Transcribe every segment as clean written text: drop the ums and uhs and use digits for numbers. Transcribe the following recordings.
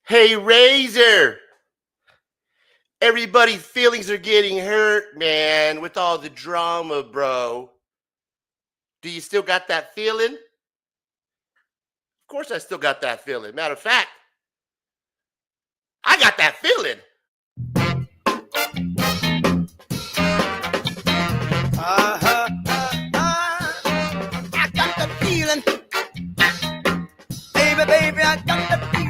Hey, Razor. Everybody's feelings are getting hurt, man, with all the drama, bro. Do you still got that feeling? Of course, I still got that feeling. Matter of fact, I got that feeling. I got the feeling. Baby, I got the feeling.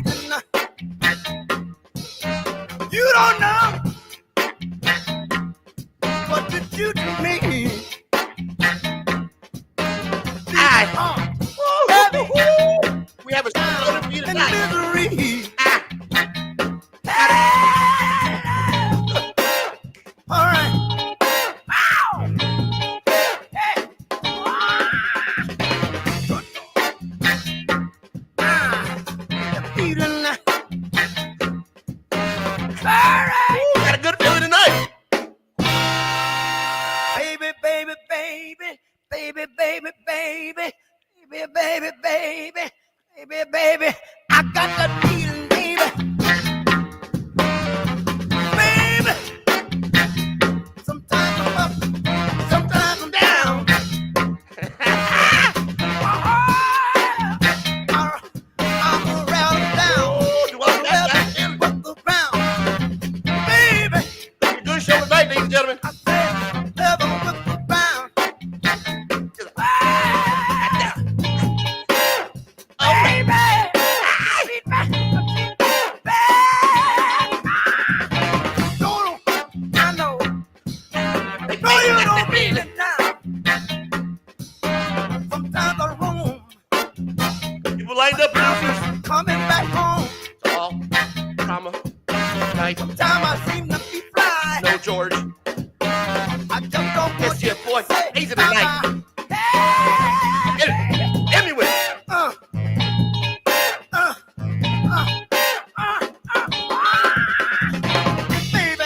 You don't know what did you to me. We have a show to be And tonight. misery. All right. Feeling. Got a good feeling tonight. Baby, I got that feeling, baby. Baby, sometimes I'm up, sometimes I'm down. I'm around and down. You want that feeling? Look around. Baby, Good show tonight, ladies and gentlemen. I said, never look around. People lined up, producers. Coming back home, It's all drama tonight. time I seem to be fly. No George. I just don't Yes, want yeah, boy. say He's in the night. Hit me with it. Baby,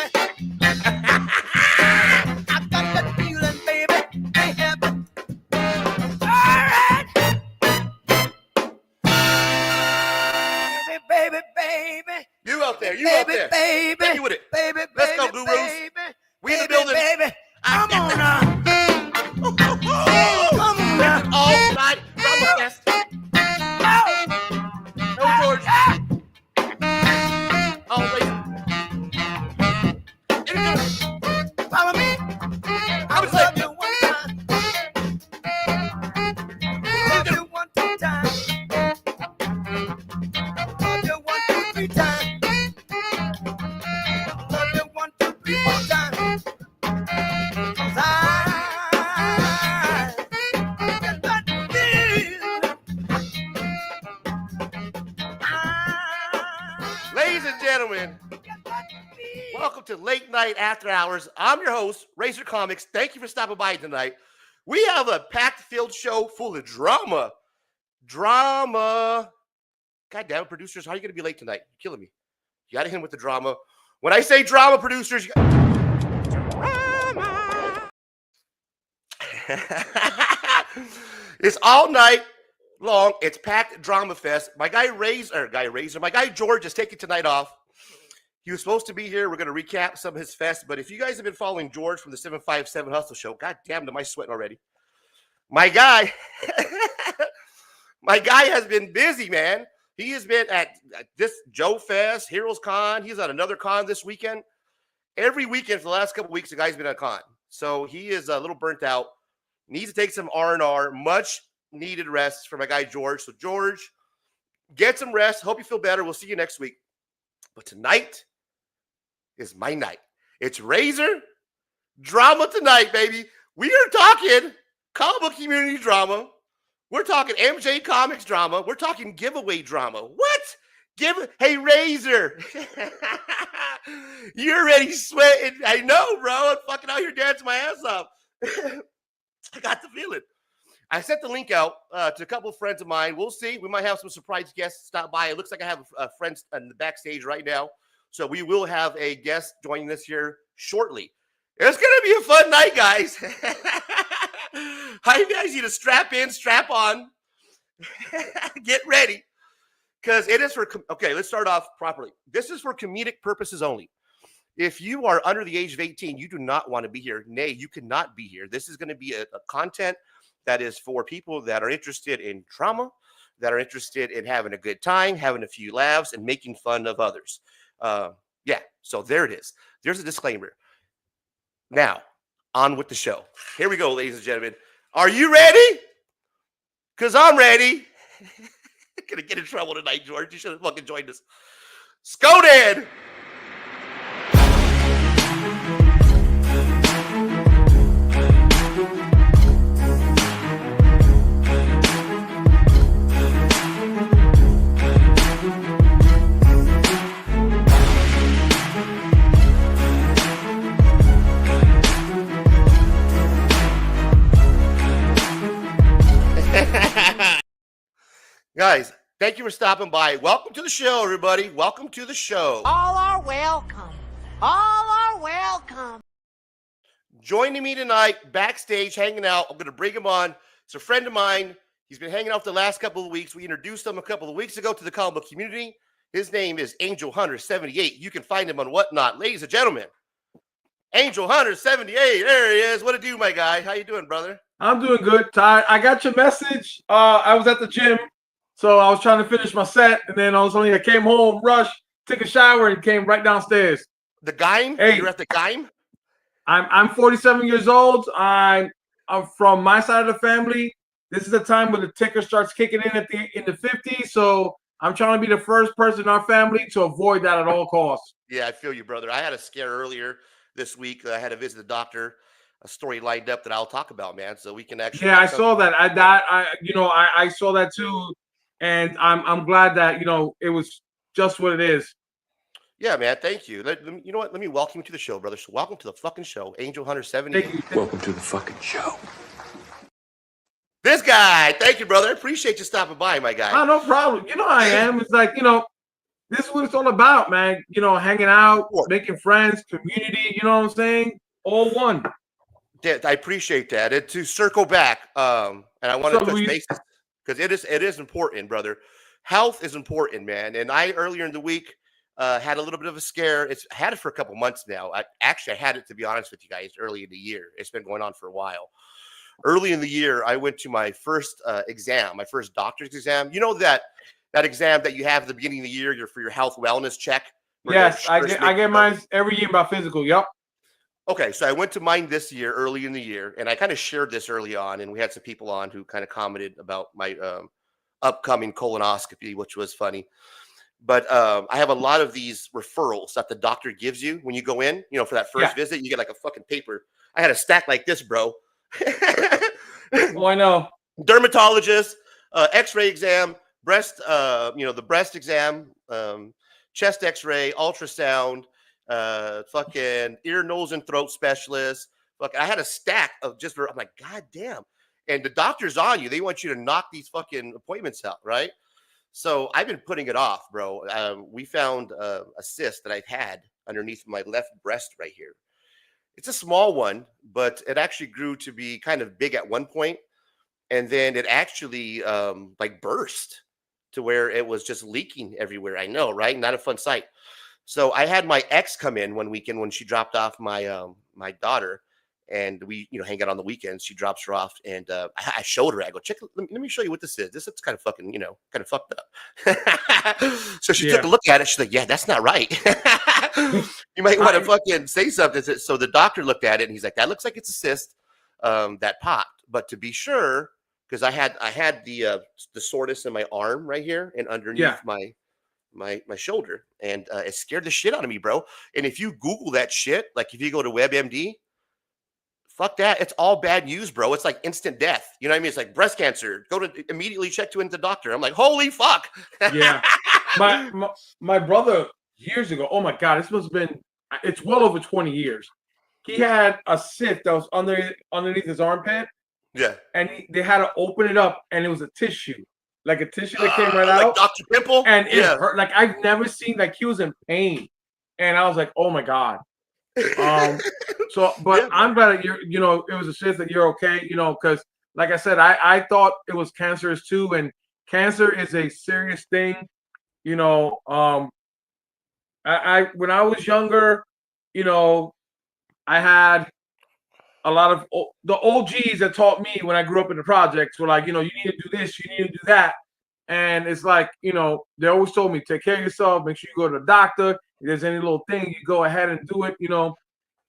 I got that feeling, baby. Hey, heaven. All right. Baby. You out there. You out there. Hit me with it. Baby. Let's go, gurus. Baby. We in the building. Baby. Come on now. Come on now. All night. Drama fest. No George. Always. Follow me. I was love like, you one time. Love you 1, 2 times. Love you 1, 2, 3 times. Love you 1, 2, 3, 4 times. 'Cause I got that feeling. ladies and gentlemen, welcome to Late Night After Hours. I'm your host, Razor Comics. Thank you for stopping by tonight. We have a packed-filled show full of drama. Drama. God damn it, producers, how are you going to be late tonight? You're killing me. You got to hit him with the drama. When I say drama, producers, you drama. It's all night long. It's packed drama fest. My guy George is taking tonight off. He was supposed to be here. We're going to recap some of his fest. But if you guys have been following George from the 757 Hustle Show, god damn, am I sweating already? My guy, my guy has been busy, man. He has been at this JoeFest, Heroes Con. He's at another con this weekend. Every weekend for the last couple weeks, the guy's been at a con. So he is a little burnt out. Needs to take some R&R, much needed rest for my guy George. So George, get some rest. Hope you feel better. We'll see you next week. But tonight is my night. It's Razor drama tonight, baby. We are talking comic book community drama. We're talking MJ Comics drama. We're talking giveaway drama. What? Hey, Razor. You're already sweating. I know, bro. I'm fucking out here dancing my ass off. I got the feeling. I sent the link out to a couple of friends of mine. We'll see. We might have some surprise guests stop by. It looks like I have a friend in the backstage right now. So we will have a guest joining us here shortly. It's going to be a fun night, guys. How you guys need to strap in, strap on, get ready. Because it is for, okay, let's start off properly. This is for comedic purposes only. If you are under the age of 18, you do not want to be here. Nay, you cannot be here. This is going to be a content that is for people that are interested in trauma, that are interested in having a good time, having a few laughs, and making fun of others. Yeah, so there it is. There's a disclaimer. Now, on with the show. Here we go, ladies and gentlemen. Are you ready? Because I'm ready. Gonna get in trouble tonight, George. You should have fucking joined us. Scoted! Guys, thank you for stopping by. Welcome to the show, everybody. Welcome to the show. All are welcome. All are welcome. Joining me tonight, backstage, hanging out. I'm going to bring him on. It's a friend of mine. He's been hanging out the last couple of weeks. We introduced him a couple of weeks ago to the comic book community. His name is Angel Hunter 78. You can find him on Whatnot. Ladies and gentlemen, Angel Hunter 78. There he is. What it do, my guy? How you doing, brother? I'm doing good, Ty. I got your message. I was at the gym. So I was trying to finish my set, and then all of a sudden I came home, rushed, took a shower, and came right downstairs. The Geim? Hey, you're at the Geim? I'm 47 years old. I'm from my side of the family. This is the time when the ticker starts kicking in in the 50s. So I'm trying to be the first person in our family to avoid that at all costs. Yeah, I feel you, brother. I had a scare earlier this week. I had to visit the doctor. A story lined up that I'll talk about, man. So we can actually. Yeah, I saw that. I saw that too. And I'm glad that, it was just what it is. Yeah, man. Thank you. You know what? Let me welcome you to the show, brother. So welcome to the fucking show. Angel Hunter 78. Welcome to the fucking show. This guy. Thank you, brother. I appreciate you stopping by, my guy. Oh, no problem. I am. It's like, this is what it's all about, man. Hanging out, making friends, community, you know what I'm saying? All one. Yeah, I appreciate that. And to circle back, and I want to touch base. Because it is important, brother. Health is important, man. And I earlier in the week had a little bit of a scare. I had it for a couple months now. I had it, to be honest with you guys, early in the year. It's been going on for a while. Early in the year, I went to my first exam, my first doctor's exam. You know that exam that you have at the beginning of the year for your health wellness check? Yes, I get mine every year by physical. Yep. Okay, so I went to mine this year, early in the year, and I kind of shared this early on, and we had some people on who kind of commented about my upcoming colonoscopy, which was funny. But I have a lot of these referrals that the doctor gives you when you go in, for that first visit. You get like a fucking paper. I had a stack like this, bro. Oh, I know. Dermatologist, x-ray exam, breast, the breast exam, chest x-ray, ultrasound, fucking ear, nose, and throat specialist. Look, I had a stack of I'm like, God damn. And the doctor's on you. They want you to knock these fucking appointments out, right? So I've been putting it off, bro. We found a cyst that I've had underneath my left breast right here. It's a small one, but it actually grew to be kind of big at one point. And then it actually burst to where it was just leaking everywhere. I know, right? Not a fun sight. So I had my ex come in one weekend when she dropped off my my daughter, and we hang out on the weekends. She drops her off, and I showed her. I go, check. Let me show you what this is. This looks kind of fucking kind of fucked up. So she took a look at it. She's like, yeah, that's not right. You might want to fucking say something. So the doctor looked at it, and he's like, that looks like it's a cyst that popped. But to be sure, because I had the soreness in my arm right here and underneath my shoulder, and it scared the shit out of me, bro. And if you Google that shit, like if you go to WebMD, fuck that, it's all bad news, bro. It's like instant death. You know what I mean? It's like breast cancer. Go to immediately check into the doctor. I'm like, holy fuck. Yeah. My brother years ago. Oh my God, this must have been. It's well over 20 years. He had a cyst that was underneath his armpit. Yeah. And they had to open it up, and it was a tissue. Like a tissue that came right out. Like Dr. Pimple? And it hurt. Like I've never seen, like he was in pain. And I was like, oh my God. I'm glad that it was a cyst that you're okay, because like I said, I thought it was cancerous too. And cancer is a serious thing. You know, I when I was younger, you know, I had a lot of the OGs that taught me when I grew up in the projects were like, you know, you need to do this, you need to do that. And it's like, you know, they always told me, take care of yourself, make sure you go to the doctor. If there's any little thing, you go ahead and do it, you know.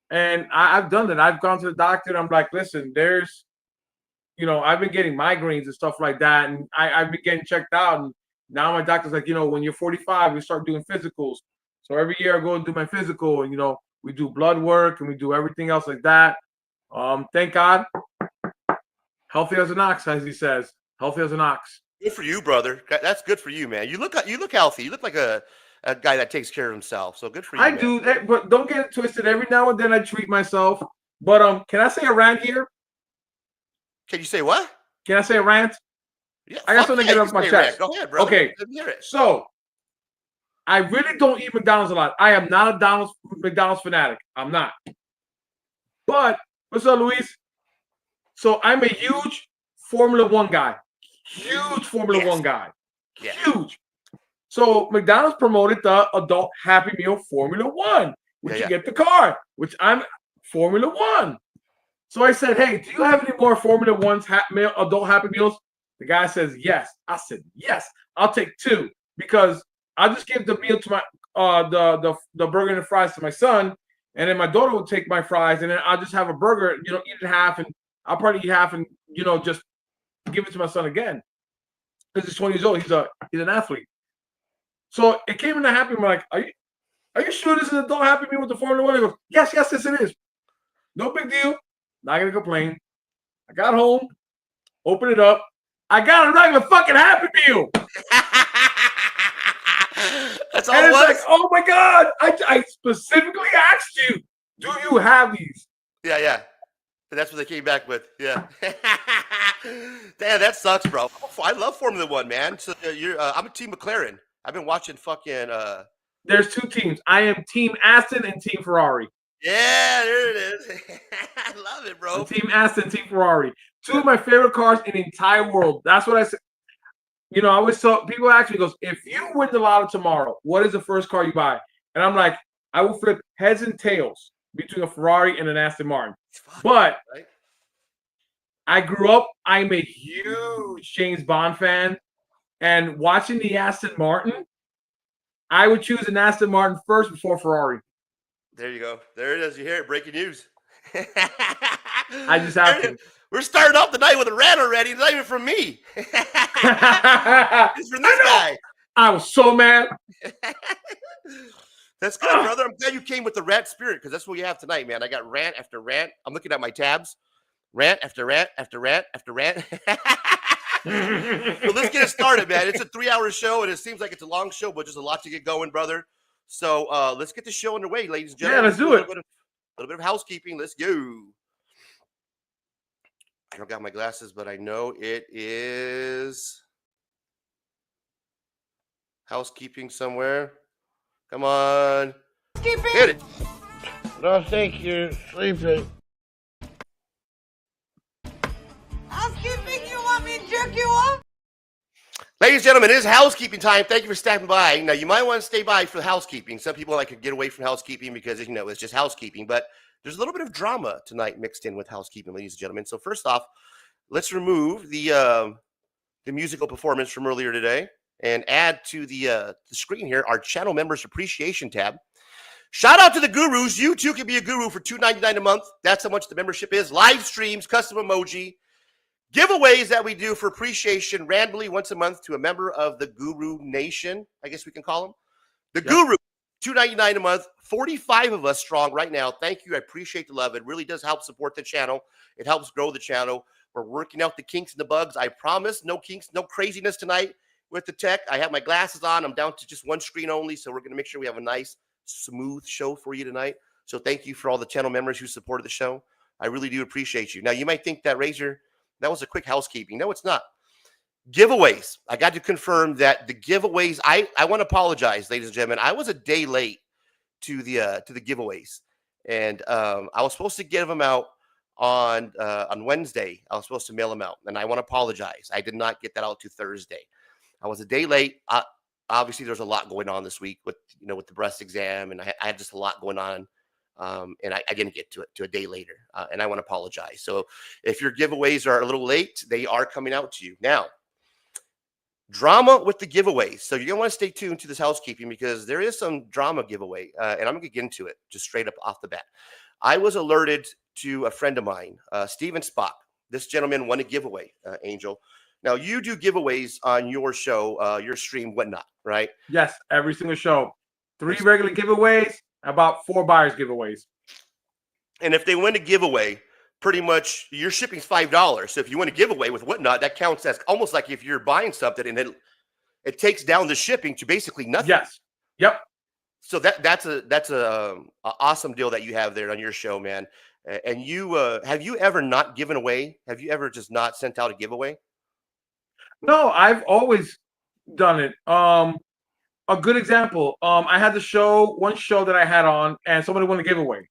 And I've done that. I've gone to the doctor and I'm like, listen, there's, you know, I've been getting migraines and stuff like that. And I've been getting checked out. And now my doctor's like, you know, when you're 45, we start doing physicals. So every year I go and do my physical and, you know, we do blood work and we do everything else like that. Thank God. Healthy as an ox, as he says. Healthy as an ox. Good for you, brother. That's good for you, man. You look healthy. You look like a guy that takes care of himself. So good for you. I do that, but don't get it twisted. Every now and then I treat myself. But can I say a rant here? Can you say what? Can I say a rant? Yeah, I got something to get off my chest. Go ahead, bro. Okay. Let me hear it. So I really don't eat McDonald's a lot. I am not a McDonald's fanatic. I'm not. But what's up, Luis? So I'm a huge Formula One guy. Huge Formula One guy. Yeah. Huge. So McDonald's promoted the adult Happy Meal Formula One, which you get the car, which I'm Formula One. So I said, hey, do you have any more Formula One's adult Happy Meals? The guy says, yes. I said, yes, I'll take 2 because I just give the meal to my the burger and the fries to my son, and then my daughter will take my fries, and then I'll just have a burger, you know, eat it half, and I'll probably eat half, and you know, just give it to my son again because he's 20 years old. He's an athlete. So it came in a Happy Meal. Like, are you sure this is an adult Happy Meal with the Formula One? He goes, yes, it is. No big deal. Not gonna complain. I got home, opened it up. I got a regular fucking Happy Meal. That's all and it it's was. like, oh my God. I specifically asked you, do you have these? Yeah. And that's what they came back with. Yeah. Damn, that sucks, bro. I love Formula One, man. So I'm a Team McLaren. I've been watching fucking. There's 2 teams. I am Team Aston and Team Ferrari. Yeah, there it is. I love it, bro. Team Aston, Team Ferrari. 2 of my favorite cars in the entire world. That's what I said. You know, I always tell people actually goes, if you win the lotto tomorrow, what is the first car you buy? And I'm like, I will flip heads and tails between a Ferrari and an Aston Martin. But I grew up, I'm a huge James Bond fan. And watching the Aston Martin, I would choose an Aston Martin first before Ferrari. There you go. There it is. You hear it. Breaking news. I just have to. We're starting off the night with a rant already. It's not even from me. It's from this guy. I was so mad. That's good, brother. I'm glad you came with the rant spirit because that's what you have tonight, man. I got rant after rant. I'm looking at my tabs. Rant after rant after rant after rant. So let's get it started, man. It's a 3-hour show, and it seems like it's a long show, but just a lot to get going, brother. So let's get the show underway, ladies and gentlemen. Yeah, let's do it. A little bit of housekeeping. Let's go. I don't got my glasses, but I know it is housekeeping somewhere. Come on. Housekeeping? Hit it. No, thank you. Sleeping. Housekeeping? You want me to jerk you off? Ladies and gentlemen, it is housekeeping time. Thank you for stopping by. Now, you might want to stay by for the housekeeping. Some people like to get away from housekeeping because, you know, it's just housekeeping. But there's a little bit of drama tonight mixed in with housekeeping, ladies and gentlemen. So first off, let's remove the musical performance from earlier today and add to the screen here our channel members appreciation tab. Shout out to the gurus. You too can be a guru for $2.99 a month. That's how much the membership is. Live streams, custom emoji, giveaways that we do for appreciation randomly once a month to a member of the Guru Nation, I guess we can call them. The Guru, $2.99 a month, 45 of us strong right now. Thank you. I appreciate the love. It really does help support the channel. It helps grow the channel. We're working out the kinks and the bugs. I promise no kinks, no craziness tonight with the tech. I have my glasses on. I'm down to just one screen only, so we're going to make sure we have a nice, smooth show for you tonight. So thank you for all the channel members who supported the show. I really do appreciate you. Now, you might think that Razor, that was a quick housekeeping. No, it's not. Giveaways. I got to confirm that the giveaways, I want to apologize, ladies and gentlemen. I was a day late to the giveaways. And I was supposed to give them out on Wednesday. I was supposed to mail them out. And I want to apologize. I did not get that out to Thursday. I was a day late. obviously there's a lot going on this week with with the breast exam, and I had just a lot going on, and I didn't get to it to a day later, and I want to apologize. So if your giveaways are a little late, they are coming out to you now. Drama with the giveaways. So you're gonna want to stay tuned to this housekeeping because there is some drama giveaway, and I'm gonna get into it just straight up off the bat. I was alerted to a friend of mine, Steven Spock. This gentleman won a giveaway, Angel. Now you do giveaways on your show, your stream, whatnot, right? Yes, every single show. 3 regular giveaways, about 4 buyers giveaways. And if they win a giveaway, pretty much your shipping's $5. So if you win a giveaway with whatnot, that counts as almost like if you're buying something, and it takes down the shipping to basically nothing. Yes. Yep. So that's a awesome deal that you have there on your show, man. And you have you ever not given away? Have you ever just not sent out a giveaway? No, I've always done it. A good example. I had one show that I had on, and somebody won a giveaway.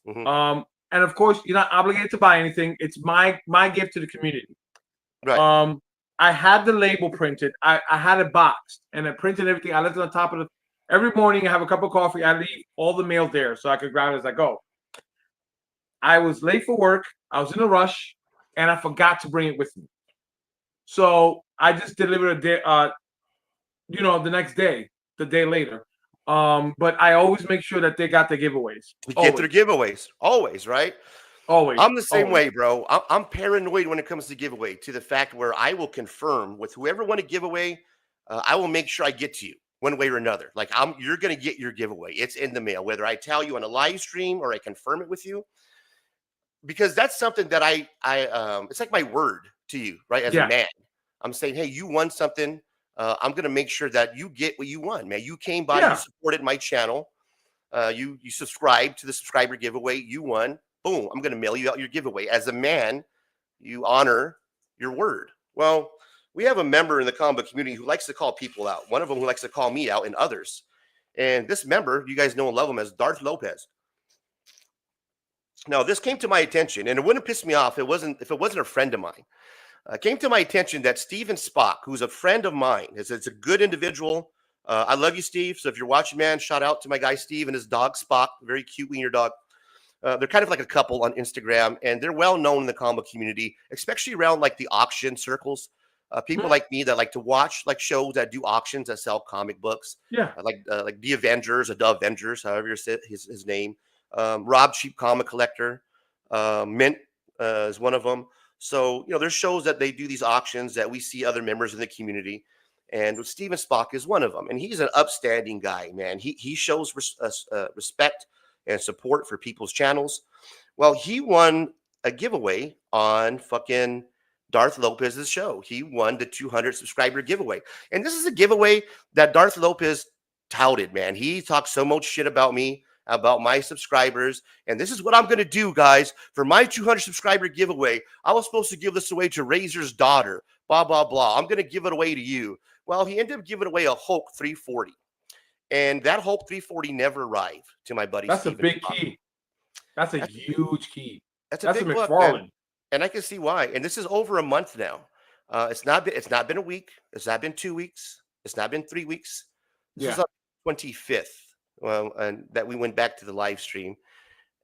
Mhm. And of course, you're not obligated to buy anything. It's my gift to the community. Right. I had the label printed. I had it boxed, and I printed everything. I left it on top of every morning. I have a cup of coffee. I leave all the mail there so I could grab it as I go. I was late for work. I was in a rush, and I forgot to bring it with me. So I just delivered a day, the next day, the day later. But I always make sure that they got their giveaways. Get their giveaways. Always, right? Always. I'm the same way, bro. I'm paranoid when it comes to giveaway, to the fact where I will confirm with whoever won a giveaway. I will make sure I get to you one way or another. Like you're going to get your giveaway. It's in the mail, whether I tell you on a live stream or I confirm it with you, because that's something that I it's like my word to you, right? As a man, I'm saying, hey, you won something. I'm going to make sure that you get what you won, man. You came by, you supported my channel. You subscribed to the subscriber giveaway. You won. Boom. I'm going to mail you out your giveaway. As a man, you honor your word. Well, we have a member in the comic book community who likes to call people out. One of them who likes to call me out, and others. And this member, you guys know and love him as Darth Lopez. Now, this came to my attention, and it wouldn't piss me off if it wasn't a friend of mine. It came to my attention that Steven Spock, who's a friend of mine, it's a good individual. I love you, Steve. So if you're watching, man, shout out to my guy Steve and his dog Spock. Very cute wiener dog. They're kind of like a couple on Instagram, and they're well known in the comic community, especially around like the auction circles. People like me that like to watch like shows that do auctions that sell comic books. Yeah, like the Avengers or the Avengers, however you say his name. Rob Cheap Comic Collector, Mint is one of them. So there's shows that they do these auctions that we see other members in the community, and Steven Spock is one of them. And he's an upstanding guy, man. He shows respect and support for people's channels. Well, he won a giveaway on fucking Darth Lopez's show. He won the 200 subscriber giveaway. And this is a giveaway that Darth Lopez touted, man. He talked so much shit about me, about my subscribers. And this is what I'm going to do, guys. For my 200 subscriber giveaway, I was supposed to give this away to Razor's daughter, blah, blah, blah. I'm going to give it away to you. Well, he ended up giving away a Hulk 340. And that Hulk 340 never arrived to my buddy. That's Steven a big Spock. key. That's a huge key. That's a That's big a book, McFarlane. man. And I can see why. And this is over a month now. It's not been a week. It's not been 2 weeks. It's not been 3 weeks. This was on the 25th. Well, and that we went back to the live stream.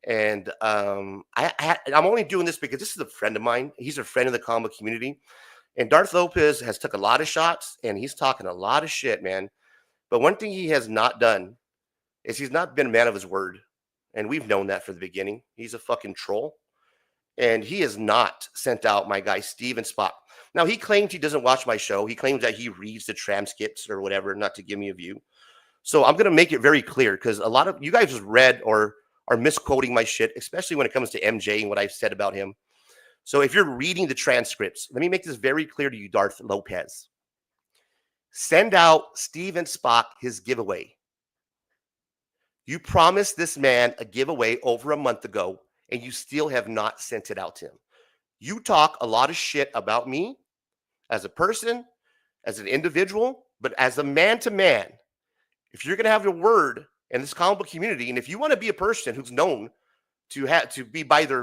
And I'm only doing this because this is a friend of mine. He's a friend of the comic community. And Darth Lopez has took a lot of shots, and he's talking a lot of shit, man. But one thing he has not done is he's not been a man of his word. And we've known that from the beginning. He's a fucking troll. And he has not sent out my guy, Steven Spock. Now, he claims he doesn't watch my show. He claims that he reads the transcripts or whatever, not to give me a view. So I'm going to make it very clear, because a lot of you guys just read or are misquoting my shit, especially when it comes to MJ and what I've said about him. So if you're reading the transcripts, let me make this very clear to you, Darth Lopez. Send out Steven Spock his giveaway. You promised this man a giveaway over a month ago, and you still have not sent it out to him. You talk a lot of shit about me as a person, as an individual, but as a man to man. If you're going to have your word in this comic book community, and if you want to be a person who's known to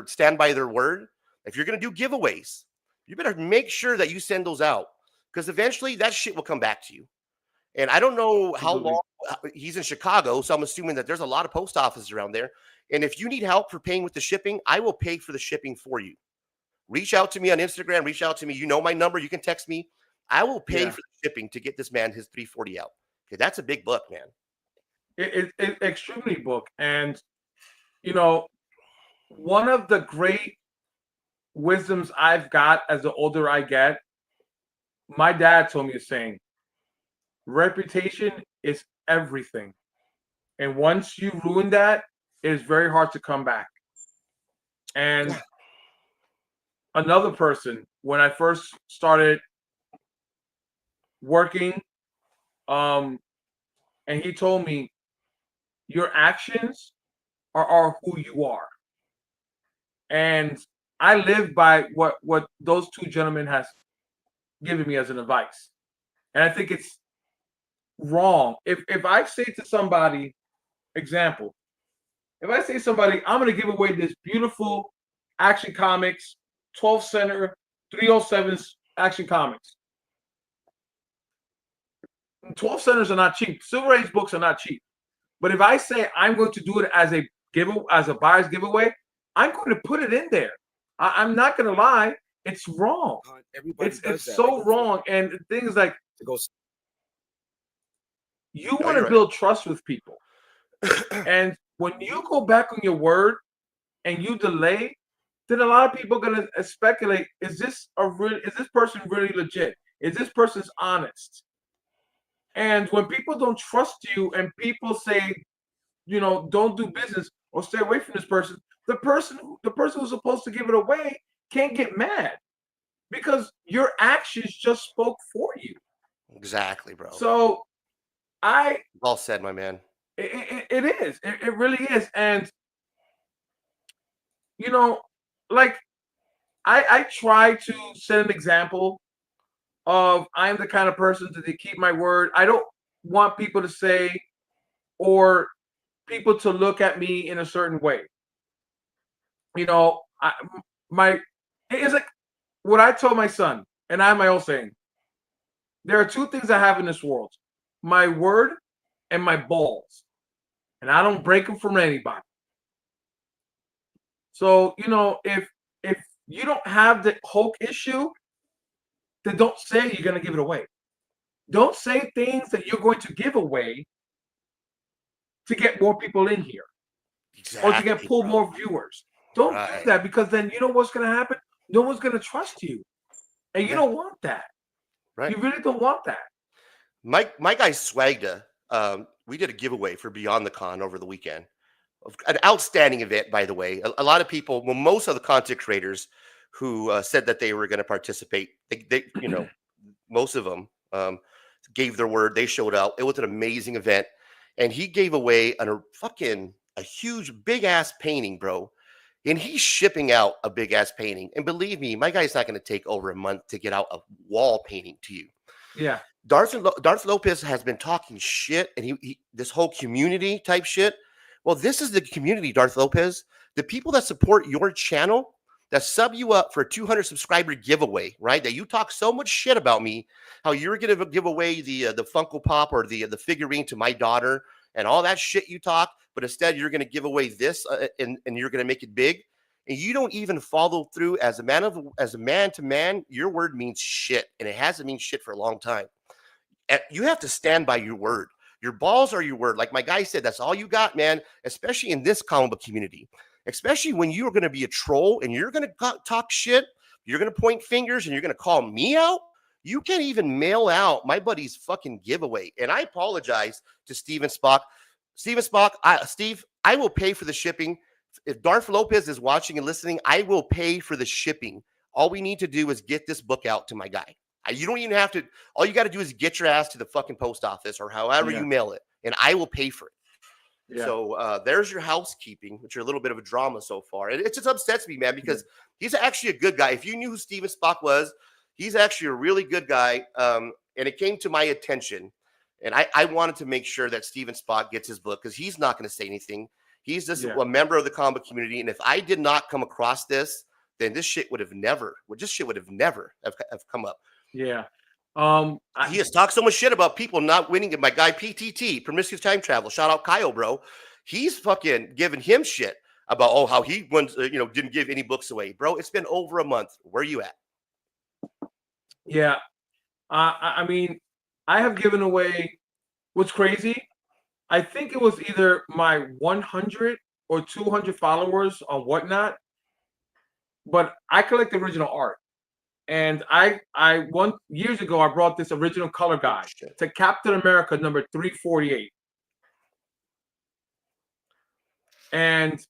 stand by their word, if you're going to do giveaways, you better make sure that you send those out, because eventually that shit will come back to you. And I don't know how Absolutely. long he's in Chicago, so I'm assuming that there's a lot of post offices around there. And if you need help for paying with the shipping, I will pay for the shipping for you. Reach out to me on Instagram. Reach out to me. You know my number. You can text me. I will pay Yeah. for the shipping to get this man his 340 out. Okay, that's a big book, man. It's extremely book. And, you know, one of the great wisdoms I've got as the older I get, my dad told me a saying, reputation is everything. And once you ruin that, it is very hard to come back. And another person, when I first started working, and he told me, your actions are who you are. And I live by what those two gentlemen has given me as an advice. And I think it's wrong. If I say to somebody, example, if I say to somebody, I'm going to give away this beautiful Action Comics 12 center 307s Action Comics. 12 centers are not cheap. Silver Age books are not cheap. But if I say I'm going to do it as a buyer's giveaway, I'm going to put it in there. I'm not going to lie. It's wrong. It's so wrong. And things like you want to build trust with people. And when you go back on your word and you delay, then a lot of people are going to speculate, is this person really legit? Is this person's honest? And when people don't trust you and people say, you know, don't do business or stay away from this person, the person who's supposed to give it away can't get mad because your actions just spoke for you. Exactly, bro. So well said, my man. It is. It really is. And, you know, like I try to set an example of I'm the kind of person to keep my word. I don't want people to say or people to look at me in a certain way. You know, it's like what I told my son, and I have my own saying. There are two things I have in this world: my word and my balls, and I don't break them from anybody. So, you know, if you don't have the Hulk issue, then don't say you're going to give it away. Don't say things that you're going to give away to get more people in here. Exactly, or to get pull more viewers. Don't do that, because then you know what's going to happen? No one's going to trust you. And you don't want that. Right. You really don't want that. My guy Swagda, we did a giveaway for Beyond the Con over the weekend. An outstanding event, by the way. A lot of people, well, most of the content creators who said that they were going to participate, they you know, most of them gave their word. They showed up. It was an amazing event. And he gave away a huge, big-ass painting, bro. And he's shipping out a big-ass painting. And believe me, my guy's not going to take over a month to get out a wall painting to you. Yeah. Darth Lopez has been talking shit, and he this whole community type shit. Well, this is the community, Darth Lopez. The people that support your channel, that sub you up for a 200 subscriber giveaway, right? That you talk so much shit about me, how you're going to give away the Funko Pop or the figurine to my daughter and all that shit you talk, but instead you're going to give away this and you're going to make it big. And you don't even follow through as a man to man. Your word means shit, and it hasn't mean shit for a long time. And you have to stand by your word. Your balls are your word. Like my guy said, that's all you got, man, especially in this comic book community, especially when you are going to be a troll and you're going to talk shit. You're going to point fingers and you're going to call me out. You can't even mail out my buddy's fucking giveaway. And I apologize to Steven Spock. Steven Spock, Steve, I will pay for the shipping. If Darth Lopez is watching and listening, I will pay for the shipping. All we need to do is get this book out to my guy. You don't even have to. All you got to do is get your ass to the fucking post office or however you mail it, and I will pay for it. Yeah. So there's your housekeeping, which are a little bit of a drama so far. It just upsets me, man, because he's actually a good guy. If you knew who Steven Spock was, he's actually a really good guy. And it came to my attention, and I wanted to make sure that Steven Spock gets his book because he's not going to say anything. He's just a member of the comic community, and if I did not come across this, then this shit would have never have come up. Yeah. He has talked so much shit about people not winning. My guy PTT, Promiscuous Time Travel, shout out Kyle, bro. He's fucking giving him shit about how he once didn't give any books away, bro. It's been over a month. Where are you at? Yeah, I mean, I have given away. What's crazy? I think it was either my 100 or 200 followers on Whatnot, but I collect original art. And years ago I brought this original color guide to Captain America number 348. And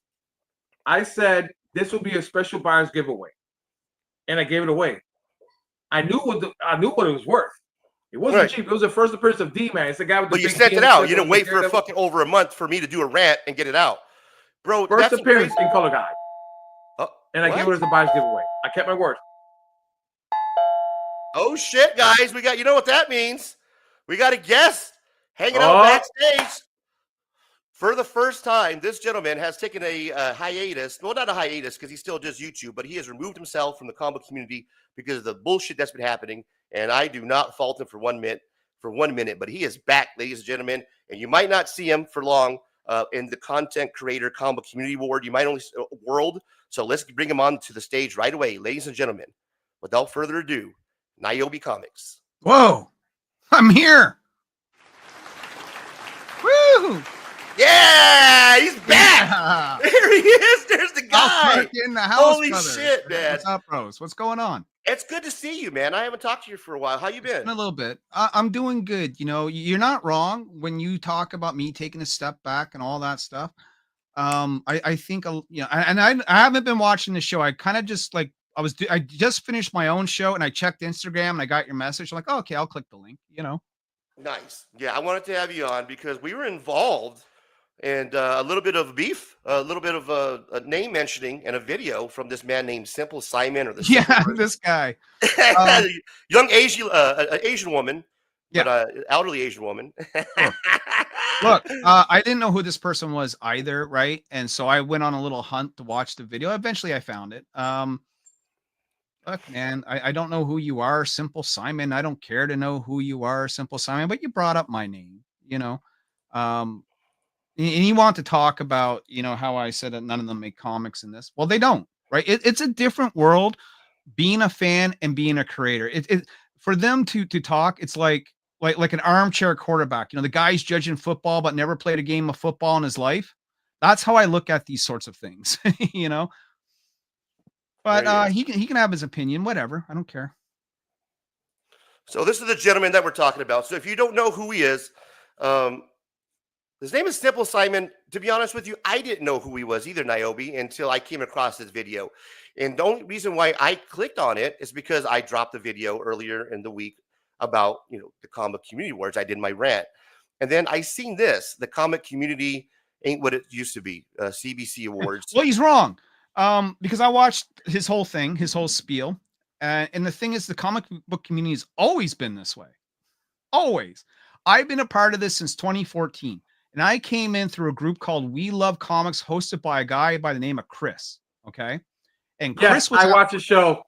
I said this will be a special buyer's giveaway. And I gave it away. I knew what it was worth. It wasn't cheap. It was the first appearance of D-Man. It's the guy with the But you sent it out. You didn't wait for fucking over a month for me to do a rant and get it out. Bro, first appearance in color guide. And I gave it as a buyer's giveaway. I kept my word. Oh shit, guys. We got, you know what that means? We got a guest hanging out backstage. For the first time, this gentleman has taken a hiatus. Well, not a hiatus because he still does YouTube, but he has removed himself from the comic community because of the bullshit that's been happening. And I do not fault him for 1 minute, but he is back, ladies and gentlemen. And you might not see him for long in the content creator comic community world. You might only world. So let's bring him on to the stage right away, ladies and gentlemen. Without further ado, Niobe Comics. Whoa, I'm here. Woo! Yeah, he's back. Yeah. There he is. There's the guy. In the house, holy brother. Shit, man. What's up, bros? What's going on? It's good to see you, man. I haven't talked to you for a while. How you been? In a little bit. I'm doing good. You know, you're not wrong when you talk about me taking a step back and all that stuff. I think, and I haven't been watching the show. I kind of just like, I just finished my own show and I checked Instagram and I got your message. I'm like, oh, okay, I'll click the link, Nice. Yeah, I wanted to have you on because we were involved in a little bit of beef, a little bit of a name mentioning and a video from this man named Simple Simon or the this guy. Young Asian woman, but elderly Asian woman. Sure. Look, I didn't know who this person was either, right? And so I went on a little hunt to watch the video. Eventually I found it. Look, man, I don't know who you are, Simple Simon. I don't care to know who you are, Simple Simon, but you brought up my name, and you want to talk about, how I said that none of them make comics in this. Well, they don't, right? It's a different world being a fan and being a creator. It for them to talk, it's like an armchair quarterback. The guy's judging football, but never played a game of football in his life. That's how I look at these sorts of things, But he can have his opinion, whatever. I don't care. So this is the gentleman that we're talking about. So if you don't know who he is, his name is Simple Simon. To be honest with you, I didn't know who he was either, Niobe, until I came across this video. And the only reason why I clicked on it is because I dropped a video earlier in the week about, the comic community awards. I did my rant. And then I seen this, the comic community ain't what it used to be, CBC awards. Well, he's wrong. Because I watched his whole thing, his whole spiel. And the thing is, the comic book community has always been this way. Always. I've been a part of this since 2014. And I came in through a group called We Love Comics, hosted by a guy by the name of Chris. Okay. And Chris I watch the show.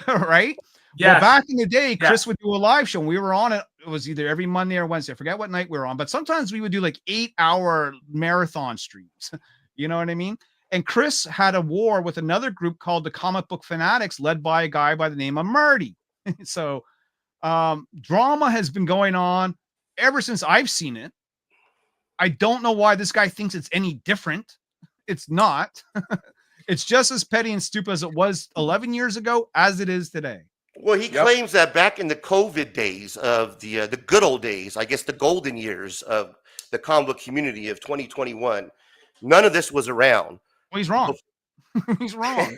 Right? Yeah. Well, back in the day, Chris would do a live show. And we were on it. It was either every Monday or Wednesday. I forget what night we were on, but sometimes we would do like 8-hour marathon streams. You know what I mean? And Chris had a war with another group called the Comic Book Fanatics, led by a guy by the name of Marty. So drama has been going on ever since I've seen it. I don't know why this guy thinks it's any different. It's not. It's just as petty and stupid as it was 11 years ago as it is today. Well, he claims that back in the COVID days of the good old days, I guess the golden years of the comic book community of 2021, none of this was around. Well, he's wrong. He's wrong.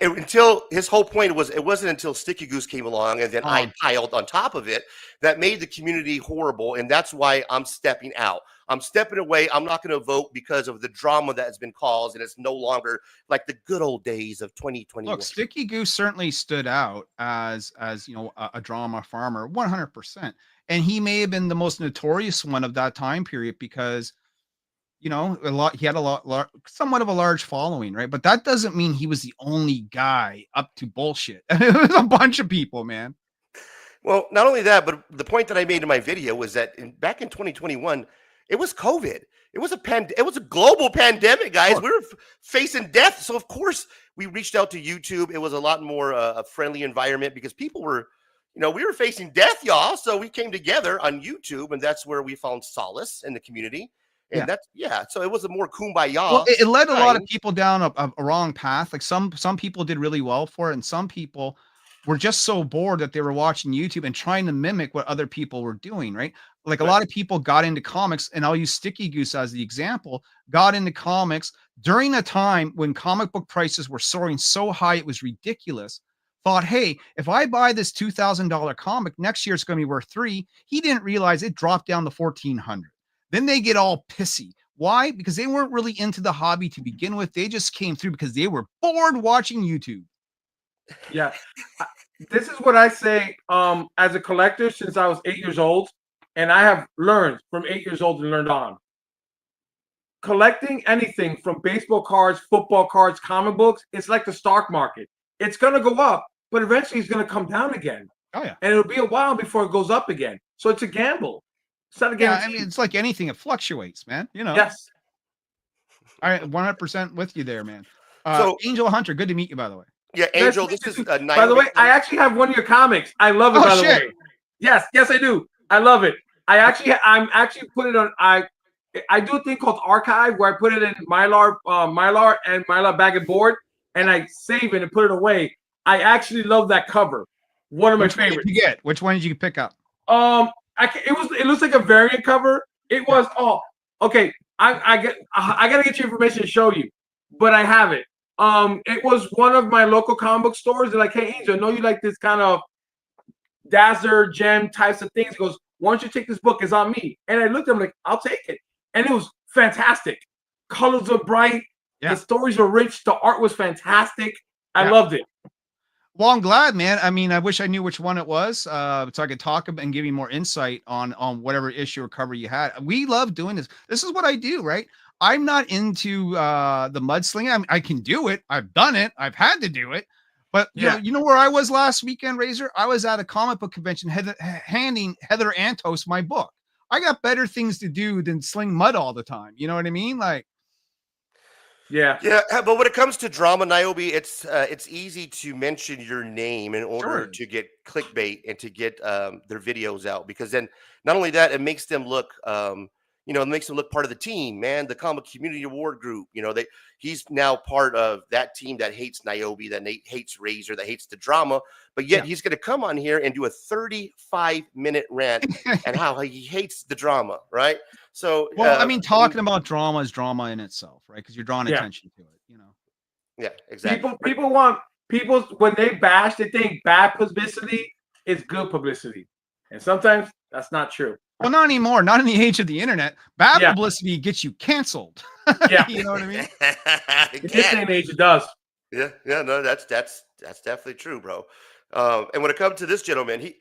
Until his whole point was, it wasn't until Sticky Goose came along and then I piled on top of it that made the community horrible. And that's why I'm stepping out. I'm stepping away. I'm not going to vote because of the drama that has been caused. And it's no longer like the good old days of 2021. Look, Sticky Goose certainly stood out as a drama farmer, 100%. And he may have been the most notorious one of that time period because he had somewhat of a large following, right? But that doesn't mean he was the only guy up to bullshit. It was a bunch of people, man. Well, not only that, but the point that I made in my video was that back in 2021, it was COVID. It was a global pandemic, guys. Sure. We were facing death. So of course we reached out to YouTube. It was a lot more a friendly environment because people were, we were facing death, y'all. So we came together on YouTube, and that's where we found solace in the community. And so it was a more kumbaya. Well, it led a lot of time. people down a wrong path. Like some people did really well for it, and some people were just so bored that they were watching YouTube and trying to mimic what other people were doing, right? Like a Right. lot of people got into comics, and I'll use Sticky Goose as the example, got into comics during a time when comic book prices were soaring so high it was ridiculous. Thought, hey, if I buy this $2,000 comic, next year it's going to be worth $3,000. He didn't realize it dropped down to $1,400. Then they get all pissy. Why? Because they weren't really into the hobby to begin with. They just came through because they were bored watching YouTube. Yeah. This is what I say as a collector since I was 8 years old, and I have learned from 8 years old and learned on. Collecting anything from baseball cards, football cards, comic books, it's like the stock market. It's going to go up, but eventually it's going to come down again. Oh, yeah. And it'll be a while before it goes up again. So it's a gamble. It's not a Yeah, guarantee. I mean, it's like anything, it fluctuates, man. Yes. All right, 100% with you there, man. So- Angel Hunter, good to meet you, by the way. Yeah, Angel, this is a By the way, I actually have one of your comics. I love it, Oh, by the shit. way. Yes, I do. I love it. I'm actually putting it on. I do a thing called archive where I put it in Mylar and Mylar bag and board, and I save it and put it away. I actually love that cover. One of my Which one did favorites. you get? Which one did you pick up? It looks like a variant cover. It was okay. I gotta get your information to show you, but I have it. It was one of my local comic book stores. They're like, hey, Angel, I know you like this kind of Dazzler gem types of things. He goes, why don't you take this book? It's on me. And I looked at him like, I'll take it. And it was fantastic. Colors are bright. Yeah. The stories are rich. The art was fantastic. I Yeah. loved it. Well, I'm glad, man. I mean, I wish I knew which one it was, so I could talk and give you more insight on whatever issue or cover you had. We love doing this. This is what I do, right? I'm not into the mudslinging. I can do it. I've done it. I've had to do it. But you know where I was last weekend, Razor? I was at a comic book convention handing Heather Antos my book. I got better things to do than sling mud all the time. You know what I mean? Like, Yeah. Yeah, but when it comes to drama, Niobe, it's easy to mention your name in order Sure. to get clickbait and to get their videos out, because then not only that, it makes them look it makes them look part of the team, man. The Comic Community Award Group, he's now part of that team that hates Niobe, that hates Razor, that hates the drama, but yet he's going to come on here and do a 35-minute rant and how he hates the drama, right? So, well, I mean, talking about drama is drama in itself, right? Because you're drawing Yeah. attention to it, Yeah, exactly. People when they bash, they think bad publicity is good publicity, and sometimes that's not true. Well, not anymore. Not in the age of the internet. Bad Yeah. publicity gets you canceled. Yeah. You know what I mean? In this day and age, it does. Yeah, no, that's definitely true, bro. And when it comes to this gentleman,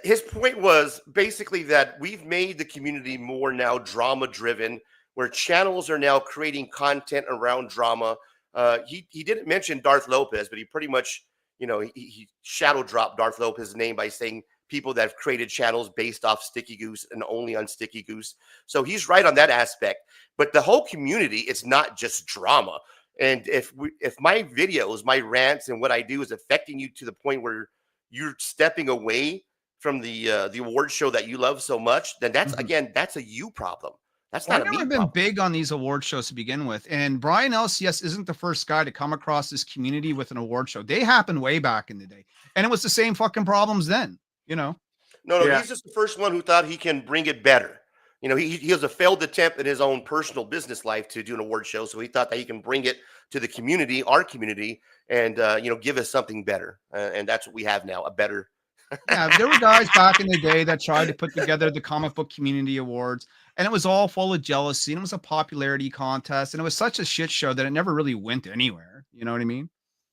his point was basically that we've made the community more now drama driven, where channels are now creating content around drama. He didn't mention Darth Lopez, but he pretty much, he shadow dropped Darth Lopez's name by saying people that have created channels based off Sticky Goose and only on Sticky Goose. So he's right on that aspect. But the whole community, it's not just drama. And if my videos, my rants, and what I do is affecting you to the point where you're stepping away from the award show that you love so much, then that's that's a you problem. That's Well, not I've a me never been problem. big on these award shows to begin with. And Brian LCS isn't the first guy to come across this community with an award show. They happened way back in the day. And it was the same fucking problems then, No, Yeah. he's just the first one who thought he can bring it better. He was a failed attempt in his own personal business life to do an award show, so he thought that he can bring it to the community, our community, and give us something better. And that's what we have now, a better. Yeah, there were guys back in the day that tried to put together the comic book community awards, and it was all full of jealousy, and it was a popularity contest, and it was such a shit show that it never really went anywhere. You know what I mean?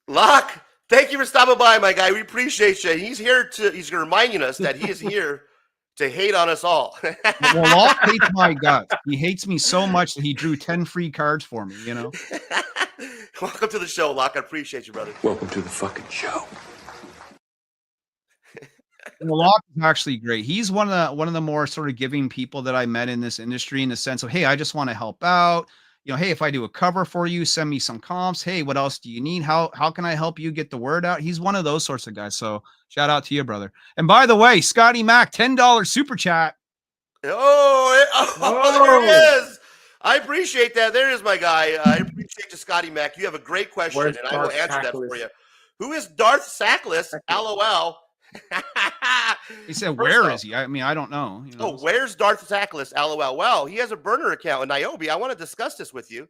Locke, thank you for stopping by, my guy. We appreciate you. He's reminding us that he is here to hate on us all. Well, Locke hates my guts. He hates me so much that he drew 10 free cards for me, Welcome to the show, Locke. I appreciate you, brother. Welcome to the fucking show. Malak is actually great. He's one of the more sort of giving people that I met in this industry, in the sense of, hey, I just want to help out. You know, hey, if I do a cover for you, send me some comps. Hey, what else do you need? How can I help you get the word out? He's one of those sorts of guys. So shout out to you, brother. And by the way, Scotty Mac, $10 super chat. There it is. I appreciate that. There is my guy. I appreciate you, Scotty Mac. You have a great question, Where's and I will Darth answer that Sackless? for you. Who is Darth Sackless? LOL. He said, First where off- is he? I mean, I don't know. You know, Oh, where's Darth Sackless? LOL. Well, he has a burner account in Niobe. I want to discuss this with you.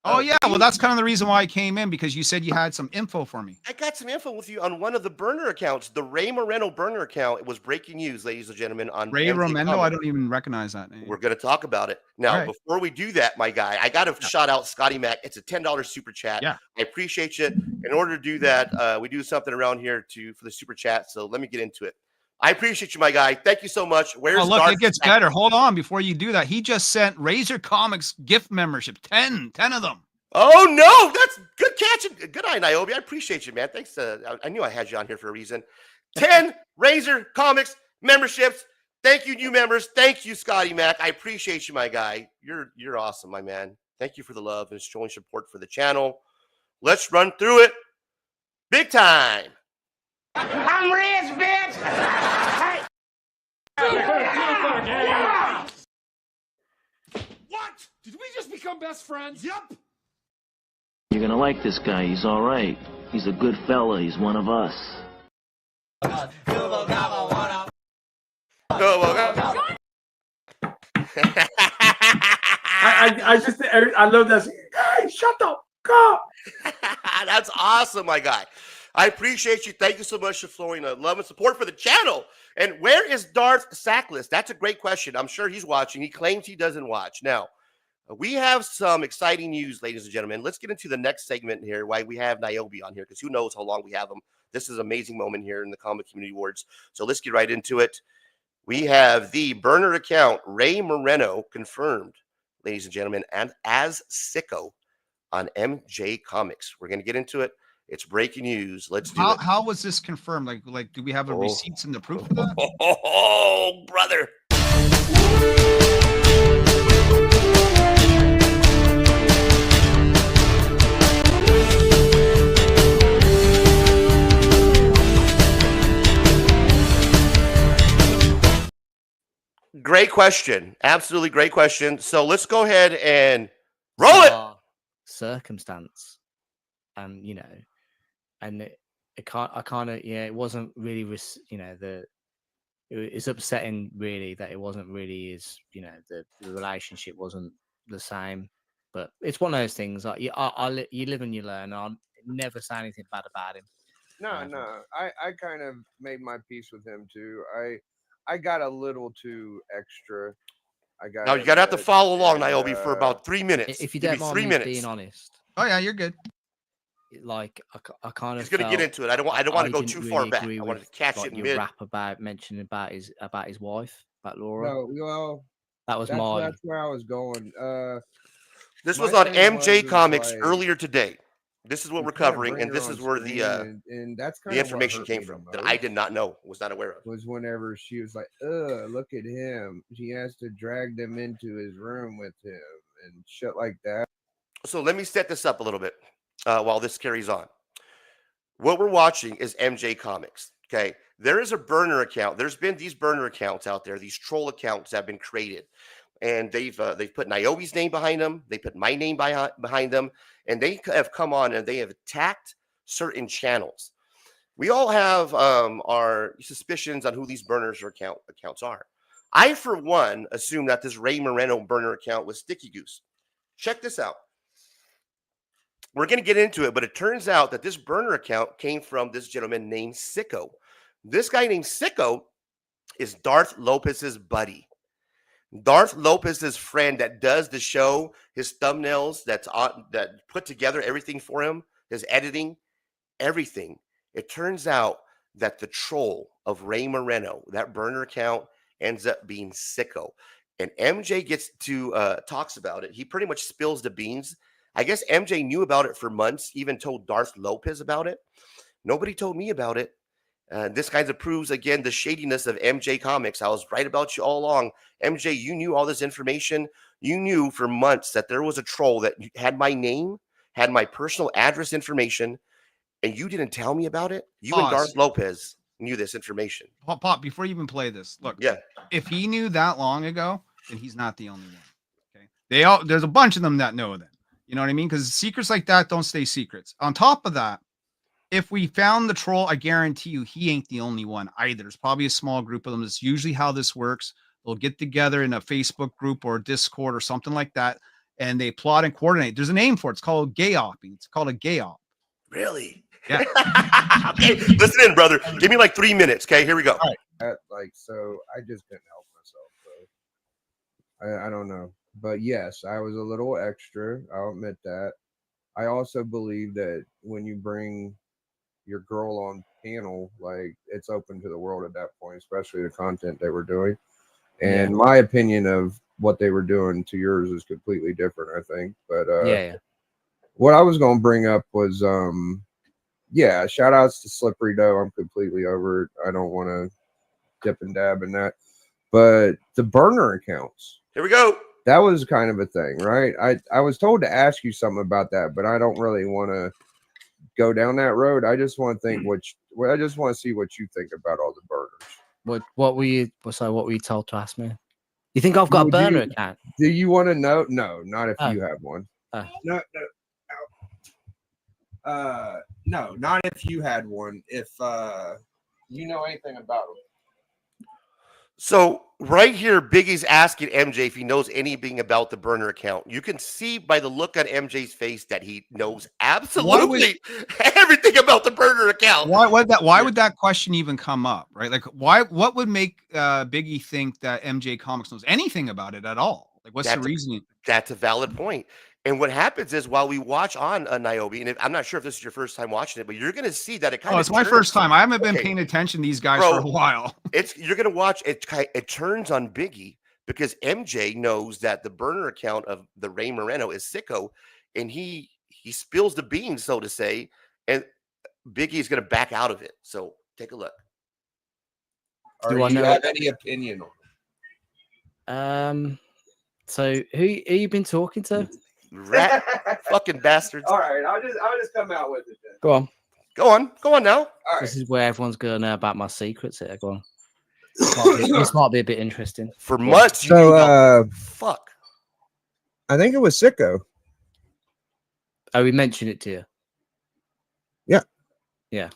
Oh yeah, well that's kind of the reason why I came in, because you said you had some info for me. I got some info with you on one of the burner accounts. The Ray Moreno burner account. It was breaking news, ladies and gentlemen. On Ray MJ Romendo, Comics. I don't even recognize that name. We're going to talk about it. Now, All right. before we do that, my guy, I got to shout out Scotty Mac. It's a $10 super chat. Yeah. I appreciate you. In order to do that, we do something around here for the super chat. So let me get into it. I appreciate you, my guy. Thank you so much. Where's Oh, look, Darth it gets Sackless? better. Hold on, before you do that, he just sent Razor Comics gift membership, 10 of them. Oh, no. That's good catching. Good eye, Niobe. I appreciate you, man. Thanks. I knew I had you on here for a reason. 10 Razor Comics memberships. Thank you, new members. Thank you, Scotty Mac. I appreciate you, my guy. You're awesome, my man. Thank you for the love and showing support for the channel. Let's run through it. Big time. I'm rich, bitch. What? Did we just become best friends? Yep. You're gonna like this guy. He's all right. He's a good fella. He's one of us. I love that. Hey, shut up. Go. That's awesome, my guy. I appreciate you. Thank you so much for flowing love and support for the channel. And where is Darth Sackless? That's a great question. I'm sure he's watching. He claims he doesn't watch. Now, we have some exciting news, ladies and gentlemen. Let's get into the next segment here, why we have Niobe on here, because who knows how long we have him. This is an amazing moment here in the Comic Community Awards. So let's get right into it. We have the burner account, Ray Moreno, confirmed, ladies and gentlemen, and as Sicko on MJ Comics. We're going to get into it. It's breaking news. Let's do it. How was this confirmed? Like, do we have the receipts and the proof of that? Oh, brother. Great question. Absolutely great question. So let's go ahead and roll it. Circumstance, and you know, and I kind of, yeah, it wasn't really, you know, it's upsetting really that it wasn't really as, you know, the relationship wasn't the same. But it's one of those things. Like you live and you learn. I'll never say anything bad about him. No, I kind of made my peace with him too. I got a little too extra. Now you gotta have to follow along, Niobe, for about 3 minutes. If you Give don't me mind 3 me minutes. being honest, Oh yeah, you're good. like I kind of. He's gonna get into it. I don't want to go didn't too really far back. I agree wanted with, to catch like, it in your mid. rap about mentioning about his wife, about Laura. No, well, That was that's where I was going. This my was on thing MJ was Comics like, earlier today. This is what you we're can't covering, bring and her this on is where screen, and that's kind the of what information hurt came me the from that most. I did not know, was not aware of. Was whenever she was like, look at him. She has to drag them into his room with him and shit like that. So let me set this up a little bit while this carries on. What we're watching is MJ Comics. Okay, there is a burner account. There's been these burner accounts out there. These troll accounts have been created, and they've put Niobe's name behind them. They put my name behind them, and they have come on and they have attacked certain channels. We all have our suspicions on who these burners or accounts are. I, for one, assume that this Ray Moreno burner account was Sticky Goose. Check this out. We're going to get into it, but it turns out that this burner account came from this gentleman named Sicko. This guy named Sicko is Darth Lopez's buddy. Darth Lopez's friend that does the show, his thumbnails, that put together everything for him, his editing, everything. It turns out that the troll of Ray Moreno, that burner account, ends up being Sicko. And MJ gets to talks about it. He pretty much spills the beans. I guess MJ knew about it for months, even told Darth Lopez about it. Nobody told me about it. This kind of proves again the shadiness of MJ Comics. I was right about you all along. MJ, you knew all this information. You knew for months that there was a troll that had my name, had my personal address information, and you didn't tell me about it. You and Pause. Garth Lopez knew this information. Pop, before you even play this, look. Yeah. If he knew that long ago, then he's not the only one. Okay. There's a bunch of them that know that. You know what I mean? Because secrets like that don't stay secrets. On top of that, if we found the troll, I guarantee you he ain't the only one either. There's probably a small group of them. That's usually how this works. They'll get together in a Facebook group or Discord or something like that, and they plot and coordinate. There's a name for it. It's called gay-opping. It's called a gay-op. Really? Yeah. Okay, listen in, brother. Give me like 3 minutes. Okay, here we go. All right. So I just couldn't help myself. So I don't know. But yes, I was a little extra. I'll admit that. I also believe that when you bring your girl on panel, like, it's open to the world at that point, especially the content they were doing. And my opinion of what they were doing to yours is completely different, I think. But what I was going to bring up was, shout outs to Slippery Dough. I'm completely over it. I don't want to dip and dab in that. But the burner accounts. Here we go. That was kind of a thing, right? I was told to ask you something about that, but I don't really want to go down that road. I just want to think I just want to see what you think about all the burners. What were you told to ask me? You think I've got a burner account? Do you want to know? No, not if you have one. No, not if you had one. If you know anything about them. So right here, Biggie's asking MJ if he knows anything about the burner account. You can see by the look on MJ's face that he knows absolutely everything about the burner account. Why would that question even come up, right? Like, what would make Biggie think that MJ Comics knows anything about it at all? Like, what's the reasoning? That's a valid point. And what happens is while we watch on Niobe, and I'm not sure if this is your first time watching it, but you're going to see that it kind of. Oh, it's my first time. I haven't been paying attention to these guys for a while. You're going to watch it. It turns on Biggie because MJ knows that the burner account of the Ray Moreno is sicko, and he spills the beans, so to say, and Biggie is going to back out of it. So take a look. Do you have any opinion on it? So who you been talking to? Rat fucking bastards. All right, I'll just come out with it then. Go on now. All right. This is where everyone's gonna know about my secrets here. Go on. This might be a bit interesting. For months, fuck. I think it was sicko. Oh, we mentioned it to you. Yeah.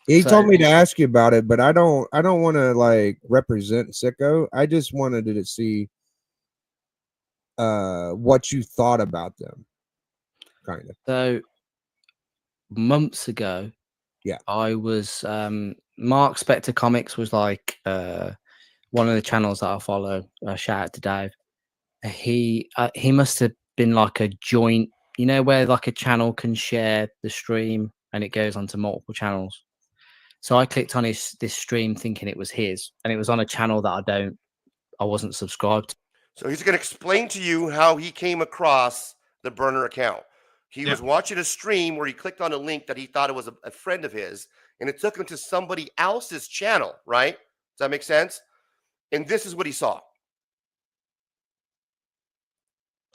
He told me to ask you about it, but I don't want to like represent sicko. I just wanted to see what you thought about them, kind of. So months ago, I was Mark Spector Comics was like one of the channels that I follow. Shout out to Dave. He must have been like a joint, you know, where like a channel can share the stream and it goes onto multiple channels. So I clicked on this stream thinking it was his, and it was on a channel that I wasn't subscribed to. So he's going to explain to you how he came across the burner account. He was watching a stream where he clicked on a link that he thought it was a friend of his, and it took him to somebody else's channel, right? Does that make sense? And this is what he saw.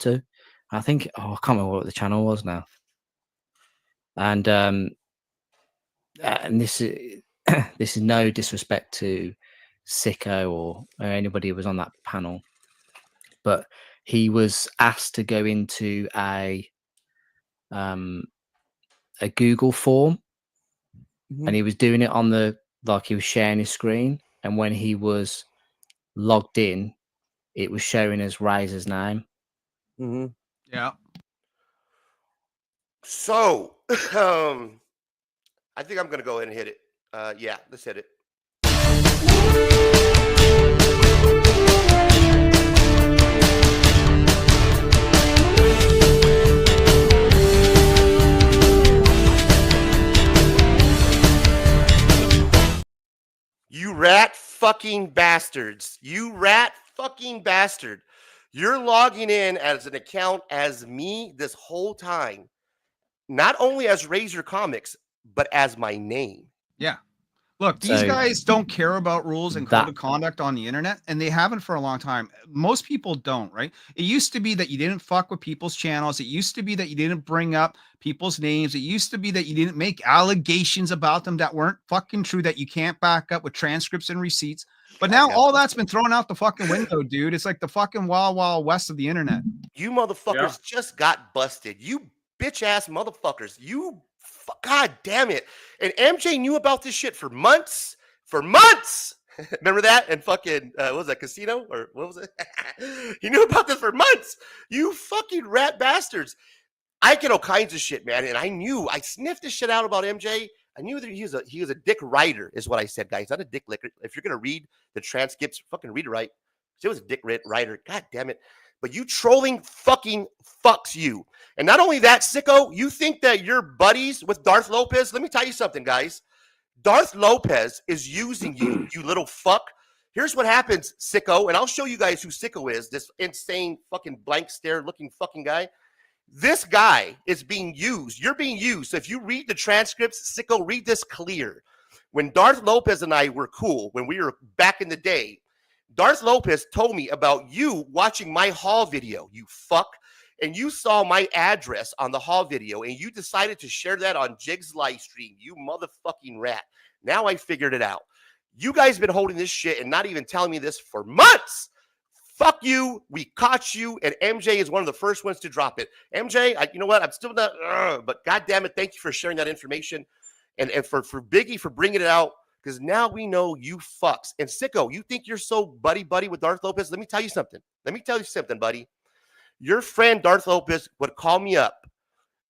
I think, I can't remember what the channel was now. And this is this is no disrespect to Sicko or anybody who was on that panel, but he was asked to go into a Google form, and he was doing it on he was sharing his screen, and when he was logged in, it was showing as Razor's name. Yeah. So, I think I'm going to go ahead and hit it. Yeah, let's hit it. You rat fucking bastards. You rat fucking bastard. You're logging in as an account as me this whole time. Not only as Razor Comics, but as my name. Yeah. Look, these So guys don't care about rules and that- code of conduct on the internet, and they haven't for a long time. Most people don't, right? It used to be that you didn't fuck with people's channels. It used to be that you didn't bring up people's names. It used to be that you didn't make allegations about them that weren't fucking true, that you can't back up with transcripts and receipts. But now all that's been thrown out the fucking window, dude. It's like the fucking wild, wild west of the internet. You motherfuckers just got busted. You bitch ass motherfuckers. God damn it. And MJ knew about this shit for months. For months. Remember that? And fucking, what was that, Casino? Or what was it? He knew about this for months. You fucking rat bastards. I get all kinds of shit, man. And I sniffed this shit out about MJ. I knew that he was a dick writer, is what I said, guys. Not a dick licker. If you're going to read the transcripts, fucking read it right. He was a dick writer. God damn it. But you trolling fucking fucks you. And not only that, sicko, you think that you're buddies with Darth Lopez? Let me tell you something, guys. Darth Lopez is using you, you little fuck. Here's what happens, sicko, and I'll show you guys who sicko is, this insane fucking blank stare looking fucking guy. This guy is being used. You're being used. So if you read the transcripts, sicko, read this clear. When Darth Lopez and I were cool, when we were back in the day, Darth Lopez told me about you watching my haul video, you fuck. And you saw my address on the haul video and you decided to share that on Jig's live stream, you motherfucking rat. Now I figured it out. You guys been holding this shit and not even telling me this for months. Fuck you. We caught you. And MJ is one of the first ones to drop it. MJ, you know what? I'm still not, but God damn it. Thank you for sharing that information. And for Biggie for bringing it out. Because now we know you fucks. And sicko, you think you're so buddy with Darth Lopez? Let me tell you something. Buddy. Your friend Darth Lopez would call me up.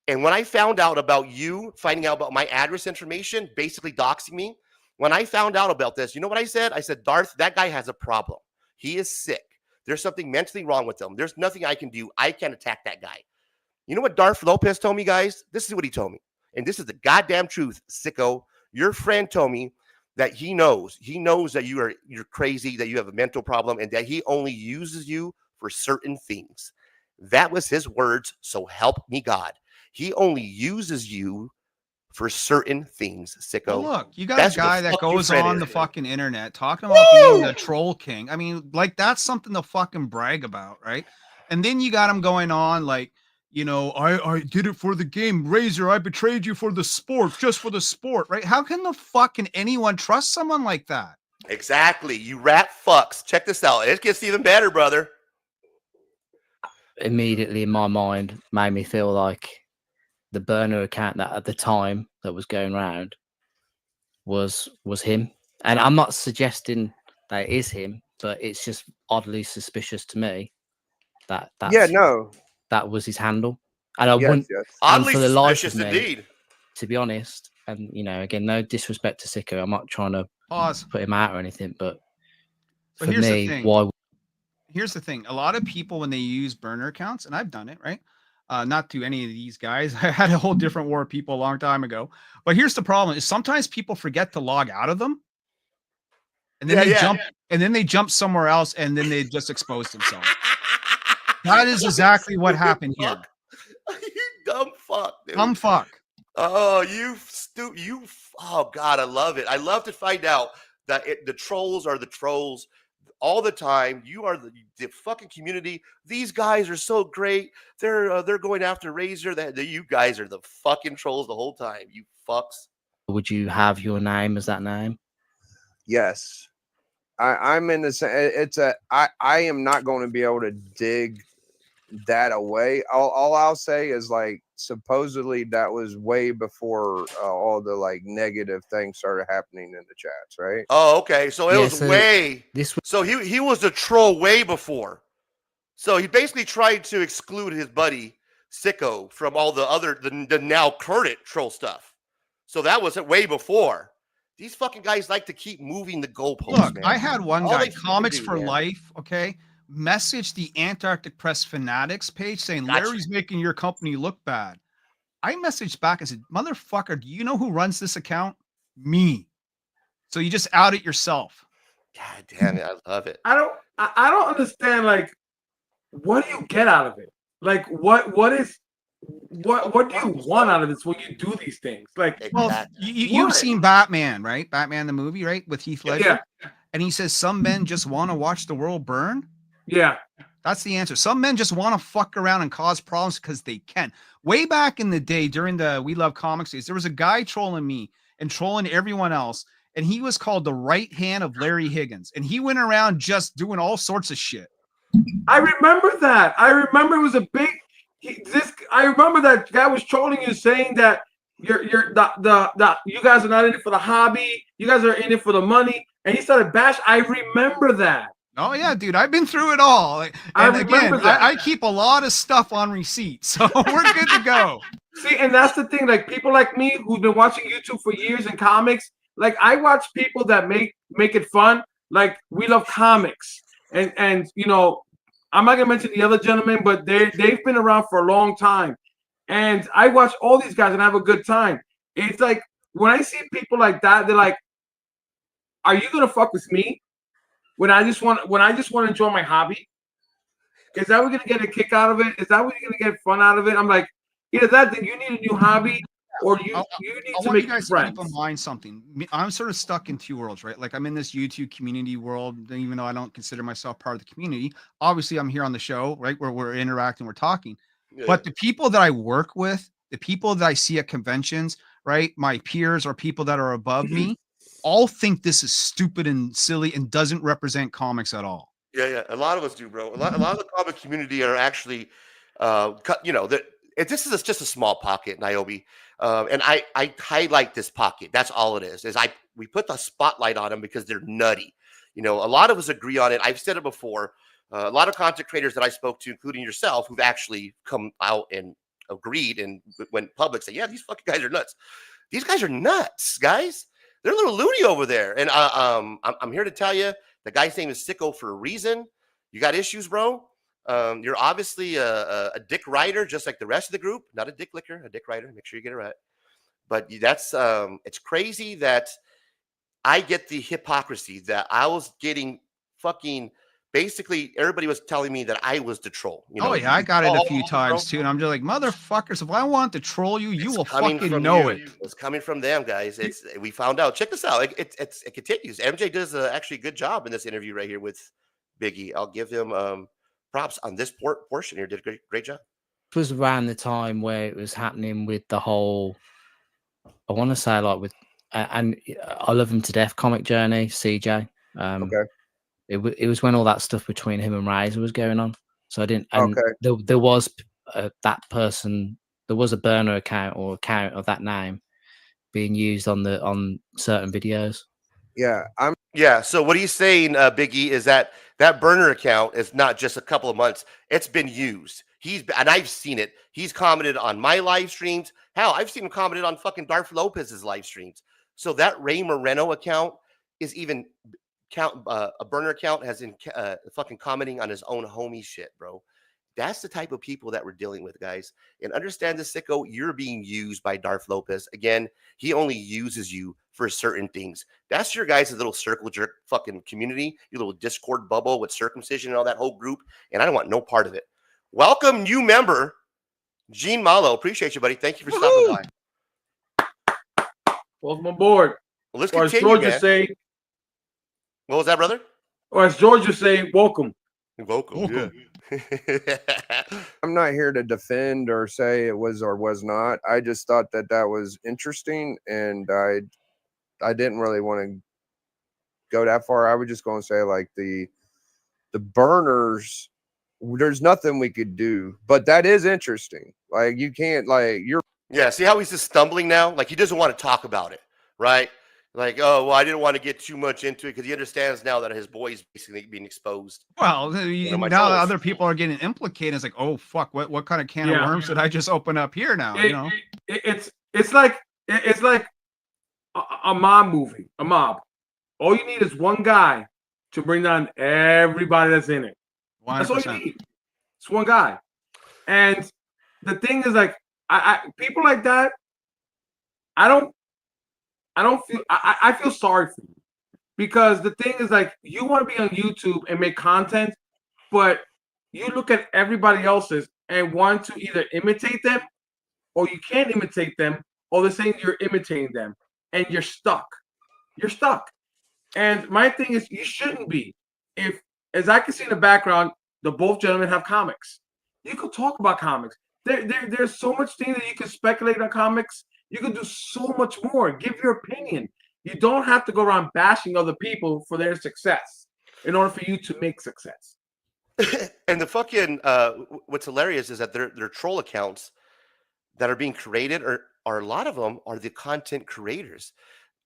And when I found out about you finding out about my address information, basically doxing me, when I found out about this, you know what I said? I said, Darth, that guy has a problem. He is sick. There's something mentally wrong with him. There's nothing I can do. I can't attack that guy. You know what Darth Lopez told me, guys? This is what he told me. And this is the goddamn truth, sicko. Your friend told me that he knows that you're crazy, that you have a mental problem, and that he only uses you for certain things. That was his words, so help me God. He only uses you for certain things, sicko. Well, look, you got a guy that goes on the fucking internet talking about being the troll king. I mean, like, that's something to fucking brag about, right? And then you got him going on like, you know, I did it for the game. Razor, I betrayed you for the sport, just for the sport, right? How can the fucking anyone trust someone like that? Exactly. You rat fucks. Check this out. It gets even better, brother. Immediately in my mind made me feel like the burner account that at the time that was going around was him. And I'm not suggesting that it is him, but it's just oddly suspicious to me that that was his handle. And I wouldn't Oddly for the life suspicious of me, indeed. to be honest, and you know, again, no disrespect to Sicko, I'm not trying to put him out or anything, but for here's the me, thing. why? Here's the thing. A lot of people, when they use burner accounts, and I've done it, right? Not to any of these guys. I had a whole different war of people a long time ago. But here's the problem: is sometimes people forget to log out of them, and then they jump somewhere else, and then they just expose themselves. That is exactly what happened here. You dumb fuck, dude. Dumb fuck. Oh, oh God, I love it. I love to find out that the trolls are the trolls all the time. You are the fucking community. These guys are so great. They're going after Razor. That you guys are the fucking trolls the whole time. You fucks. Would you have your name as that name? Yes. I'm in the I am not going to be able to dig that away. All I'll say is, like, supposedly that was way before all the like negative things started happening in the chats, right? Oh, okay. So it was way. So he was a troll way before. So he basically tried to exclude his buddy Sicko from all the other the now current troll stuff. So that was way before. These fucking guys like to keep moving the goalposts. Look, man. I had one All guy, they fucking Comics do, for man. Life, okay, message the Antarctic Press Fanatics page saying, Gotcha. Larry's making your company look bad. I messaged back and said, motherfucker, do you know who runs this account? Me. So you just out it yourself. God damn it. I love it. I don't understand, like, what do you get out of it? Like, what is what do you want out of this when you do these things? Like, Well, Exactly. you've seen Batman, right? Batman the movie, right? With Heath Ledger. yeah, And he says some men just want to watch the world burn. yeah. That's the answer. Some men just want to fuck around and cause problems because they can. Way back in the day, during the We Love Comics days, there was a guy trolling me and trolling everyone else, and he was called the right hand of Larry Higgins, and he went around just doing all sorts of shit. I remember that. I remember it was a big. I remember that guy was trolling you, saying that you guys are not in it for the hobby. You guys are in it for the money, and he started bash. I remember that. Oh yeah, dude, I've been through it all. And I again, remember that. I keep a lot of stuff on receipt, so we're good to go. See, and that's the thing. Like people like me who've been watching YouTube for years and comics. Like I watch people that make it fun. Like We Love Comics, and you know, I'm not gonna mention the other gentlemen, but they've been around for a long time. And I watch all these guys and have a good time. It's like when I see people like that, they're like, "Are you gonna fuck with me?" When I just want to enjoy my hobby, is that we're gonna get a kick out of it? Is that what you're gonna get fun out of it? I'm like, either that, then you need a new hobby, or you need to make friends. To keep in mind something. I'm sort of stuck in two worlds, right? Like I'm in this YouTube community world, even though I don't consider myself part of the community. Obviously, I'm here on the show, right, where we're interacting, we're talking. Yeah. But the people that I work with, the people that I see at conventions, right, my peers or people that are above me, all think this is stupid and silly and doesn't represent comics at all. Yeah. A lot of us do, bro. A lot of the comic community are actually, you know, that this is just a small pocket, Niobe, and I highlight this pocket. That's all it is. We put the spotlight on them because they're nutty. You know, a lot of us agree on it. I've said it before. A lot of content creators that I spoke to, including yourself, who've actually come out and agreed and went public, say, "Yeah, these fucking guys are nuts. These guys are nuts, guys. They're a little loony over there." And I'm here to tell you, the guy's name is Sicko for a reason. You got issues, bro. You're obviously a dick rider, just like the rest of the group. Not a dick licker, a dick rider. Make sure you get it right. But that's it's crazy that I get the hypocrisy that I was getting fucking. Basically, everybody was telling me that I was the troll. You know? Oh yeah, I got it a few times too, and I'm just like, motherfuckers, if I want to troll you, you will fucking know it. It's coming from them, guys. We found out. Check this out. It continues. MJ does actually a good job in this interview right here with Biggie. I'll give him props on this portion here. Did a great job. It was around the time where it was happening with the whole, I want to say like with, and I love him to death, Comic Journey, CJ. Okay. It was when all that stuff between him and Razor was going on. So I didn't. And there was that person. There was a burner account or account of that name being used on certain videos. Yeah, So what he's saying, Biggie, is that burner account is not just a couple of months. It's been used. And I've seen it. He's commented on my live streams. Hell, I've seen him commented on fucking Darth Lopez's live streams. So that Ray Moreno account is even. A burner account has in fucking commenting on his own homie shit, bro. That's the type of people that we're dealing with, guys. And understand this, Sicko, you're being used by Darth Lopez. Again, he only uses you for certain things. That's your guys' little circle jerk fucking community, your little Discord bubble with circumcision and all that whole group. And I don't want no part of it. Welcome, new member, Gene Malo. Appreciate you, buddy. Thank you for stopping by. Welcome aboard. Well, let's or continue, as Georgia say. What was that, brother? Or as Georgia say, welcome. Welcome. Yeah. I'm not here to defend or say it was or was not. I just thought that was interesting, and I didn't really want to go that far. I was just going to say like the burners. There's nothing we could do, but that is interesting. Like you can't Yeah. See how he's just stumbling now? Like he doesn't want to talk about it, right? Like, oh, well, I didn't want to get too much into it because he understands now that his boy is basically being exposed. Well, now other people are getting implicated. It's like, oh fuck, what kind of can of worms did I just open up here now? It's like a mob movie, a mob. All you need is one guy to bring down everybody that's in it. 100%. That's all you need. It's one guy. And the thing is, like, I people like that. I feel sorry for you because the thing is like you want to be on YouTube and make content, but you look at everybody else's and want to either imitate them or you can't imitate them, or they're saying you're imitating them, and you're stuck. You're stuck. And my thing is, you shouldn't be. If, as I can see in the background, the both gentlemen have comics. You could talk about comics. There's so much things that you can speculate on comics. You can do so much more. Give your opinion. You don't have to go around bashing other people for their success in order for you to make success. And the fucking what's hilarious is that they're troll accounts that are being created, or a lot of them are the content creators.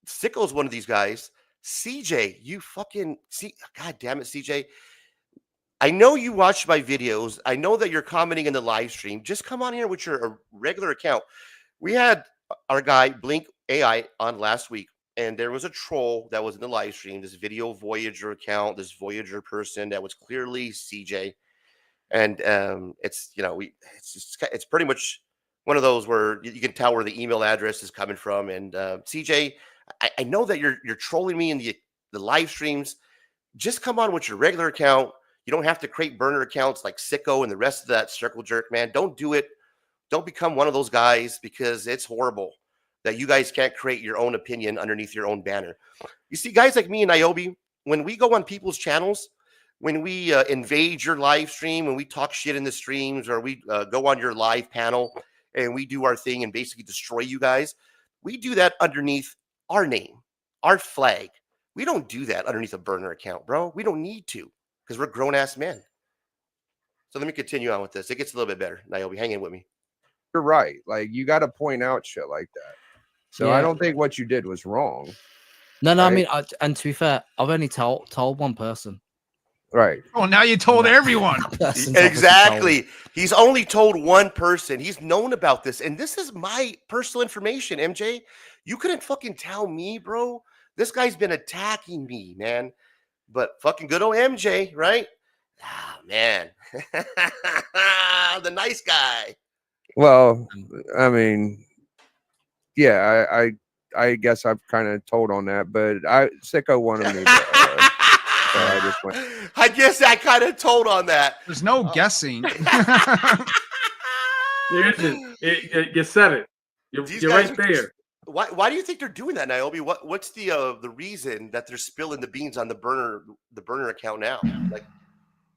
Sicko's one of these guys. CJ, you fucking see, god damn it, CJ. I know you watch my videos. I know that you're commenting in the live stream. Just come on here with your regular account. We had our guy Blink AI on last week, and there was a troll that was in the live stream, this video Voyager account, this Voyager person that was clearly CJ. And it's, you know, it's pretty much one of those where you can tell where the email address is coming from. And CJ, I know that you're trolling me in the live streams. Just come on with your regular account. You don't have to create burner accounts like Sicko and the rest of that circle jerk, man. Don't do it. Don't become one of those guys, because it's horrible that you guys can't create your own opinion underneath your own banner. You see, guys like me and Niobe, when we go on people's channels, when we invade your live stream, when we talk shit in the streams, or we go on your live panel and we do our thing and basically destroy you guys, we do that underneath our name, our flag. We don't do that underneath a burner account, bro. We don't need to, because we're grown-ass men. So let me continue on with this. It gets a little bit better. Niobe, hang in with me. You're right. Like, you got to point out shit like that. So I don't think what you did was wrong. No, right? I mean, and to be fair, I've only told one person. Right. Oh, now you told everyone. Exactly. He's only told one person. He's known about this. And this is my personal information, MJ. You couldn't fucking tell me, bro. This guy's been attacking me, man. But fucking good old MJ, right? Ah, man. The nice guy. Well, I mean, yeah, I guess I've kind of told on that, but Sicko wanted me to, so I just went. I guess I kind of told on that. There's no guessing. You said it. You're right there. Why do you think they're doing that, Niobe? What's the reason that they're spilling the beans on the burner account now? Like,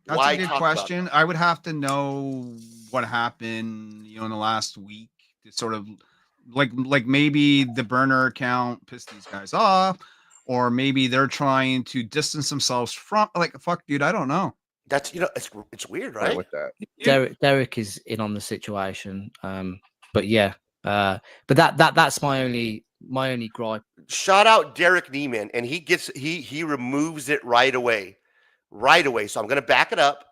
that's why a good question. I would have to know what happened, in the last week. To sort of like maybe the burner account pissed these guys off, or maybe they're trying to distance themselves from. Like, fuck, dude, I don't know. That's it's weird, right? With that, Derek is in on the situation. But yeah. But that's my only gripe. Shout out Derek Neiman, and he removes it right away. So I'm gonna back it up,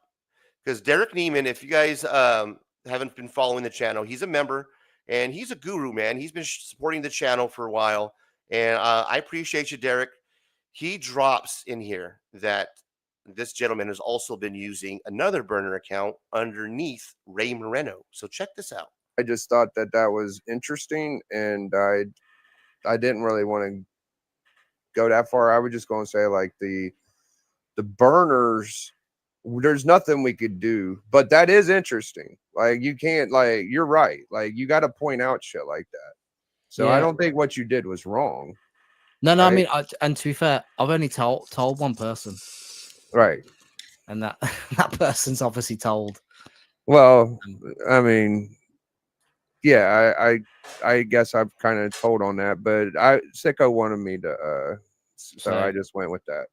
because Derek Neiman, if you guys haven't been following the channel, he's a member and he's a guru, man. He's been supporting the channel for a while, and I appreciate you, Derek. He drops in here that this gentleman has also been using another burner account underneath Ray Moreno. So check this out. I just thought that was interesting, and I didn't really want to go that far. I was just going to say, like, the burners, there's nothing we could do, but that is interesting. Like, you can't, like, you're right. Like, you got to point out shit like that. So I don't think what you did was wrong. No, right? I mean, and to be fair, I've only told one person. Right. And that person's obviously told. Well, I mean, yeah, I guess I've kind of told on that, but Sicko wanted me to, so I just went with that.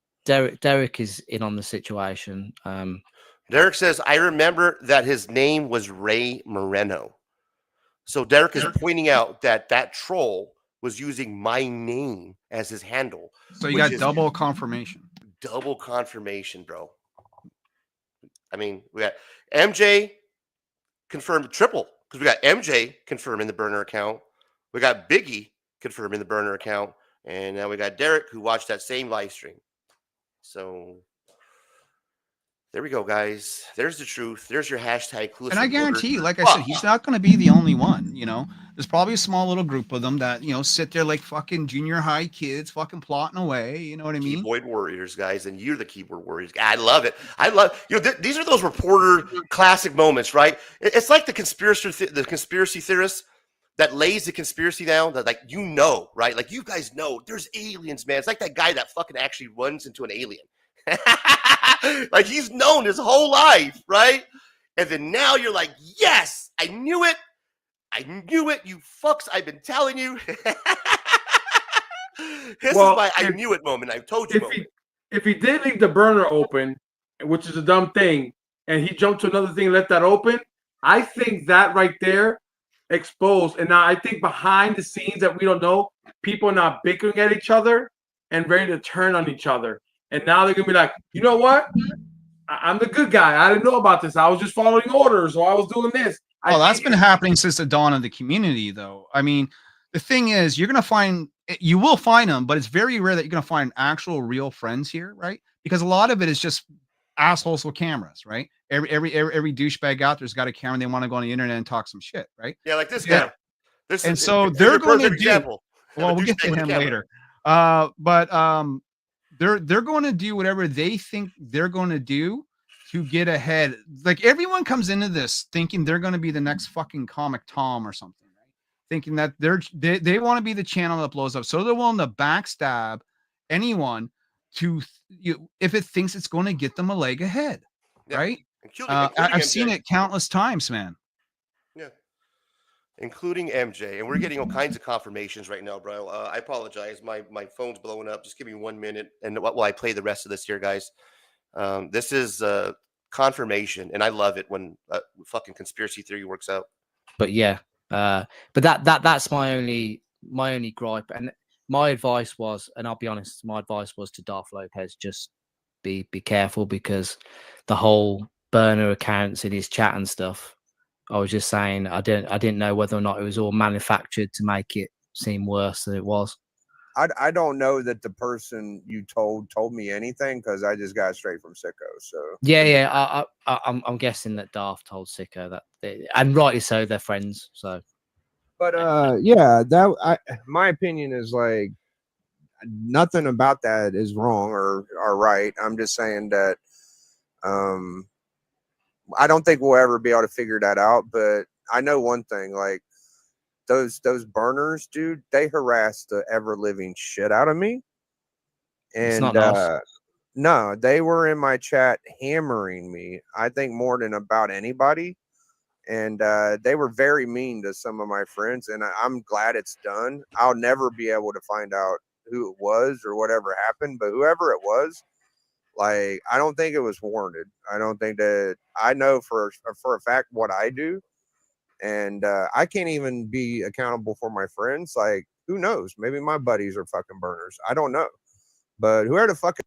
Derek is in on the situation. Derek says, I remember that his name was Ray Moreno. So Derek is pointing out that troll was using my name as his handle. So you got double confirmation. Double confirmation, bro. I mean, we got MJ confirmed triple, because we got MJ confirming the burner account. We got Biggie confirming the burner account. And now we got Derek, who watched that same live stream. So there we go, guys. There's the truth. There's your hashtag. And I guarantee you, like I said, he's not going to be the only one. There's probably a small little group of them that, sit there like fucking junior high kids fucking plotting away. You know what I mean? Keyboard warriors, guys. And you're the keyboard warriors. I love it. These are those reporter classic moments, right? It's like the conspiracy theorists. that lays the conspiracy down, that like right? Like you guys know there's aliens, man. It's like that guy that fucking actually runs into an alien. Like he's known his whole life, right? And then now you're like, yes, I knew it. I knew it, you fucks. I've been telling you. This is my I knew it moment. I told you moment. If he did leave the burner open, which is a dumb thing, and he jumped to another thing and left that open, I think that right there exposed. And now I think behind the scenes that we don't know, people are now bickering at each other and ready to turn on each other. And now they're gonna be like, you know what? I'm the good guy. I didn't know about this. I was just following orders, or I was doing this. Oh, that's been happening since the dawn of the community, though. I mean, the thing is, you will find them, but it's very rare that you're gonna find actual real friends here, right? Because a lot of it is just assholes with cameras, right? Every douchebag out there's got a camera. And they want to go on the internet and talk some shit, right? Yeah, like this guy. So they're going to do. Well, we'll get to him later. They're going to do whatever they think they're going to do to get ahead. Like everyone comes into this thinking they're going to be the next fucking Comic Tom or something, right? Thinking that they want to be the channel that blows up. So they're willing to backstab anyone if it thinks it's going to get them a leg ahead, right? I've seen it countless times, man. Yeah. Including MJ, and we're getting all kinds of confirmations right now, bro. I apologize, my phone's blowing up. Just give me 1 minute, and while I play the rest of this here, guys. This is confirmation, and I love it when fucking conspiracy theory works out. But yeah, but that's my only gripe, and my advice was, and I'll be honest, my advice was to Darth Lopez, just be careful, because the whole burner accounts in his chat and stuff, I was just saying I didn't know whether or not it was all manufactured to make it seem worse than it was. I don't know that the person you told me anything, because I just got straight from Sicko. So yeah, I'm guessing that Darth told Sicko that, and rightly so, they're friends. So, but yeah, my opinion is like nothing about that is wrong or right. I'm just saying that I don't think we'll ever be able to figure that out. But I know one thing, like those burners, dude, they harassed the ever living shit out of me. And no, they were in my chat hammering me, I think more than about anybody. And they were very mean to some of my friends, and I'm glad it's done. I'll never be able to find out who it was or whatever happened, but whoever it was, like, I don't think it was warranted. I don't think that, I know for a fact what I do, and I can't even be accountable for my friends. Like, who knows? Maybe my buddies are fucking burners. I don't know. But whoever the fuck,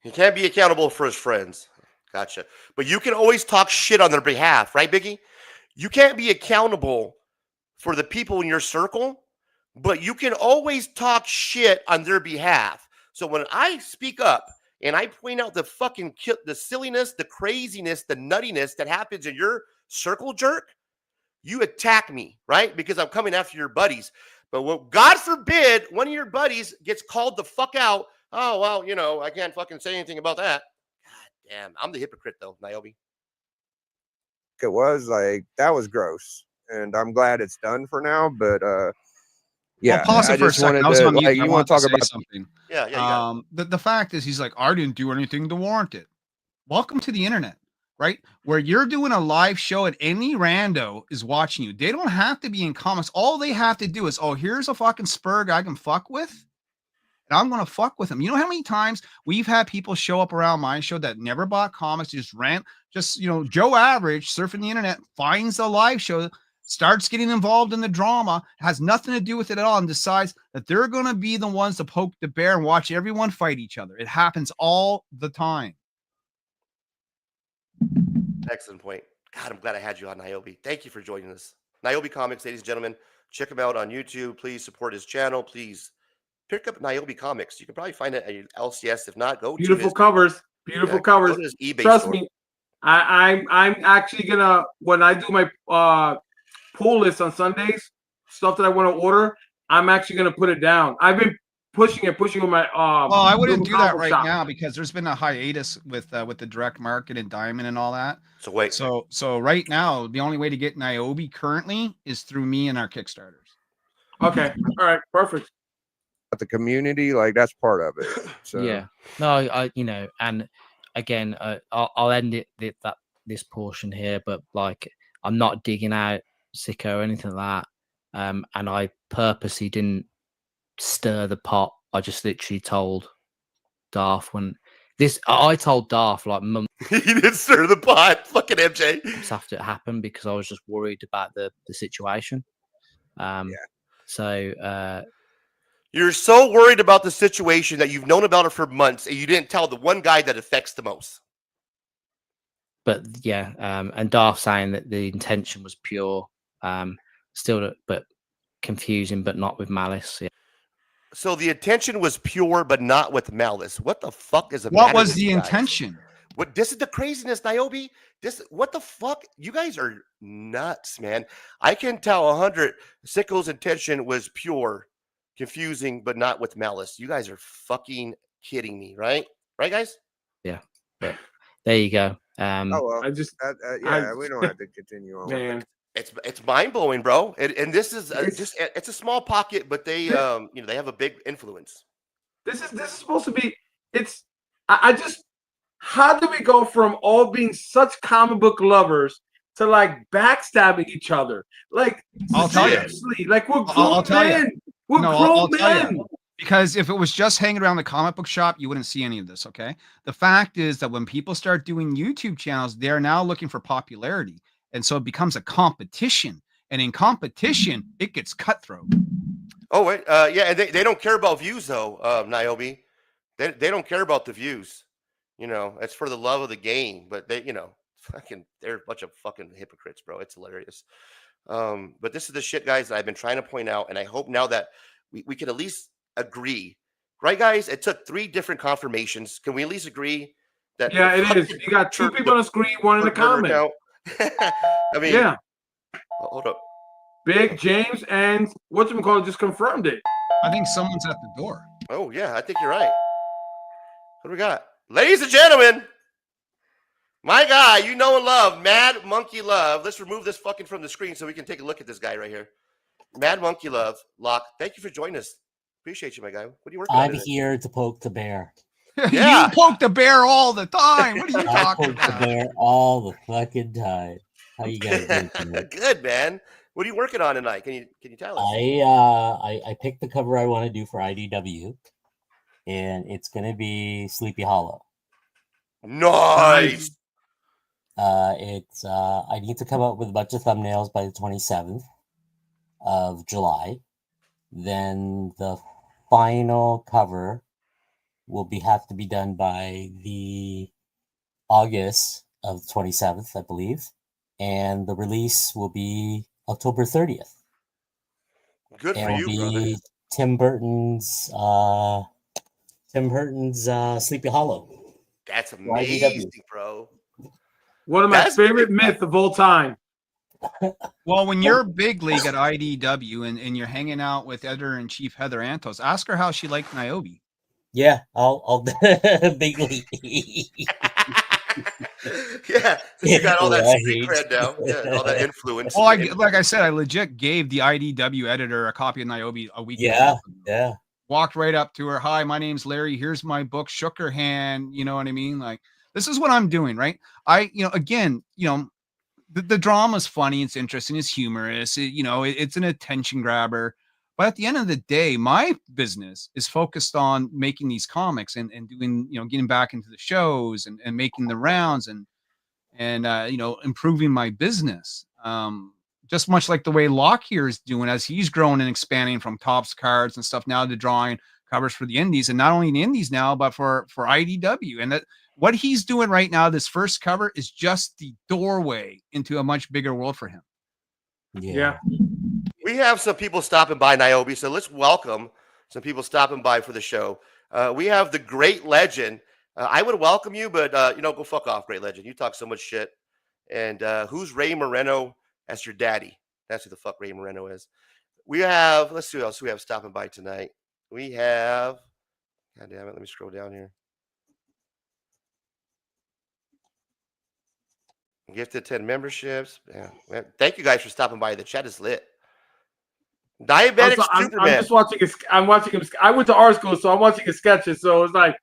he can't be accountable for his friends. Gotcha. But you can always talk shit on their behalf, right, Biggie? You can't be accountable for the people in your circle, but you can always talk shit on their behalf. So when I speak up and I point out the fucking the silliness, the craziness, the nuttiness that happens in your circle, jerk, you attack me, right? Because I'm coming after your buddies. But what, God forbid, one of your buddies gets called the fuck out. Oh, well, you know, I can't fucking say anything about that. God damn, I'm the hypocrite though, Niobe. it was like, that was gross, and I'm glad it's done for now. But yeah, well, pause it for a second. I was on mute. Like, you want to talk about something? Yeah. The fact is, he's like, I didn't do anything to warrant it. Welcome to the internet, right? Where you're doing a live show and any rando is watching you. They don't have to be in comments. All they have to do is, oh, here's a fucking spur guy I can fuck with, and I'm going to fuck with him. You know how many times we've had people show up around my show that never bought comics, just rant, just, you know, Joe Average surfing the internet, finds the live show, starts getting involved in the drama, has nothing to do with it at all, and decides that they're going to be the ones to poke the bear and watch everyone fight each other. It happens all the time. Excellent point. God, I'm glad I had you on, Niobe. Thank you for joining us. Niobe Comics, ladies and gentlemen. Check him out on YouTube. Please support his channel. Please pick up Niobe Comics. You can probably find it at your LCS. If not, go beautiful to his, covers. Beautiful covers. Go to his eBay Trust store. me, I'm actually gonna, when I do my pull list on Sundays, stuff that I want to order, I'm actually gonna put it down. I've been pushing with my well, I wouldn't do that right now because there's been a hiatus with the direct market and Diamond and all that. So wait. So right now, the only way to get Niobe currently is through me and our Kickstarters. Okay. All right. Perfect. But the community, like that's part of it. So Yeah. No, I you know, and again, I'll end this portion here, but like I'm not digging out Sicko or anything like that. And I purposely didn't stir the pot. I just literally told Darth when this I told Darth like months He didn't stir the pot. Fucking MJ. after it happened because I was just worried about the situation. So You're so worried about the situation that you've known about it for months and you didn't tell the one guy that affects the most. but yeah, and Darth saying that the intention was pure, still, but confusing, but not with malice. Yeah. So the intention was pure, but not with malice. What the fuck is the What matter was with the you guys? intention? What this is the craziness, Niobe. What the fuck? You guys are nuts, man. I can tell 100 Sicko's intention was pure, confusing, but not with malice. You guys are fucking kidding me, right? Right, guys? Yeah, but there you go. oh well. I just Yeah, we don't have to continue on. man. It's mind blowing, bro. And this is It's- it's a small pocket, but they they have a big influence. This is supposed to be. It's. I just. How do we go from all being such comic book lovers to like backstabbing each other? Like I'll tell you. seriously, like we're I'll grown tell you. men. We're No, grown I'll tell men. you. Because if it was just hanging around the comic book shop, you wouldn't see any of this. Okay. The fact is that when people start doing YouTube channels, they're now looking for popularity. And so it becomes a competition. And in competition, it gets cutthroat. Oh wait, yeah, and they don't care about views though, Niobe. They don't care about the views. You know, it's for the love of the game. But they, they're a bunch of fucking hypocrites, bro. It's hilarious. But this is the shit, guys, that I've been trying to point out, and I hope now that we can at least agree, right, guys? It took 3 different confirmations. Can we at least agree that? Yeah, it is. You got 2 people on the screen, 1 in the comment. I mean, Yeah. Hold up. Big James and whatchamacallit just confirmed it. I think someone's at the door. Oh yeah, I think you're right. What do we got? Ladies and gentlemen, my guy, you know and love, Mad Monkey Love. Let's remove this fucking from the screen so we can take a look at this guy right here. Mad Monkey Love, Locke, thank you for joining us. Appreciate you, my guy. What are you working on? I'm here to poke the bear. Yeah. You poke the bear all the time. What are you I talking poke the about? bear all the fucking time. How you guys doing tonight? Good, man. What are you working on tonight? Can you tell us? I picked the cover I want to do for IDW, and it's gonna be Sleepy Hollow. Nice. I need to come up with a bunch of thumbnails by the 27th of July. Then the final cover will have to be done by the August of the 27th, I believe, and the release will be October 30th. Good for and you, will brother. be Tim Burton's Sleepy Hollow. That's IDW. amazing, bro. One of my favorite myths of all time. Well, when you're big league at IDW and you're hanging out with editor-in-chief Heather Antos, ask her how she liked Niobe. Yeah, I'll big league. Yeah, you got all that Right. street cred now. Yeah, all that influence. Well, like I said, I legit gave the IDW editor a copy of Niobe a week ago. Yeah. Walked right up to her. Hi, my name's Larry. Here's my book. Shook her hand. You know what I mean? Like, this is what I'm doing, right? The drama's funny. It's interesting. It's humorous. It's an attention grabber. But at the end of the day, my business is focused on making these comics and doing, getting back into the shows and making the rounds and improving my business. Just much like the way Locke here is doing as he's growing and expanding from Topps cards and stuff now to drawing covers for the indies, and not only the indies now, but for IDW. And that what he's doing right now, this first cover is just the doorway into a much bigger world for him. Yeah. We have some people stopping by, Niobe, so let's welcome some people stopping by for the show. We have the great legend. I would welcome you, but go fuck off, great legend. You talk so much shit. And who's Ray Moreno? That's your daddy. That's who the fuck Ray Moreno is. We have, let's see who else we have stopping by tonight. We have, God damn it, let me scroll down here. Gifted 10 memberships. Yeah. Man, thank you guys for stopping by. The chat is lit. Diabetic I'm Superman. just watching. I'm watching him. I went to art school, so I'm watching his sketches. So it's like,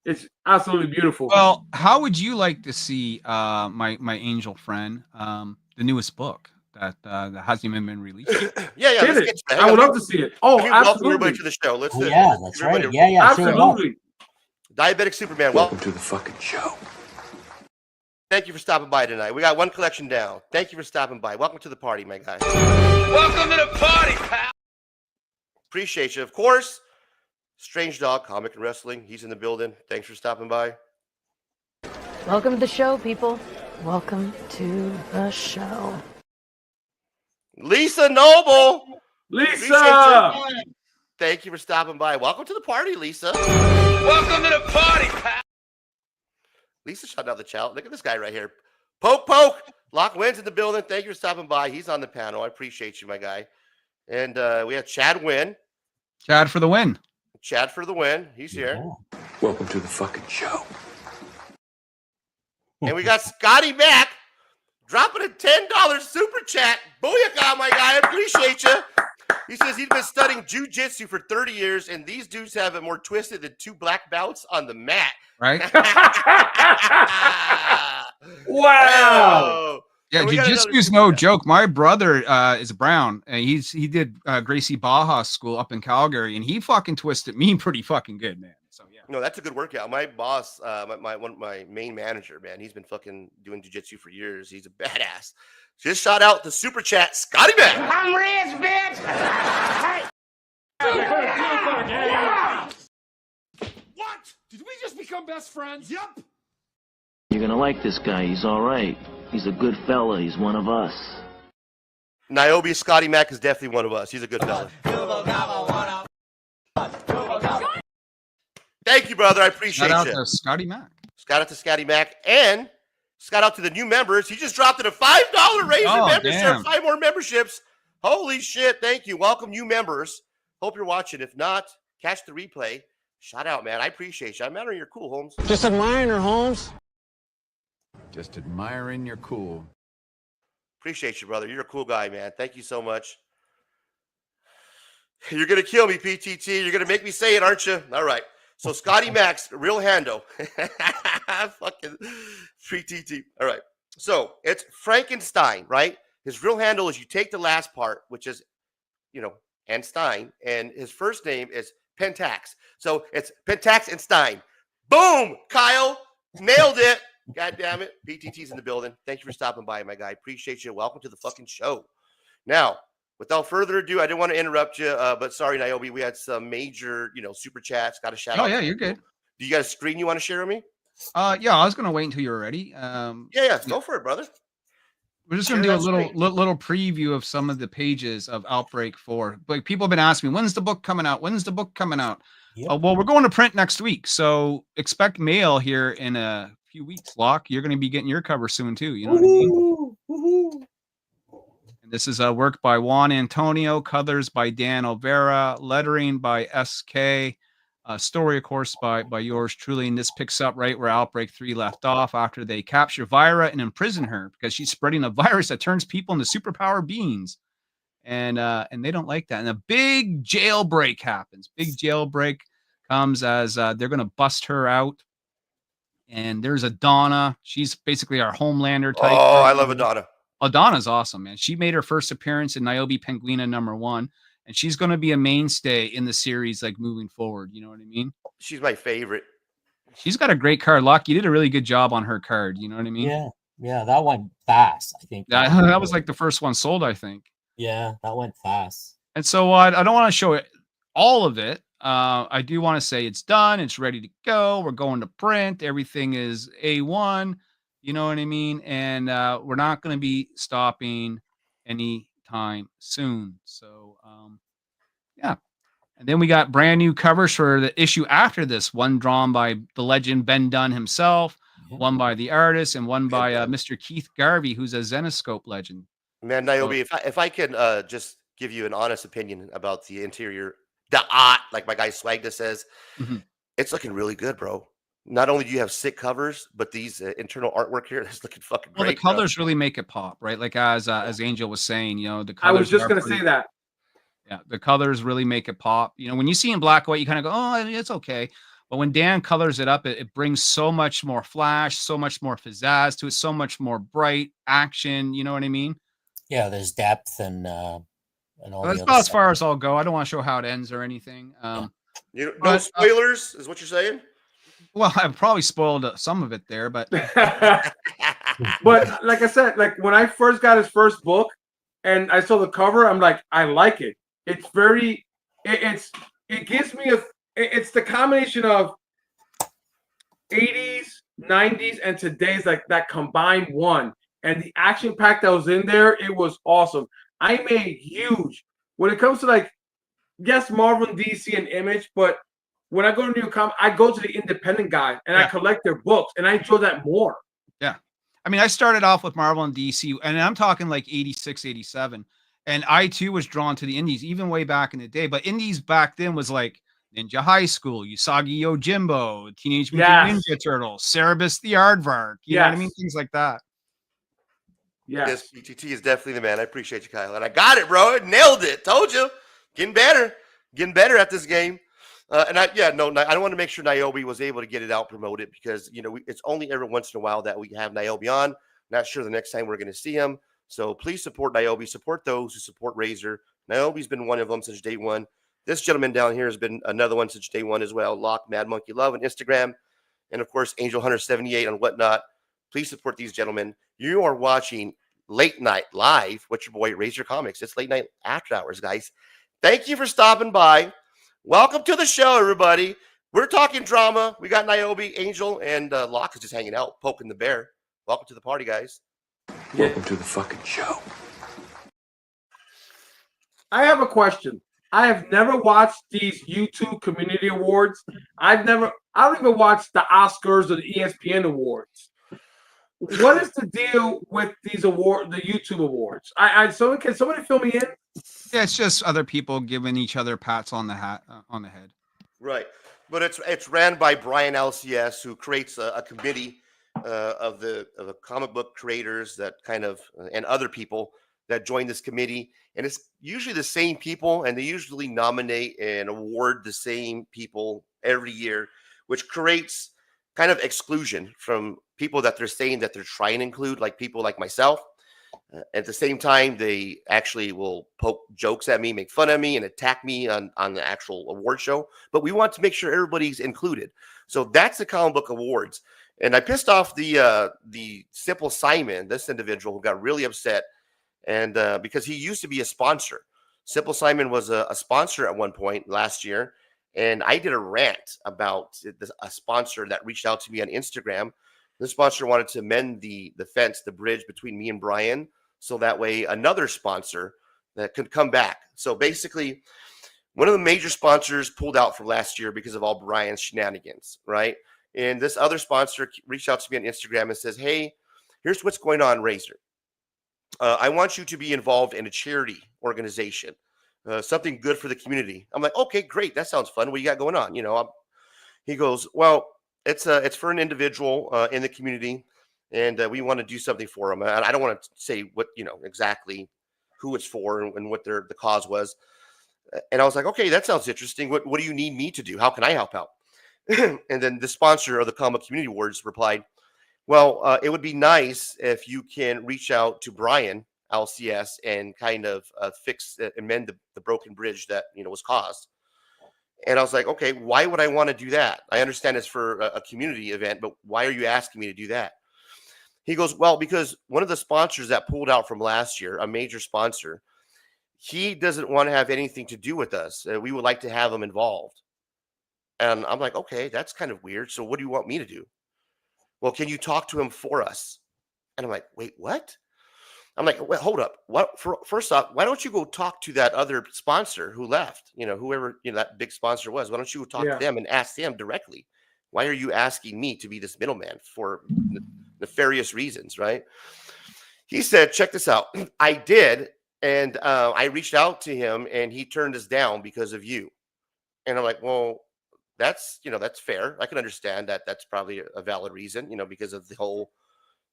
it's absolutely beautiful. Well, how would you like to see my angel friend the newest book that hasn't even been released? Yeah, Hit let's it. get to that. I would love to see it. Oh, Welcome everybody absolutely. to the show. Let's Yeah, that's right. Yeah, Absolutely. Diabetic Superman. Welcome to the fucking show. Thank you for stopping by tonight. We got one collection down. Thank you for stopping by. Welcome to the party, my guy. Welcome to the party, pal. Appreciate you. Of course, Strange Dog, Comic and Wrestling. He's in the building. Thanks for stopping by. Welcome to the show, people. Welcome to the show. Lisa Noble. Lisa. Thank you for stopping by. Welcome to the party, Lisa. Welcome to the party, pal. Lisa shut down the chat. Look at this guy right here. Poke. Lock Wynn's in the building. Thank you for stopping by. He's on the panel. I appreciate you, my guy. And we have Chad Wynn. Chad for the win. Chad for the win. He's here. Welcome to the fucking show. And we got Scotty Mack dropping a $10 super chat. Booyaka, my guy. I appreciate you. He says he's been studying jujitsu for 30 years, and these dudes have it more twisted than two black belts on the mat. Right? Wow. Oh. Yeah, And we got jiu-jitsu another is super no chat. joke. My brother is brown, and he did Gracie Baja school up in Calgary, and he fucking twisted me pretty fucking good, man. So yeah. No, that's a good workout. My boss, my main manager, man, he's been fucking doing jiu-jitsu for years. He's a badass. Just shout out the super chat, Scotty Mack. I'm rich, bitch. What? Did we just become best friends? Yep. You're gonna like this guy. He's all right. He's a good fella. He's one of us. Niobe Scotty Mack is definitely one of us. He's a good fella. Thank you, brother. I appreciate Shout out you. to Scotty Mack. Shout out to Scotty Mack. And shout out to the new members. He just dropped in a $5 raise in Oh, membership. damn. 5 more memberships. Holy shit. Thank you. Welcome, new members. Hope you're watching. If not, catch the replay. Shout out, man. I appreciate you. I'm honoring you're cool, Holmes. Just admiring her, Holmes. Just admiring your cool. Appreciate you, brother. You're a cool guy, man. Thank you so much. You're going to kill me, PTT. You're going to make me say it, aren't you? All right. So Scotty Mack's real handle. Fucking PTT. All right. So it's Frankenstein, right? His real handle is you take the last part, which is, and Stein, and his first name is Pentax. So it's Pentax and Stein. Boom, Kyle. Nailed it. God damn it. PTT's in the building. Thank you for stopping by, my guy. Appreciate you. Welcome to the fucking show. Now, without further ado, I didn't want to interrupt you, but sorry, Niobe. We had some major, super chats. Got a shout out. Oh yeah, you're good. Do you got a screen you want to share with me? Yeah, I was gonna wait until you were ready. Yeah. Go for it, brother. We're just gonna do a little preview of some of the pages of Outbreak 4. Like people have been asking me, when's the book coming out? When's the book coming out? Yep. Well, we're going to print next week, so expect mail here in a few weeks. Locke, you're gonna be getting your cover soon too. You know what I mean? Woohoo. And this is a work by Juan Antonio, colors by Dan Overa, lettering by SK, story, of course, by yours truly. And this picks up right where Outbreak 3 left off after they capture Vyra and imprison her because she's spreading a virus that turns people into superpower beings. And they don't like that. And a big jailbreak happens. Big jailbreak comes as they're going to bust her out. And there's Adana. She's basically our Homelander type. Oh, I love Adana. Adana's awesome, man. She made her first appearance in Niobe Penguina #1, and she's going to be a mainstay in the series, like moving forward. You know what I mean? She's my favorite. She's got a great card. Locke, you did a really good job on her card. You know what I mean? Yeah, that went fast. I think That was like the first one sold, I think. Yeah, that went fast. And so I don't want to show it all of it. I do want to say it's done. It's ready to go. We're going to print. Everything is A1. You know what I mean? And we're not going to be stopping anytime soon. So, yeah. And then we got brand new covers for the issue after this. One drawn by the legend Ben Dunn himself, one by the artist, and one by Mr. Keith Garvey, who's a Zenoscope legend. Man, Niobe, if I can just give you an honest opinion about the interior, the art, like my guy Swagda says, it's looking really good, bro. Not only do you have sick covers, but these internal artwork here is looking fucking great. Well, the colors really make it pop, right? Like as Angel was saying, the colors. I was just gonna say that. Yeah, the colors really make it pop. You know, when you see in black and white, you kind of go, oh, it's okay. But when Dan colors it up, it brings so much more flash, so much more pizzazz to it, so much more bright action. You know what I mean? Yeah, there's depth and all That's the other about as stuff. far as I'll go. I don't want to show how it ends or anything. You know, no but, spoilers is what you're saying. Well, I've probably spoiled some of it there, but But like I said, like when I first got his first book and I saw the cover, I'm like, I like it. It's very, it gives me it's the combination of 80s, 90s, and today's like that combined one. And the action pack that was in there, it was awesome. I made huge when it comes to like, yes, Marvel and DC and Image, but when I go to New Comic, I go to the independent guy and I collect their books, and I enjoy that more. Yeah. I mean, I started off with Marvel and DC, and I'm talking like 86, 87. And I too was drawn to the indies, even way back in the day. But indies back then was like Ninja High School, Usagi Yojimbo, Teenage Mutant Ninja Turtles, Cerebus the Aardvark. You know what I mean? Things like that. Yes, BTT is definitely the man. I appreciate you, Kyle. And I got it, bro. Nailed it. Told you. Getting better at this game. I don't want to make sure Niobe was able to get it out, promote it, because, you know, it's only every once in a while that we have Niobe on. Not sure the next time we're going to see him. So please support Niobe. Support those who support Razor. Niobe's been one of them since day one. This gentleman down here has been another one since day one as well. Lock, Mad Monkey Love on Instagram. And, of course, Angel Hunter 78 on whatnot. Please support these gentlemen. You are watching Late Night Live with your boy Razor Comics. It's late night after hours, guys. Thank you for stopping by. Welcome to the show, everybody. We're talking drama. We got Niobe, Angel, and Locke is just hanging out, poking the bear. Welcome to the party, guys. Welcome to the fucking show. I have a question. I have never watched these YouTube community awards. I don't even watch the Oscars or the ESPN awards. What is the deal with these the YouTube awards? Can somebody fill me in? Yeah, it's just other people giving each other pats on the head. Right, but it's ran by Brian LCS, who creates a committee of the comic book creators that kind of and other people that join this committee, and it's usually the same people, and they usually nominate and award the same people every year, which creates kind of exclusion from people that they're saying that they're trying to include, like people like myself. At the same time, they actually will poke jokes at me, make fun of me, and attack me on the actual award show. But we want to make sure everybody's included. So that's the comic book awards. And I pissed off the Simple Simon, this individual who got really upset, and because he used to be a sponsor. Simple Simon was a sponsor at one point last year, and I did a rant about a sponsor that reached out to me on Instagram. The sponsor wanted to mend the fence, the bridge between me and Brian, so that way another sponsor that could come back. So basically, one of the major sponsors pulled out from last year because of all Brian's shenanigans, right? And this other sponsor reached out to me on Instagram and says, hey, here's what's going on, Razor. I want you to be involved in a charity organization, something good for the community. I'm like, okay, great. That sounds fun. What you got going on? You know, he goes, well, it's for an individual in the community, and we want to do something for them. And I don't want to say what, you know, exactly who it's for and what the cause was. And I was like, okay, that sounds interesting. What do you need me to do? How can I help out? And then the sponsor of the Comic Community Awards replied, well, it would be nice if you can reach out to Brian LCS and kind of amend the broken bridge that, you know, was caused. And I was like, okay, why would I want to do that? I understand it's for a community event, but why are you asking me to do that? He goes, well, because one of the sponsors that pulled out from last year, a major sponsor, he doesn't want to have anything to do with us. We would like to have him involved. And I'm like, okay, that's kind of weird. So what do you want me to do? Well, can you talk to him for us? And I'm like, wait, what? I'm like, well, hold up. First off, why don't you go talk to that other sponsor who left? You know, whoever, you know, that big sponsor was. Why don't you go talk to them and ask them directly? Why are you asking me to be this middleman for nefarious reasons, right? He said, check this out. I did, and I reached out to him, and he turned us down because of you. And I'm like, well, that's fair. I can understand that. That's probably a valid reason, you know, because of the whole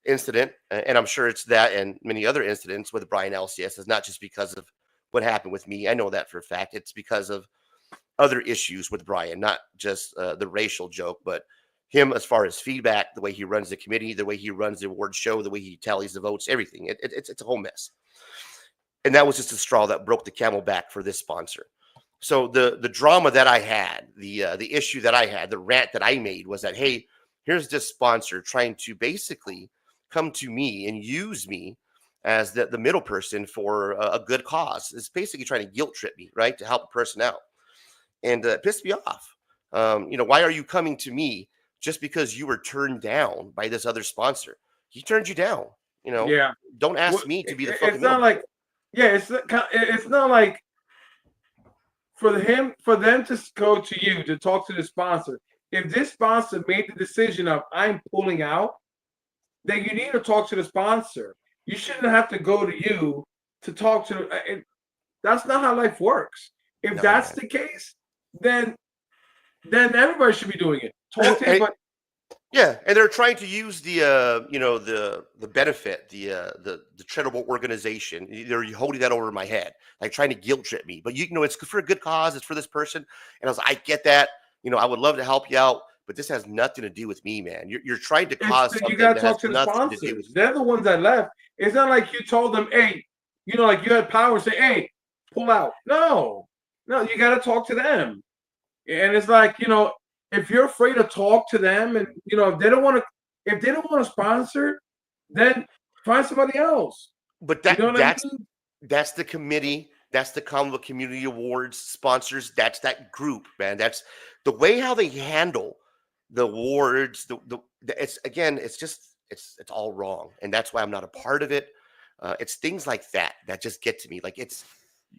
incident. And I'm sure it's that and many other incidents with Brian LCS. It's not just because of what happened with me. I know that for a fact. It's because of other issues with Brian, not just the racial joke, but him as far as feedback, the way he runs the committee, the way he runs the award show, the way he tallies the votes, everything. It's a whole mess. And that was just a straw that broke the camel back for this sponsor. So the drama that I had, the issue that I had, the rant that I made was that, hey, here's this sponsor trying to basically come to me and use me as the middle person for a good cause. It's basically trying to guilt trip me, right, to help a person out. And it pissed me off. Why are you coming to me just because you were turned down by this other sponsor? He turned you down. Yeah. Don't ask me to be the fucking It's not like, it's not like for them to go to you to talk to the sponsor. If this sponsor made the decision of I'm pulling out, then you need to talk to the sponsor. You shouldn't have to go to you to talk to. That's not how life works. If that's the case, then everybody should be doing it. Talk to him, but yeah, and they're trying to use the benefit, the charitable organization. They're holding that over my head, like trying to guilt trip me. But it's for a good cause. It's for this person, and I was like, I get that. I would love to help you out, but this has nothing to do with me, man. You're trying to cause something. You got to that talk to has the nothing to do sponsors. with They're the ones that left. It's not like you told them, hey, like you had power to say, hey, pull out. No, you got to talk to them. And it's like, if you're afraid to talk to them, and if they don't want to sponsor, then find somebody else. But that's the committee. That's the Commonwealth Community Awards sponsors. That's that group, man. That's the way how they handle the awards. It's all wrong, and that's why I'm not a part of it. It's things like that just get to me. Like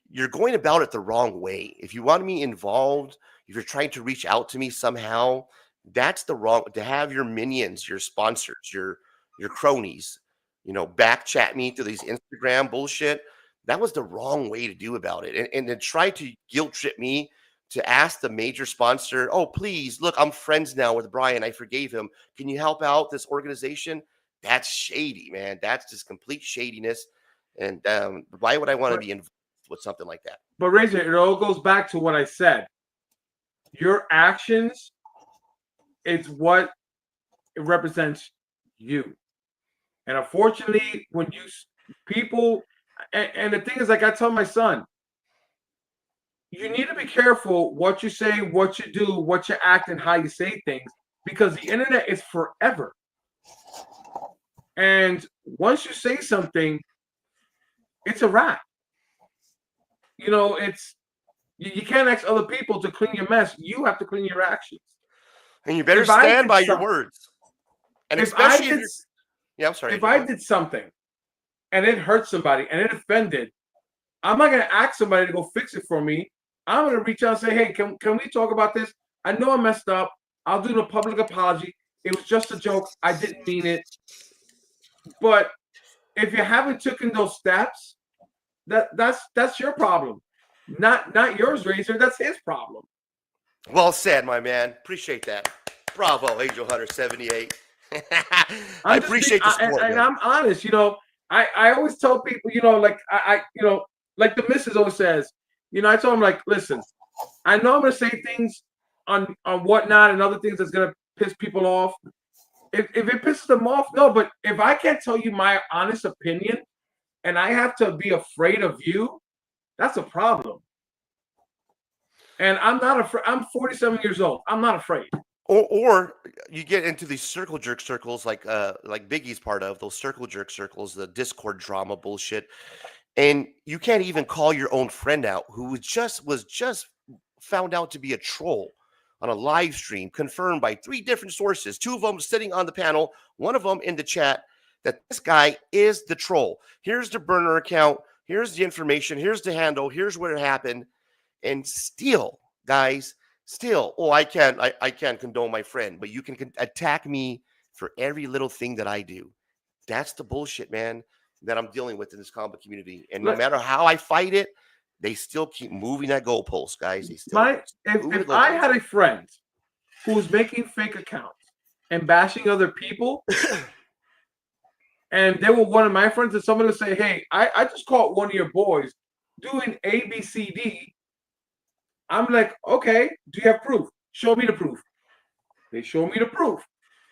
you're going about it the wrong way. If you want me involved, if you're trying to reach out to me somehow, that's the wrong. To have your minions, your sponsors, your cronies, back chat me through these Instagram bullshit. That was the wrong way to do about it. And to try to guilt trip me to ask the major sponsor, oh, please, look, I'm friends now with Brian. I forgave him. Can you help out this organization? That's shady, man. That's just complete shadiness. And why would I want to be involved with something like that? But Razor, it all goes back to what I said. Your actions, it's what it represents you. And unfortunately, when people, and the thing is, like I tell my son, you need to be careful what you say, what you do, what you act, and how you say things, because the internet is forever. And once you say something, it's a wrap. You can't ask other people to clean your mess. You have to clean your actions. And you better stand by your words. And especially I'm sorry. If I did something and it hurt somebody and it offended, I'm not going to ask somebody to go fix it for me. I'm going to reach out and say, hey, can we talk about this? I know I messed up. I'll do the public apology. It was just a joke. I didn't mean it. But if you haven't taken those steps, that's your problem. Not yours, Razor. That's his problem. Well said, my man. Appreciate that. Bravo, Angel Hunter 78. I appreciate the support. And I'm honest, I always tell people, like like the missus always says, I tell them, like, listen, I know I'm gonna say things on whatnot and other things that's gonna piss people off. If it pisses them off, no, but if I can't tell you my honest opinion and I have to be afraid of you, that's a problem. And I'm not afraid. I'm 47 years old. I'm not afraid. Or you get into these circle jerk circles like Biggie's part of, those circle jerk circles, the Discord drama bullshit. And you can't even call your own friend out who was just found out to be a troll on a live stream, confirmed by 3 different sources, 2 of them sitting on the panel, 1 of them in the chat, that this guy is the troll. Here's the burner account. Here's the information. Here's the handle. Here's where it happened. And still, guys, I can't condone my friend, but you can attack me for every little thing that I do. That's the bullshit, man, that I'm dealing with in this comic community. And no matter how I fight it, they still keep moving that goalpost, guys. They still if I had a friend who was making fake accounts and bashing other people, and they were one of my friends, and someone would say, hey, I just caught one of your boys doing A, B, C, D, I'm like, okay, do you have proof? Show me the proof. They show me the proof.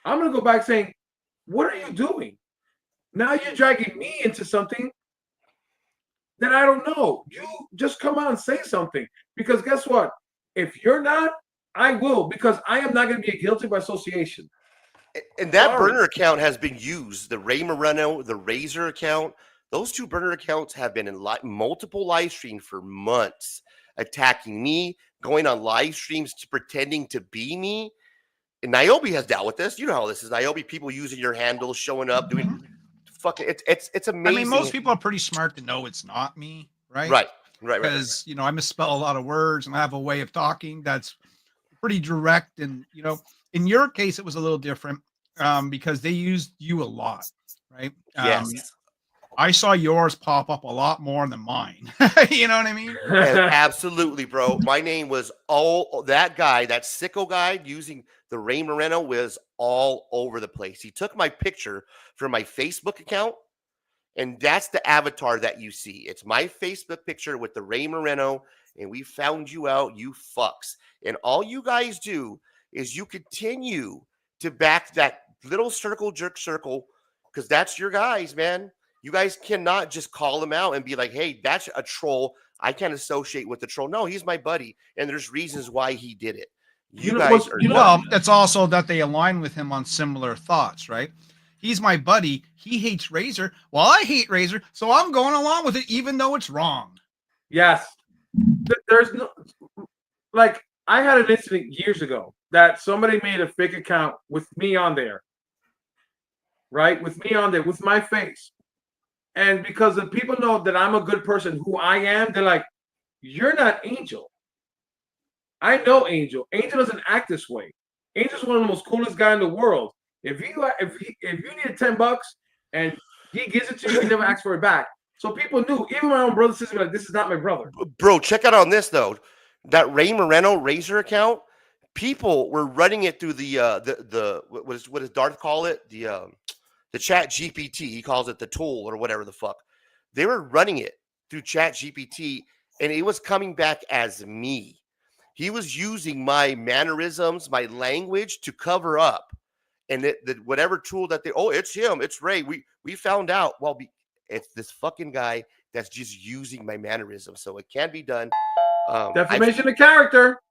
I'm gonna go back saying, what are you doing? Now you're dragging me into something that I don't know. You just come out and say something. Because guess what? If you're not, I will, because I am not going to be guilty by association. And that burner account has been used. The Ray Moreno, the Razor account, those two burner accounts have been in multiple live streams for months, attacking me, going on live streams to pretending to be me. And Niobe has dealt with this. You know how this is. Niobe, people using your handles, showing up, doing fucking. It's amazing. I mean, most people are pretty smart to know it's not me, right? Right. Because you know, I misspell a lot of words and I have a way of talking that's pretty direct. And you know, in your case, it was a little different because they used you a lot, right? Yes. I saw yours pop up a lot more than mine. You know what I mean? Absolutely, bro. My name was all that guy, that sicko guy using the Ray Moreno was all over the place. He took my picture from my Facebook account, and that's the avatar that you see. It's my Facebook picture with the Ray Moreno, and we found you out, you fucks. And all you guys do is you continue to back that little circle jerk circle because that's your guys, man. You guys cannot just call him out and be like, hey, that's a troll. I can't associate with the troll. No, he's my buddy. And there's reasons why he did it. You guys are well, it's also that they align with him on similar thoughts, right? He's my buddy. He hates Razor. Well, I hate Razor. So I'm going along with it, even though it's wrong. Yes. There's no, like, I had an incident years ago that somebody made a fake account with me on there. Right? With me on there, with my face. And because the people know that I'm a good person, who I am, they're like, you're not Angel. I know Angel. Angel doesn't act this way. Angel's one of the most coolest guys in the world. If you needed $10 and he gives it to you, he never asks for it back. So people knew. Even my own brother sister were like, this is not my brother. Bro, check out on this though. That Ray Moreno Razor account, people were running it through the what does Darth call it? The Chat GPT, he calls it the tool or whatever the fuck. They were running it through Chat GPT, and it was coming back as me. He was using my mannerisms, my language to cover up. And whatever tool that it's him, it's Ray. We found out, well, it's this fucking guy that's just using my mannerisms. So it can be done. Defamation of character.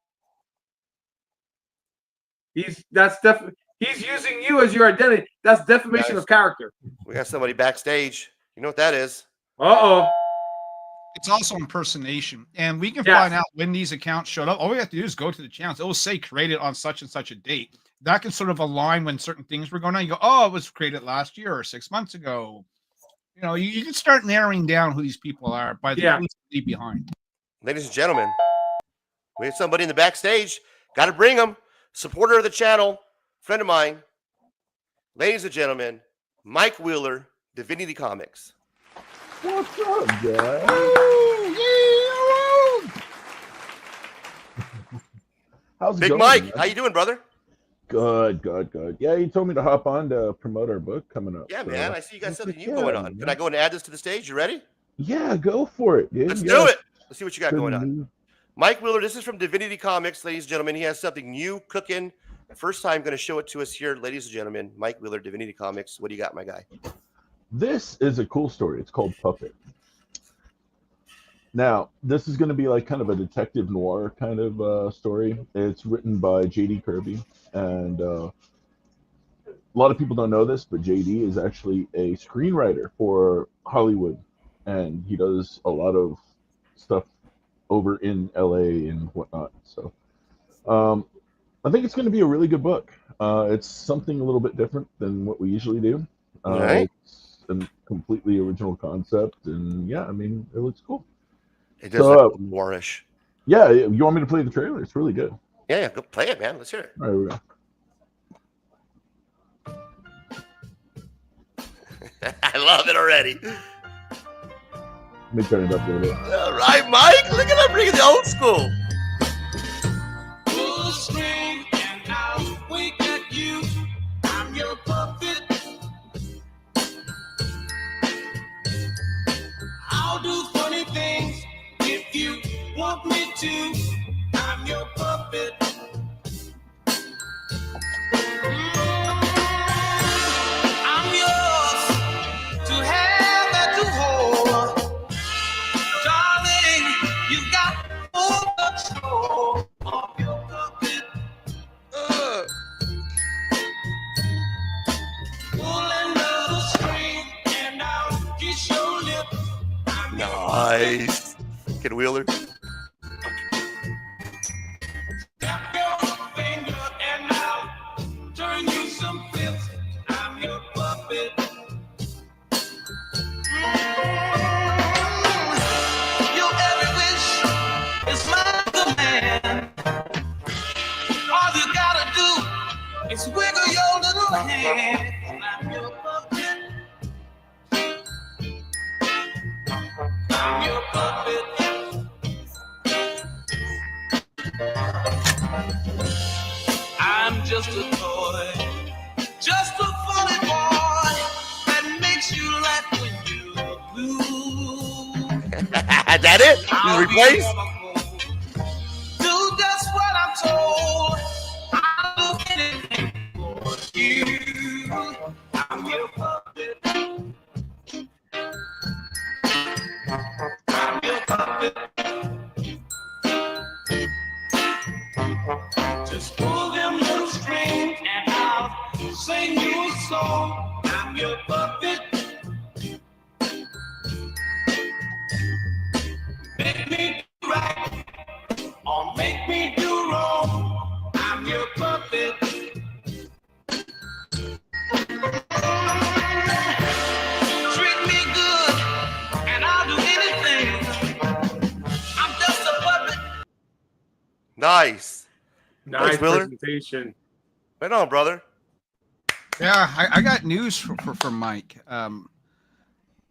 He's using you as your identity. That's defamation of character. We got somebody backstage. You know what that is? Uh-oh. It's also impersonation. And we can find out when these accounts showed up. All we have to do is go to the channels. It will say created on such and such a date. That can sort of align when certain things were going on. You go, oh, it was created last year or 6 months ago. You know, you can start narrowing down who these people are by the police leave behind. Ladies and gentlemen, we have somebody in the backstage. Got to bring them. Supporter of the channel, friend of mine. Ladies and gentlemen, Mike Wheeler, Divinity Comics. What's up, guys? How's it Big going, Mike, man? how you doing, brother? Good. Yeah, you told me to hop on to promote our book coming up. Yeah, so man. I see you got something new going on. Can I go and add this to the stage? You ready? Yeah, go for it, dude. Let's do it. Let's see what you got going on. Mike Wheeler, this is from Divinity Comics, ladies and gentlemen. He has something new cooking. First time going to show it to us here, ladies and gentlemen. Mike Wheeler, Divinity Comics. What do you got, my guy? This is a cool story. It's called Puppet. Now, this is going to be like kind of a detective noir kind of story. It's written by J.D. Kirby, and a lot of people don't know this, but J.D. is actually a screenwriter for Hollywood, and he does a lot of stuff over in LA and whatnot. So I think it's going to be a really good book. It's something a little bit different than what we usually do. It's a completely original concept, and yeah, I mean, it looks cool. It does look noirish. Yeah, you want me to play the trailer? It's really good. Yeah, go play it, man. Let's hear it. All right, here we go. I love it already. Let me turn it up a little bit. All right, Mike. Look at him bringing the old school. Full screen and I'll wink at you. I'm your puppet. I'll do funny things you want me to. I'm your puppet. I'm yours to have and to hold. Darling, you got full control of your puppet. Pulling the string and I'll kiss your lips. I'm your Nice. Kid Wheeler. Tap your finger and I'll turn you some flips. I'm your puppet. Your every wish is my command. All you gotta do is wiggle your little hand. I'm your puppet. I'm your puppet. I'm just a toy, just a funny boy that makes you laugh when you're blue. That it? You replaced? Do just what I'm told. I'll do anything for you. I'm your puppet. I'm your puppet. Just pull them little strings and I'll sing you a song. I'm your puppet. Make me do right or make me do wrong. I'm your puppet. Treat me good and I'll do anything. I'm just a puppet. Nice. Nice Thanks, Wheeler. presentation. Right on, brother. Yeah, I got news for Mike.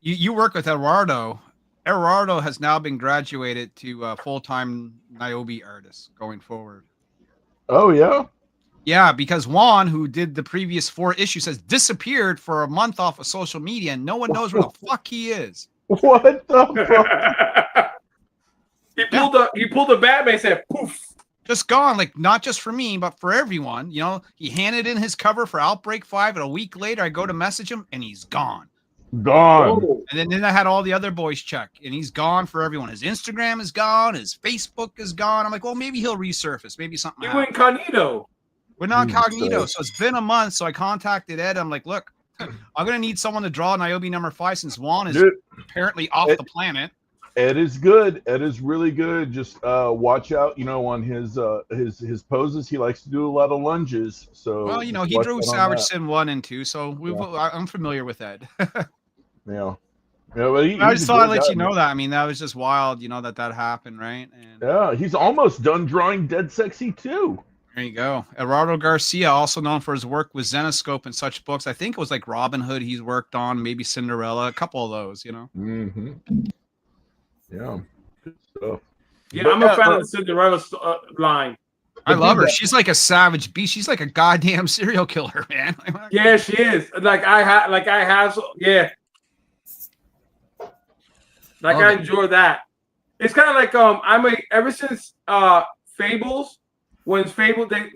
You work with Eduardo. Eduardo has now been graduated to full-time Niobe artist going forward. Oh yeah. Yeah, because Juan, who did the previous 4 issues, has disappeared for a month off of social media, and no one knows where the fuck he is. What the fuck? He pulled the Batman and said, poof. Just gone, like not just for me, but for everyone. You know, he handed in his cover for Outbreak 5, and a week later I go to message him and he's gone. Gone. And then I had all the other boys check, and he's gone for everyone. His Instagram is gone, his Facebook is gone. I'm like, well, maybe he'll resurface. Maybe something. You incognito. We're not incognito, so it's been a month. So I contacted Ed. I'm like, look, I'm gonna need someone to draw Niobe #5 since Juan is apparently off the planet. Ed is good. Ed is really good. Just watch out, on his poses. He likes to do a lot of lunges. So Well, he drew Savage Sin 1 and 2, so I'm familiar with Ed. Yeah. But I just thought I'd let you know that. I mean, that was just wild, that happened, right? And yeah, he's almost done drawing Dead Sexy 2. There you go. Eduardo Garcia, also known for his work with Zenoscope and such books. I think it was like Robin Hood he's worked on, maybe Cinderella, a couple of those, Mm-hmm. Yeah. Good stuff. Yeah, I'm a fan of the Cinderella line. I love her. She's like a savage beast. She's like a goddamn serial killer, man. Yeah, she is. Yeah. I enjoy that. It's kind of like ever since Fables, when Fables they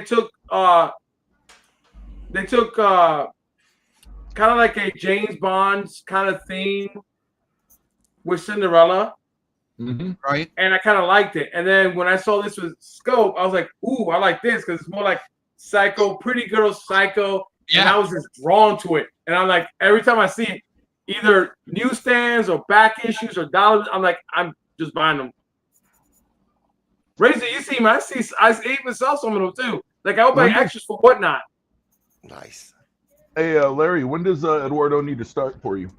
took kind of like a James Bond's kind of theme with Cinderella. Mm-hmm. Right. And I kind of liked it. And then when I saw this with Scope, I was like, ooh, I like this because it's more like Psycho, Pretty Girl Psycho. Yeah. And I was just drawn to it. And I'm like, every time I see it, either newsstands or back issues or dollars, I'm just buying them. Razor, you see me? I even sell some of them too. Like I will buy extras for Whatnot. Nice. Hey, Larry, when does Eduardo need to start for you?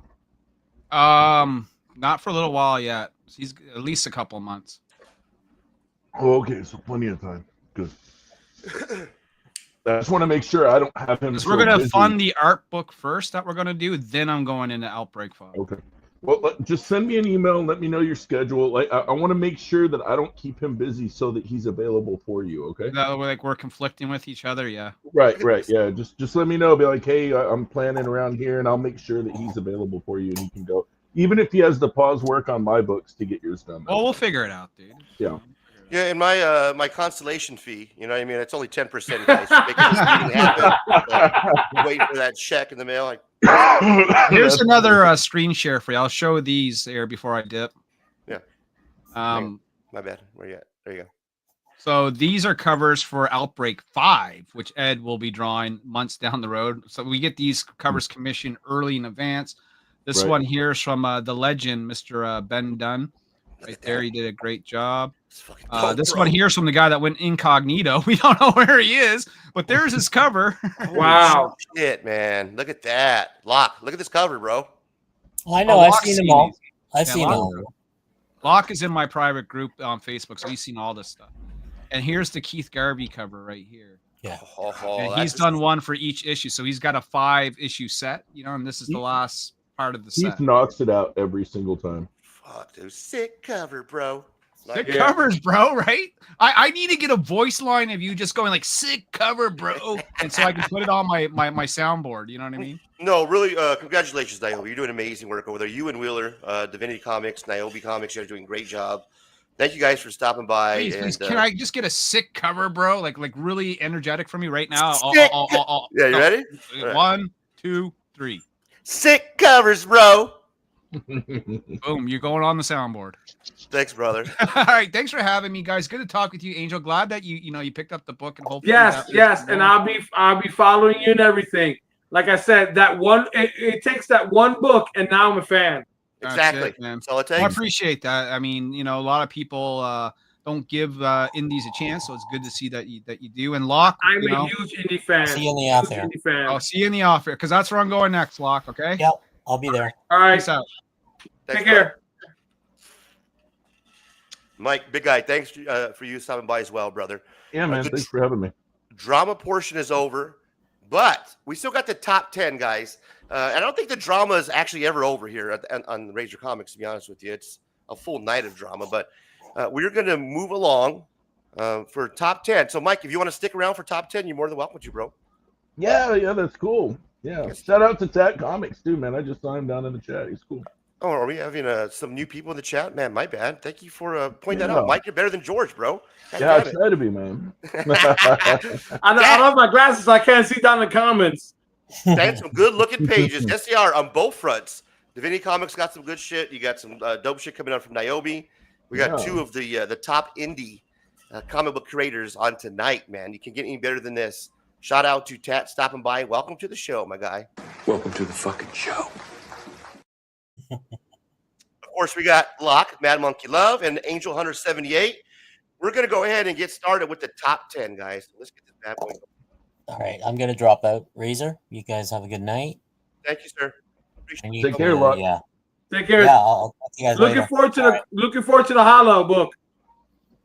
Not for a little while yet. He's at least a couple of months. Oh, okay, so plenty of time. Good. I just want to make sure I don't have him. We're gonna fund the art book first that we're gonna do. Then I'm going into Outbreak 5. Okay. Well, just send me an email and let me know your schedule. Like, I want to make sure that I don't keep him busy so that he's available for you. Okay. That we're conflicting with each other. Yeah. Right. Yeah. Just let me know. Be like, hey, I'm planning around here, and I'll make sure that he's available for you, and you can go. Even if he has to pause work on my books to get yours done. Well, we'll figure it out, dude. Yeah. Yeah, and my my consolation fee, you know what I mean? It's only 10%, guys. For making this meeting happen. Wait for that check in the mail. Like, here's another screen share for you. I'll show these here before I dip. Yeah. My bad. Where you at? There you go. So these are covers for Outbreak 5, which Ed will be drawing months down the road. So we get these covers commissioned early in advance. This one here is from the legend, Mr. Ben Dunn. Right there, he did a great job. This one here is from the guy that went incognito. We don't know where he is, but there's his cover. Wow. Shit, man. Look at that. Locke, look at this cover, bro. I know. I've seen them all. I've seen Locke, all. Locke is in my private group on Facebook, so he's seen all this stuff. And here's the Keith Garvey cover right here. Yeah. And he's done one for each issue. So he's got a 5-issue set, you know, and this is the last part of the set. He knocks it out every single time. Fuck, dude. Sick cover, bro. Sick covers, bro, right? I need to get a voice line of you just going like sick cover, bro. And so I can put it on my soundboard. You know what I mean? No, really, congratulations, Niobe. You're doing amazing work over there. You and Wheeler, Divinity Comics, Niobe Comics, you're doing a great job. Thank you guys for stopping by. Please, can I just get a sick cover, bro? Like really energetic from you right now. Yeah, you ready? 1, 2, 3. Sick covers, bro. Boom, you're going on the soundboard. Thanks, brother. All right, thanks for having me, guys. Good to talk with you, Angel. Glad that you picked up the book and hopefully. Yes, and I'll be following you and everything. Like I said, that one it takes that one book, and now I'm a fan. Exactly. It, man. That's all it takes. I appreciate that. I mean, a lot of people don't give indies a chance, so it's good to see that you do. And Locke, I'm a huge indie fan. See you in the off air. I'll see you in the off air because that's where I'm going next, Locke. Okay. Yep, I'll be there. All right. Peace out. Take care. Mike, big guy, thanks for you stopping by as well, brother. Yeah, man. Thanks for having me. Drama portion is over, but we still got the top 10, guys. And I don't think the drama is actually ever over here on Razor Comics, to be honest with you. It's a full night of drama, but we're going to move along for top 10. So, Mike, if you want to stick around for top 10, you're more than welcome to, bro. Yeah, that's cool. Yeah. Shout out to Tat Comics, too, man. I just saw him down in the chat. He's cool. Oh, are we having some new people in the chat? Man, my bad. Thank you for pointing that out. Mike, you're better than George, bro. Yeah, I try to be, man. I love my glasses. I can't see down the comments. They have some good-looking pages. Yes, they are on both fronts. Divinity Comics got some good shit. You got some dope shit coming out from Niobe. We got two of the top indie comic book creators on tonight, man. You can get any better than this. Shout out to Tat stopping by. Welcome to the show, my guy. Welcome to the fucking show. Of course, we got Locke, Mad Monkey Love, and Angel Hunter 78. We're going to go ahead and get started with the top 10, guys. Let's get this bad boy going. All right, I'm going to drop out. Razor, you guys have a good night. Thank you, sir. Appreciate Take care, Locke. Yeah. Take care. Yeah, I'll talk to you guys later. Looking forward to the Hollow book.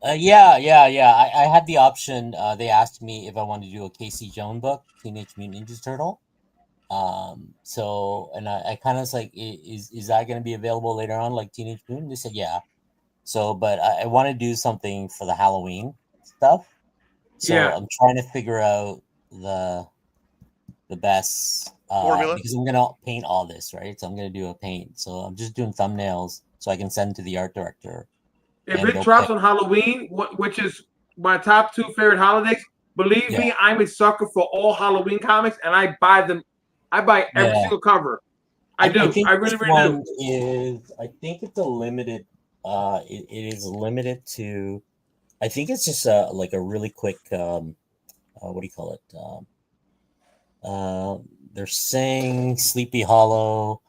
Yeah. I had the option. They asked me if I wanted to do a Casey Jones book, Teenage Mutant Ninja Turtle. So, and I kind of was like, is that going to be available later on, like Teenage Mutant? They said, yeah. So, but I want to do something for the Halloween stuff. So I'm trying to figure out the best formula, because I'm gonna paint all this, right? So I'm gonna do a paint. So I'm just doing thumbnails so I can send to the art director. If it drops on Halloween, which is my top 2 favorite holidays, believe me, I'm a sucker for all Halloween comics, and I buy them. I buy every single cover. I do. I really do. I think it's a limited. It is limited to. I think it's just like a really quick. What do you call it? They're saying Sleepy Hollow.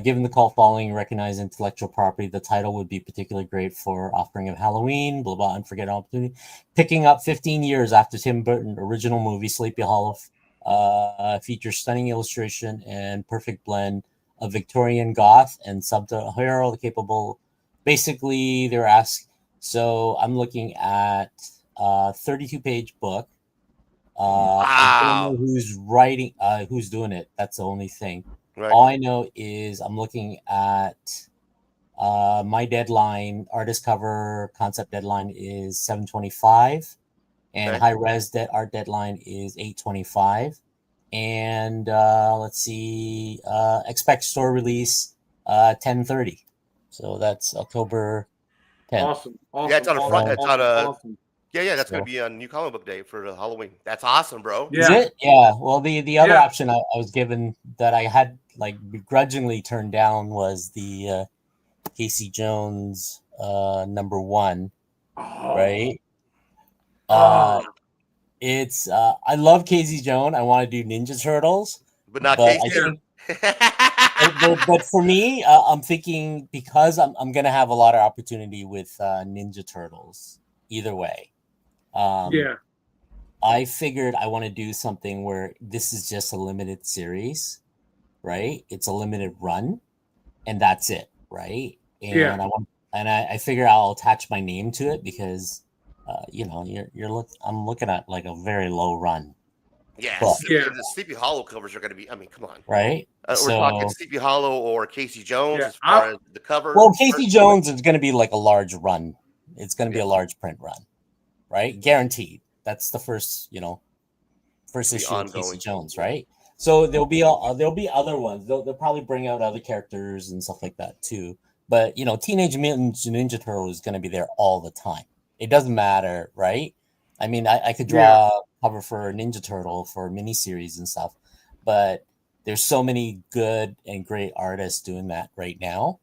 Given the call following, recognize intellectual property. The title would be particularly great for offering of Halloween. Blah blah. Unforgettable opportunity. Picking up 15 years after Tim Burton original movie Sleepy Hollow. Features stunning illustration and perfect blend of Victorian goth and sub-hero capable. Basically, they're asked. So I'm looking at 32-page book. I don't know who's writing, who's doing it. That's the only thing. Right. All I know is I'm looking at my deadline, artist cover concept deadline is 7/25, and high res art deadline is 8/25. And let's see, expect store release 10:30. So that's October 10th. Awesome. Yeah, it's on a front. It's on a. awesome. Yeah, that's So- gonna be on New Comic Book Day for Halloween. That's awesome, bro. Is Yeah. it? Yeah. Well, the other Yeah. option I was given that I had like begrudgingly turned down was the Casey Jones #1, right? It's I love Casey Jones. I want to do Ninja Turtles, But not but Casey. but for me, I'm thinking because I'm gonna have a lot of opportunity with Ninja Turtles either way. Yeah. I figured I want to do something where this is just a limited series, right? It's a limited run, and that's it, right? And Yeah. I figure I'll attach my name to it because, I'm looking at like a very low run, Yeah, Well- the Sleepy Hollow covers are gonna be. I mean, come on. right? We're talking Sleepy Hollow or Casey Jones Yeah, as far as the cover. Well, Casey Jones is going to be like a large run. It's going to be a large print run, right? Guaranteed. That's the first, first The issue of Casey ongoing. Jones, right? So there'll be other ones. They'll probably bring out other characters and stuff like that too. But Teenage Mutant Ninja Turtle is going to be there all the time. It doesn't matter, right? I mean, I could draw a cover for Ninja Turtle for miniseries and stuff, but there's so many good and great artists doing that right now.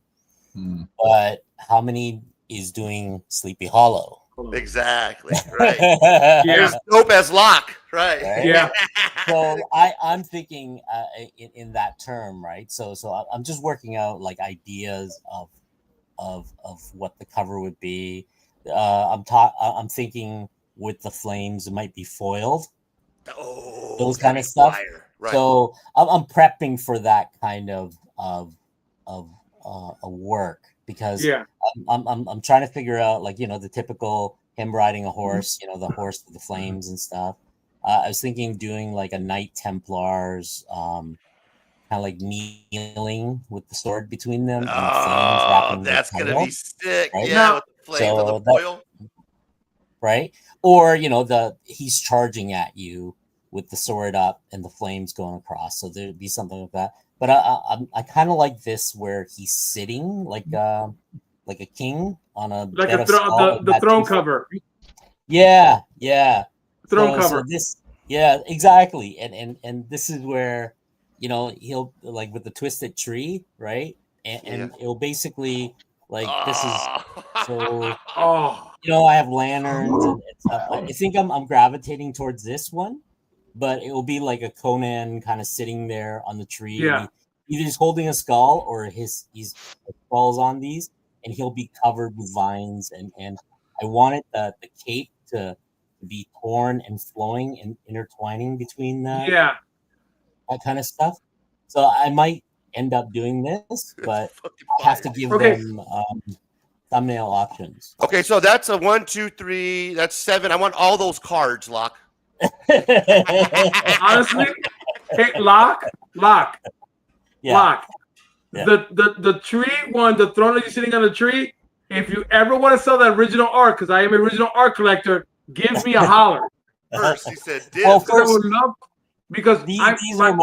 But how many is doing Sleepy Hollow? Exactly. Right. Yeah. There's dope as Locke. Right. Right? Yeah. So I'm thinking in that term, right? So I'm just working out like ideas of what the cover would be. I'm thinking with the flames, it might be foiled. Oh, Those it's kind gonna of be stuff. fire. Right. So I'm prepping for that kind of a work because Yeah. I'm trying to figure out like the typical him riding a horse, the horse with the flames and stuff. I was thinking doing like a Knight Templars, kind of like kneeling with the sword between them and the flames Oh, wrapping the that's gonna title, be sick. right? Yeah, with the flames So on the foil. right? Or he's charging at you with the sword up and the flames going across. So there'd be something like that. But I kind of like this where he's sitting like a king on a Like bed a of skull the and throne that's- cover. Yeah. Throne So cover. this, yeah, exactly. And this is where he'll like with the twisted tree, right? And it'll basically like this is so. Oh. I have lanterns and stuff. I think I'm gravitating towards this one, but it will be like a Conan kind of sitting there on the tree. Yeah. And either he's holding a skull or his skull's on these, and he'll be covered with vines. And I wanted the cape to be torn and flowing and intertwining between that kind of stuff. So I might end up doing this, but I have to give them thumbnail options. Okay, so that's a 1, 2, 3. That's 7. I want all those cards, Locke. Honestly, hey, Lock. Yeah. Lock. The tree one, the throne that you're sitting on the tree. If you ever want to sell that original art, because I am an original art collector, give me a holler. First, he said, Well, "Dibs." I would love because these are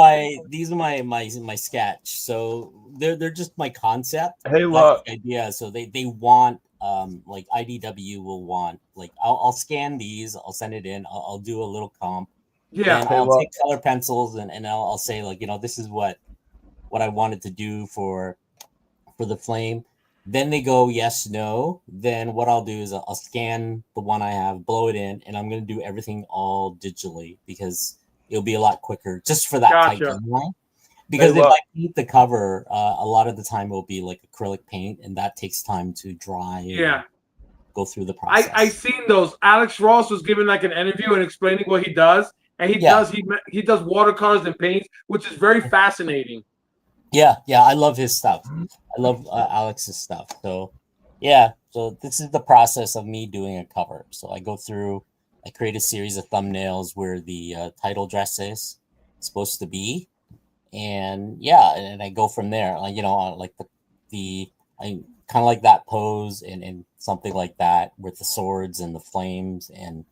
my sketch. So they're just my concept. Hey, my Locke. idea. So they want like IDW will want like I'll scan these. I'll send it in. I'll do a little comp. Yeah. And Hey, I'll Locke. take color pencils and I'll say like this is what I wanted to do for the flame. Then they go yes, no. Then what I'll do is I'll scan the one I have, blow it in, and I'm going to do everything all digitally because it'll be a lot quicker just for that type Gotcha. anyway. Because Hey, if look. I paint the cover, a lot of the time it'll be like acrylic paint, and that takes time to dry. And Yeah. go through the process. I seen those. Alex Ross was giving like an interview and explaining what he does, and he does watercolors and paints, which is very fascinating. Yeah, I love his stuff. I love Alex's stuff. So, yeah, so this is the process of me doing a cover. So I go through, I create a series of thumbnails where the title dress is supposed to be, and yeah, and I go from there. Like like I kind of like that pose and something like that with the swords and the flames, and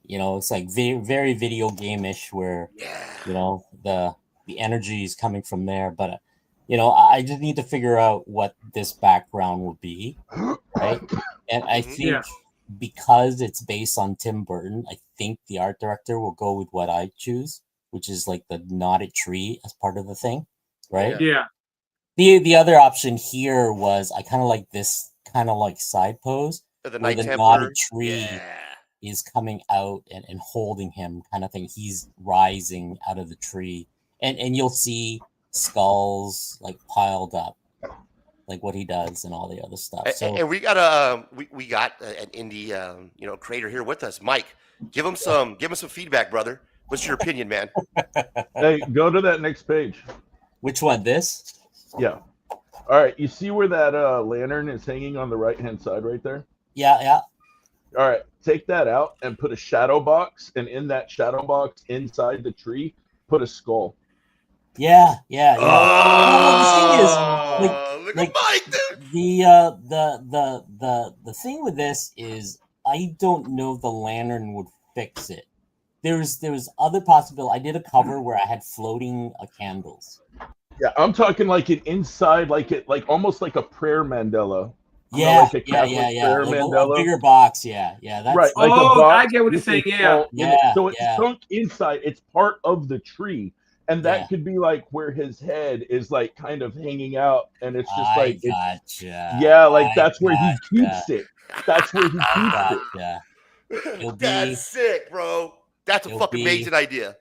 it's like very video game-ish where the energy is coming from there, but you know, I just need to figure out what this background will be, right? And I think because it's based on Tim Burton, I think the art director will go with what I choose, which is like the knotted tree as part of the thing, right? Yeah. The other option here was I kind of like this kind of like side pose where the knotted tree is coming out and holding him kind of thing. He's rising out of the tree, and you'll see skulls like piled up, like what he does and all the other stuff. So and we got we got an indie you know, creator here with us, Mike. Give him some feedback, brother. What's your opinion, man? Hey, go to that next page. Which one? This? Yeah. All right. You see where that lantern is hanging on the right-hand side right there? Yeah. All right. Take that out and put a shadow box, and in that shadow box inside the tree, put a skull. Yeah. The thing is, look at Mike, dude. The thing with this is I don't know if the lantern would fix it. There's other possibility. I did a cover where I had floating candles. Yeah, I'm talking like an inside, like almost like a prayer mandala. Yeah, like a Catholic prayer mandala. A bigger box. Yeah. That's right. Like a Oh, box I get what you're saying. Yeah. So it's sunk inside. It's part of the tree, and that could be like where his head is like kind of hanging out, and it's just like that's where he keeps it. That's where he keeps it. Yeah. That's sick, bro. That's a fucking amazing idea.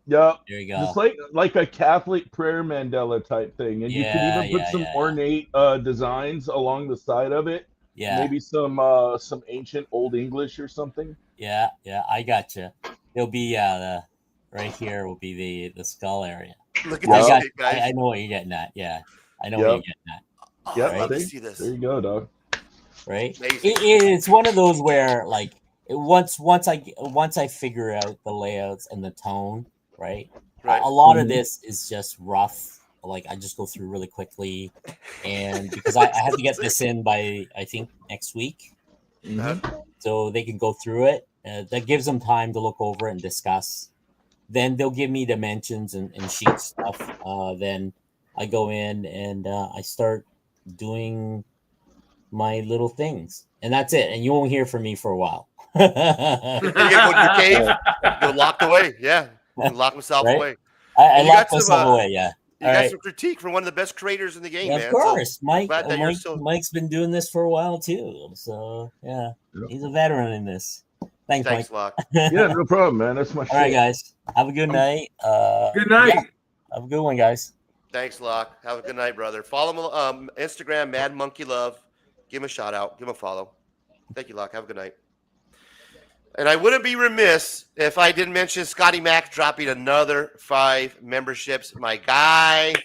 Yep. There you go. Just like a Catholic prayer mandala type thing, and you can even put some ornate designs along the side of it. Yeah. Maybe some ancient Old English or something. Yeah. I gotcha. It'll be right here will be the skull area. Look at this, guys. I know what you're getting at. Yeah. I know what you're getting at. Yeah. I'd love to see this. There you go, dog. Right. It's one of those where like once I figure out the layouts and the tone, right? A lot of this is just rough. Like I just go through really quickly, and because I have to get this in by I think next week, so they can go through it. That gives them time to look over it and discuss. Then they'll give me dimensions and sheet stuff. Then I go in and I start doing my little things, and that's it. And you won't hear from me for a while. You get to go to your cave. You're locked away. Yeah. Lock myself away. I locked myself away. Yeah. You got some critique from one of the best creators in the game, man. Of course, so Mike's been doing this for a while too. So yeah, he's a veteran in this. Thanks Mike. Locke. Yeah, no problem, man. That's my shit. All right, guys. Have a good night. Good night. Yeah. Have a good one, guys. Thanks, Locke. Have a good night, brother. Follow him Instagram, Mad Monkey Love. Give him a shout out. Give him a follow. Thank you, Locke. Have a good night. And I wouldn't be remiss if I didn't mention Scotty Mac dropping another 5 memberships. My guy,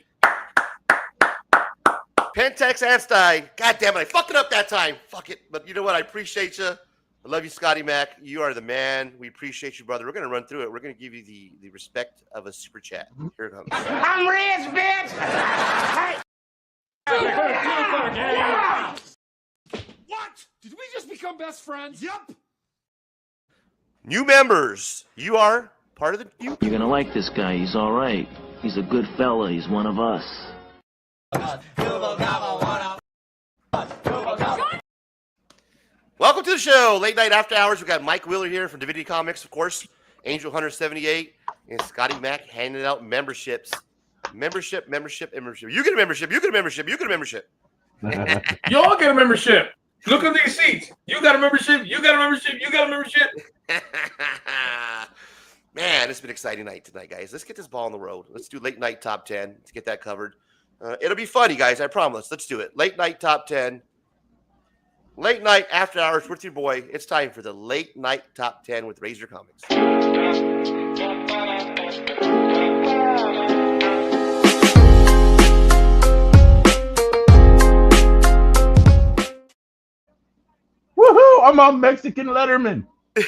Pentex Anstein. God damn it, I fucked it up that time. Fuck it. But you know what? I appreciate you. I love you, Scotty Mac. You are the man. We appreciate you, brother. We're going to run through it. We're going to give you the respect of a super chat. Here it comes. I'm rich, bitch. What? Did we just become best friends? Yep. New members, you are part of the new. You're gonna like this guy. He's all right. He's a good fella. He's one of us. Welcome to the show, Late Night After Hours. We got Mike Wheeler here from Divinity Comics, of course, Angel Hunter 78, and Scotty Mac handing out memberships. Membership. You get a membership. You get a membership. You get a membership. Y'all get a membership. Look at these seats. You got a membership. You got a membership. You got a membership. Man, it's been an exciting night tonight, guys. Let's get this ball on the road. Let's do late night top 10 to get that covered. It'll be funny, guys. I promise. Let's do it. Late night top 10. Late night after hours with your boy. It's time for the late night top 10 with Razor Comics. Woohoo! I'm on Mexican Letterman. Yeah,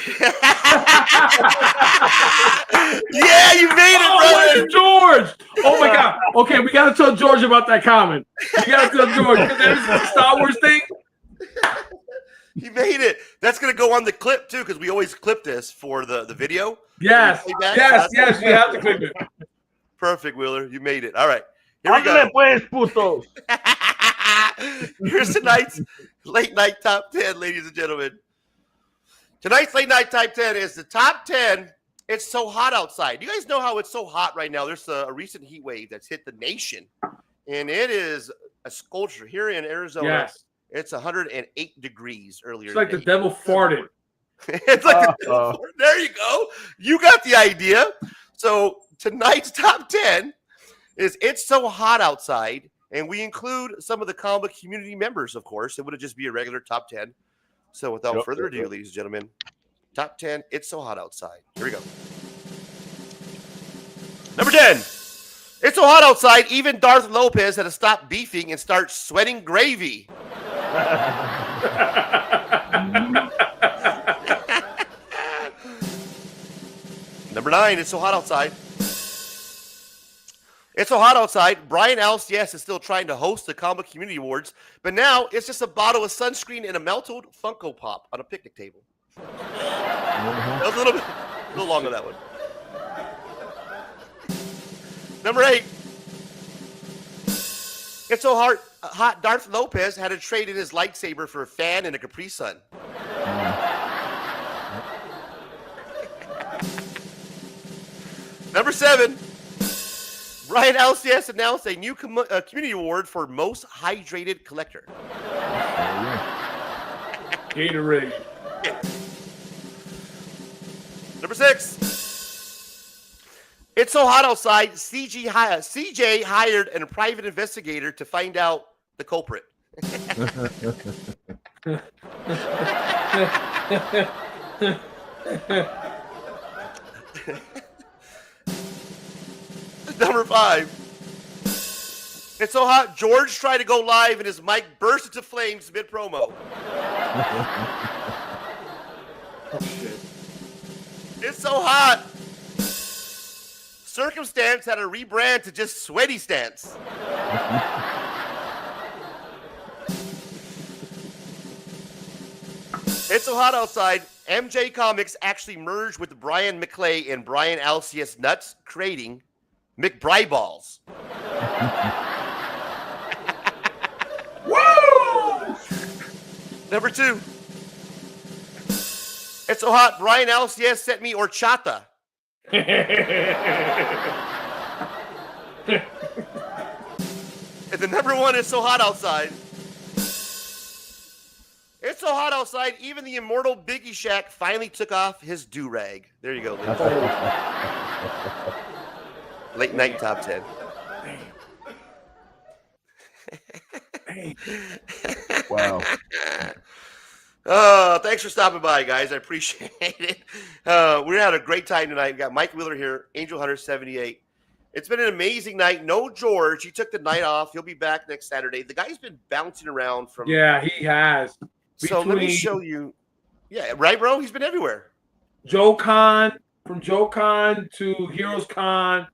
you made it, brother. George. Oh my God. Okay, we gotta tell George about that comment. We gotta tell George because there's the Star Wars thing. You made it. That's gonna go on the clip too, because we always clip this for the video. Yes. Yes. You have to clip it. Perfect, Wheeler. You made it. All right. Here we go. Pues, puto. Here's tonight's late night top 10, ladies and gentlemen. Tonight's late night top 10 is the top 10. It's so hot outside. You guys know how it's so hot right now. There's a recent heat wave that's hit the nation, and it is a scorcher here in Arizona. Yes. It's 108 degrees earlier. It's like today. the devil farted. It's like the devil farted. There you go. You got the idea. So tonight's top 10 is It's So Hot Outside, and we include some of the comic community members, of course. It wouldn't just be a regular top 10. So without further ado, ladies and gentlemen, top 10, It's So Hot Outside. Here we go. Number 10. It's so hot outside, even Darth Lopez had to stop beefing and start sweating gravy. Number 9, It's So Hot Outside. It's so hot outside. Brian Alcias is still trying to host the Comic Community Awards, but now it's just a bottle of sunscreen and a melted Funko Pop on a picnic table. That was a little long on that one. Number 8. It's so hot. Darth Lopez had to trade in his lightsaber for a fan and a Capri Sun. Number 7. Brian Alcias announced a new community award for most hydrated collector. Gatorade. Number 6. It's so hot outside. CJ hired a private investigator to find out the culprit. Number 5. It's so hot. George tried to go live and his mic burst into flames mid-promo. Oh, shit. It's so hot. Circumstance had to rebrand to just Sweaty Stance. It's so hot outside. MJ Comics actually merged with Brian McClay and Brian Alcias Nuts, creating McBriballs. Woo! Number 2. It's so hot. Brian Alcias sent me horchata. And the number 1 is so hot outside. It's so hot outside, even the immortal Biggie Shack finally took off his do-rag. There you go, ladies. Late night top 10. Wow. Thanks for stopping by, guys. I appreciate it. We had a great time tonight. We got Mike Wheeler here, Angel Hunter 78. It's been an amazing night. No George. He took the night off. He'll be back next Saturday. The guy's been bouncing around from. Yeah, he has. So let me show you. Yeah, right, bro? He's been everywhere. Joe Con, from Joe Con to Heroes Con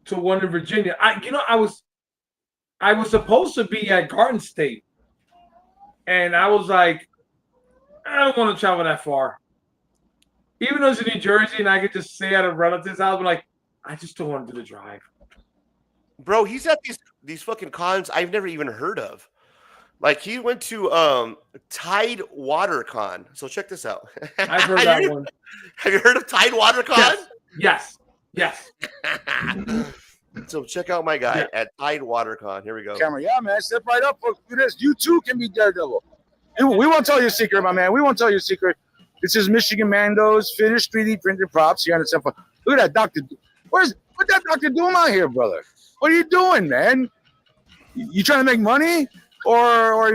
to one in Virginia. I was supposed to be at Garden State. And I was like, I don't want to travel that far. Even though it's in New Jersey and I could just stay at a relative's house, I'm like, I just don't want to do the drive. Bro, he's at these fucking cons I've never even heard of. Like, he went to Tide Water Con. So check this out. I've heard that one. Have you heard of Tide Water Con? Yes. So check out my guy at Tide Water Con. Here we go. Camera, yeah, man. Step right up. Do this. You too can be Daredevil. We won't tell you a secret, my man. We won't tell you a secret. This is Michigan Mando's finished 3D printed props. You understand? Look at that Dr. What that Dr. doing out here, brother? What are you doing, man? You trying to make money? Or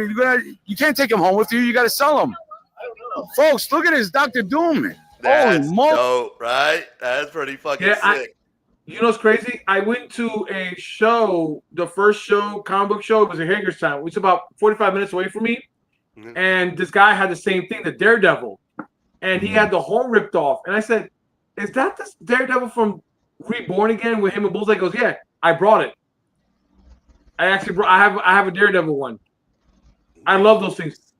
you can't take him home with you. You got to sell him. I don't know. Folks, look at this Dr. Doom. That's dope, right? That's pretty fucking sick. You know what's crazy? I went to a show, the first show, comic book show. It was in Hagerstown. It's about 45 minutes away from me. Mm-hmm. And this guy had the same thing, the Daredevil. And he had the horn ripped off. And I said, is that the Daredevil from Reborn Again with him and Bullseye? He goes, yeah, I brought it. I actually brought, I have a Daredevil one. I love those things.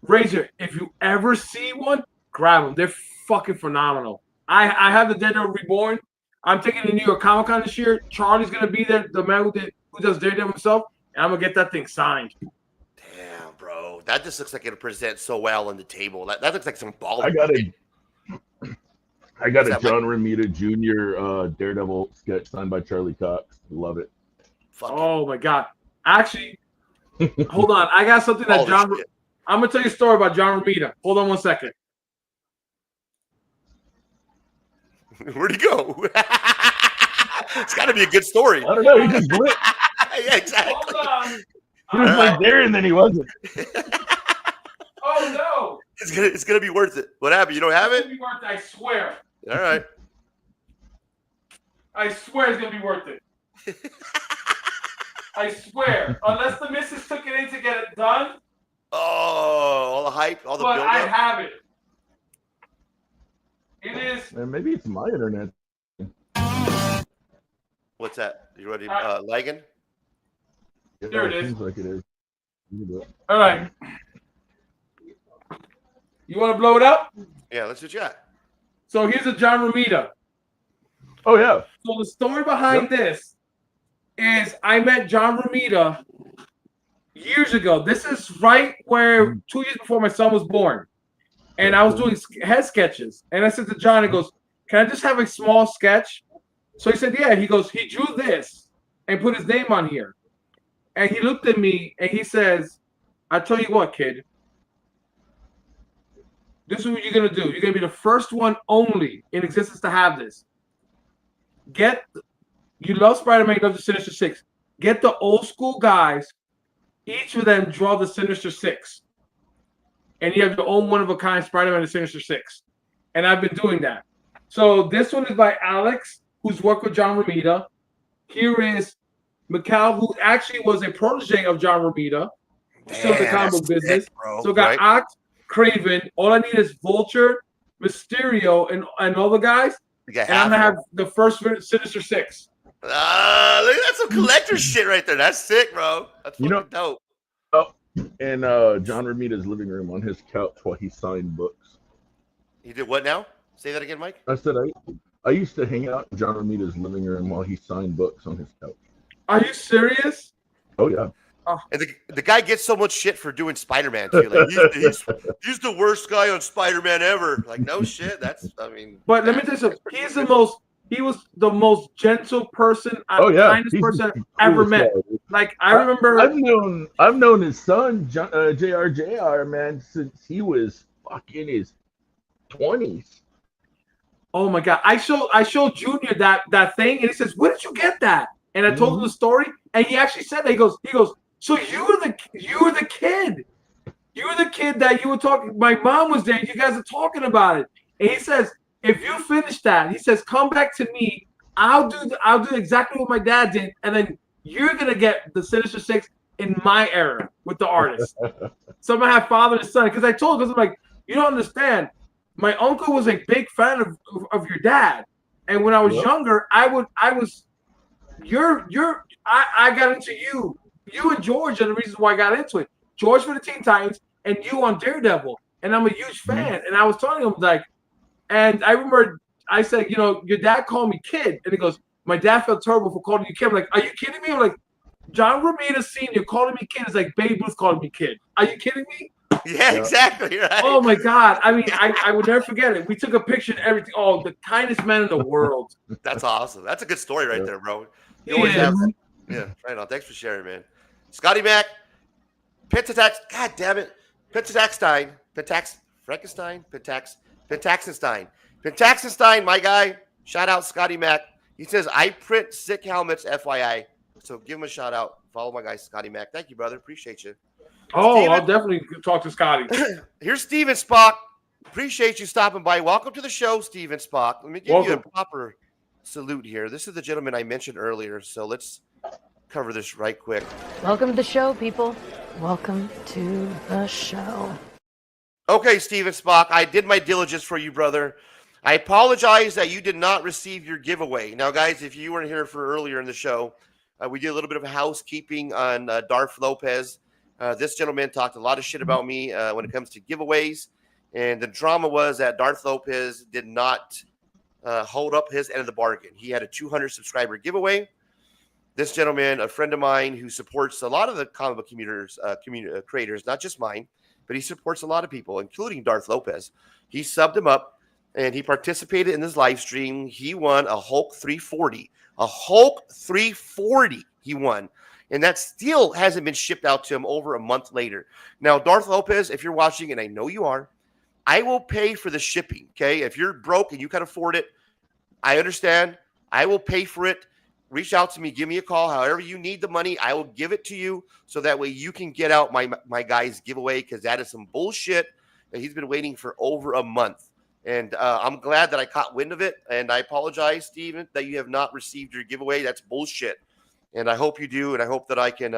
Razor, if you ever see one, grab them. They're fucking phenomenal. I have the Daredevil Reborn. I'm taking the New York Comic Con this year. Charlie's gonna be there, the man who does Daredevil himself, and I'm gonna get that thing signed. Damn, bro, that just looks like it presents so well on the table. That looks like some baller. I got a that, John Romita Jr. Daredevil sketch signed by Charlie Cox. Love it. Oh my god! Actually, hold on. I got something that John. I'm gonna tell you a story about John Romita. Hold on 1 second. Where'd he go? It's got to be a good story. I don't know. He just blipped. Yeah, exactly. Hold on. He was like there, and then he wasn't. Oh no! It's gonna be worth it. What happened? You don't have it? It's gonna be worth it, I swear. All right. I swear it's gonna be worth it. I swear. Unless the missus took it in to get it done. Oh, all the hype, all the But build-up. I have it. It is. Man, maybe it's my internet. What's that? You ready? Lagging? There it is. Seems like it is. All right. You want to blow it up? Yeah, let's do what you got. So here's a John Romita. Oh yeah. So the story behind this is I met John Romita years ago. This is right where 2 years before my son was born. And I was doing head sketches. And I said to John, he goes, can I just have a small sketch? So he said, yeah. He goes, he drew this and put his name on here. And he looked at me and he says, I tell you what, kid. This is what you're going to do. You're going to be the first one only in existence to have this. You love Spider-Man, you love the Sinister Six. Get the old school guys, each of them draw the Sinister Six. And you have your own one-of-a-kind Spider-Man and Sinister Six. And I've been doing that. So this one is by Alex, who's worked with John Romita. Here is Mikal, who actually was a protege of John Romita. Still in the comic book business. Bro, So we got Oct, Craven. All I need is Vulture, Mysterio, and all the guys. And I'm going to have the first Sinister Six. Look, that's some collector shit right there. That's sick, bro. That's fucking dope. Oh, in John Romita's living room on his couch while he signed books. You did what now? Say that again, Mike. I said I used to hang out in John Romita's living room while he signed books on his couch. Are you serious? Oh yeah. And the guy gets so much shit for doing Spider-Man too. Like he's the worst guy on Spider-Man ever. Like no shit. But let me tell you something. He was the most gentle person, kindest person I ever met. Like I remember, I've known his son JR, man, since he was fucking his 20s. Oh my god! I showed Junior that thing, and he says, "Where did you get that?" And I told him the story, and he actually said that. He goes, "So you were the kid. You were the kid that you were talking. My mom was there. You guys are talking about it." And he says, "If you finish that," he says, "come back to me. I'll do exactly what my dad did, and then you're gonna get the Sinister Six in my era with the artist." So I'm gonna have father and son because I'm like, you don't understand. My uncle was a big fan of your dad, and when I was younger, I got into you and George are the reasons why I got into it. George for the Teen Titans and you on Daredevil, and I'm a huge fan. And I was telling him and I remember I said, your dad called me kid, and he goes, my dad felt terrible for calling you kid. I'm like, are you kidding me? I'm like, John Romita Sr. calling me kid is like Babe Ruth calling me kid. Are you kidding me? Yeah, exactly. Right. Oh my God. I mean, I would never forget it. We took a picture and everything. Oh, the kindest man in the world. That's awesome. That's a good story right there, bro. You He always is. have that. Yeah, right on. Thanks for sharing, man. Scotty Mac, Pentatax, God damn it. Pentataxstein, Pentaxenstein, my guy. Shout out Scotty Mac. He says, I print sick helmets, FYI. So give him a shout out. Follow my guy, Scotty Mac. Thank you, brother. Appreciate you. Oh, Steven, I'll definitely talk to Scotty. Here's Steven Spock. Appreciate you stopping by. Welcome to the show, Steven Spock. Let me give you a proper salute here. This is the gentleman I mentioned earlier, so let's cover this right quick. Welcome to the show, people. Welcome to the show. Okay, Steven Spock, I did my diligence for you, brother. I apologize that you did not receive your giveaway. Now, guys, if you weren't here for earlier in the show, we did a little bit of housekeeping on Darth Lopez. This gentleman talked a lot of shit about me when it comes to giveaways. And the drama was that Darth Lopez did not hold up his end of the bargain. He had a 200 subscriber giveaway. This gentleman, a friend of mine who supports a lot of the comic book creators, not just mine, but he supports a lot of people, including Darth Lopez. He subbed him up, and he participated in this live stream. He won a Hulk 340. A Hulk 340 he won. And that still hasn't been shipped out to him over a month later. Now, Darth Lopez, if you're watching, and I know you are, I will pay for the shipping, okay? If you're broke and you can afford it, I understand. I will pay for it. Reach out to me. Give me a call. However you need the money, I will give it to you so that way you can get out my guy's giveaway, because that is some bullshit that he's been waiting for over a month. And I'm glad that I caught wind of it. And I apologize, Steven, that you have not received your giveaway. That's bullshit. And I hope you do. And I hope that I can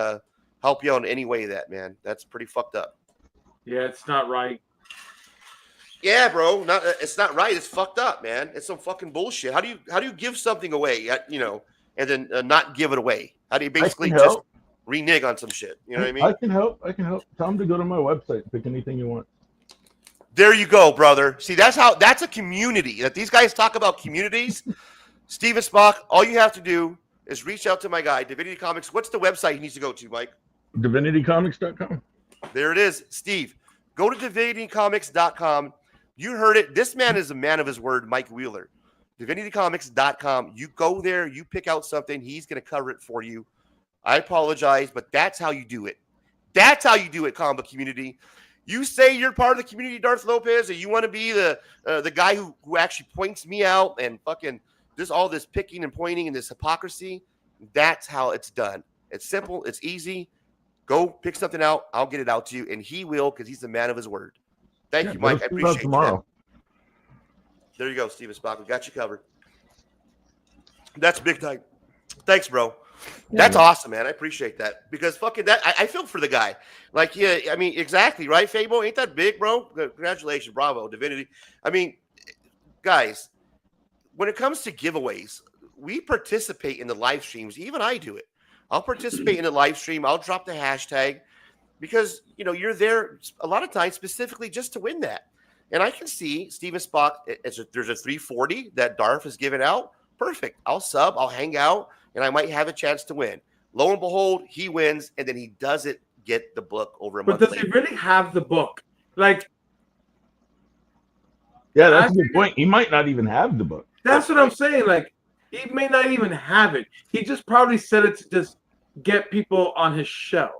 help you out in any way that, man. That's pretty fucked up. Yeah, it's not right. Yeah, bro. It's not right. It's fucked up, man. It's some fucking bullshit. How do you give something away, and then not give it away? How do you basically just renege on some shit? You know what I mean? I can help. Tell them to go to my website, pick anything you want. There you go, brother. See, that's a community. That these guys talk about communities. Steven Spock, all you have to do is reach out to my guy, Divinity Comics. What's the website he needs to go to, Mike? DivinityComics.com. There it is. Steve, go to DivinityComics.com. You heard it. This man is a man of his word, Mike Wheeler. DivinityComics.com. You go there, you pick out something. He's going to cover it for you. I apologize, but that's how you do it. That's how you do it, comic book community. You say you're part of the community, Darth Lopez, and you want to be the guy who actually points me out and fucking all this picking and pointing and this hypocrisy. That's how it's done. It's simple. It's easy. Go pick something out. I'll get it out to you, and he will, because he's the man of his word. Thank you, Mike. I appreciate it. Tomorrow. There you go, Steven Spock. We got you covered. That's big time. Thanks, bro. That's awesome, man. I appreciate that, because fucking that I feel for the guy. Like, yeah, I mean, exactly, right, Fable? Ain't that big, bro? Congratulations, bravo, Divinity. I mean, guys, when it comes to giveaways, we participate in the live streams. Even I do it. I'll participate in the live stream. I'll drop the hashtag, because you're there a lot of times specifically just to win that. And I can see Steven Spock. There's a 340 that Darth has given out. Perfect. I'll sub. I'll hang out, and I might have a chance to win. Lo and behold, he wins, and then he doesn't get the book over a month later. But does he really have the book? Like, yeah, that's a good point. He might not even have the book. That's what I'm saying. Like, he may not even have it. He just probably said it to just get people on his show.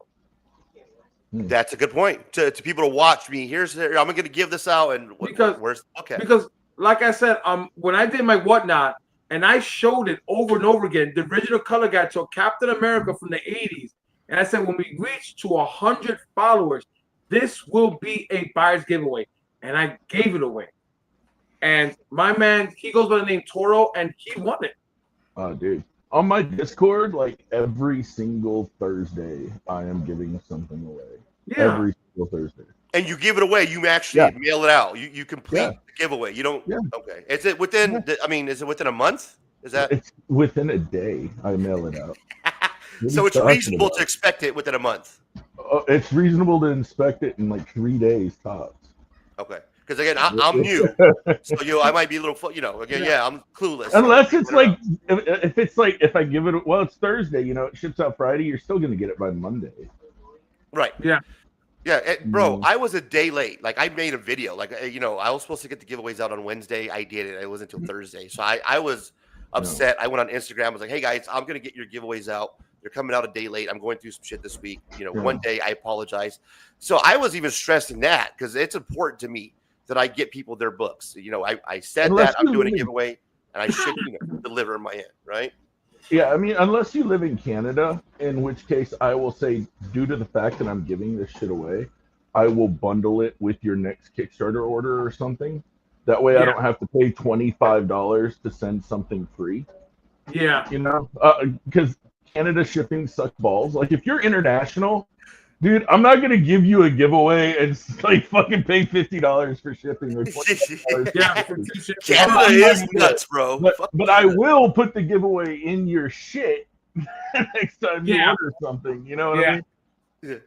That's a good point. To people to watch me. I'm going to give this out, and where's okay? Because, like I said, when I did my whatnot, and I showed it over and over again, the original color guide to Captain America from the 80s, and I said, when we reach to 100 followers, this will be a buyer's giveaway, and I gave it away. And my man, he goes by the name Toro, and he won it. Oh, dude. On my Discord, like every single Thursday, I am giving something away. Yeah. Every single Thursday. And you give it away. You actually mail it out. You complete the giveaway. You don't. Yeah. Okay. Is it within? Is it within a month? Is that? It's within a day. I mail it out. So it's reasonable to expect it within a month. It's reasonable to inspect it in like 3 days tops. Okay. Because again, I'm new, so I might be a little, I'm clueless. Unless it's like, if it's like, if I give it, it's Thursday, it ships out Friday, you're still gonna get it by Monday. Right. Yeah. Yeah, bro. I was a day late. Like, I made a video. Like, I was supposed to get the giveaways out on Wednesday. I did it. It wasn't until Thursday, so I was upset. I went on Instagram. I was like, hey guys, I'm gonna get your giveaways out. They're coming out a day late. I'm going through some shit this week. One day. I apologize. So I was even stressing that, because it's important to me that I get people their books. I said that I'm doing a giveaway, and I should deliver my end, right? Yeah, I mean, unless you live in Canada, in which case I will say, due to the fact that I'm giving this shit away, I will bundle it with your next Kickstarter order or something. That way I don't have to pay $25 to send something free. Yeah. Because Canada shipping sucks balls. Like, if you're international, dude, I'm not gonna give you a giveaway and like fucking pay $50 for shipping or $20. Canada is nuts, bro. But I will put the giveaway in your shit next time you order something. You know what I mean?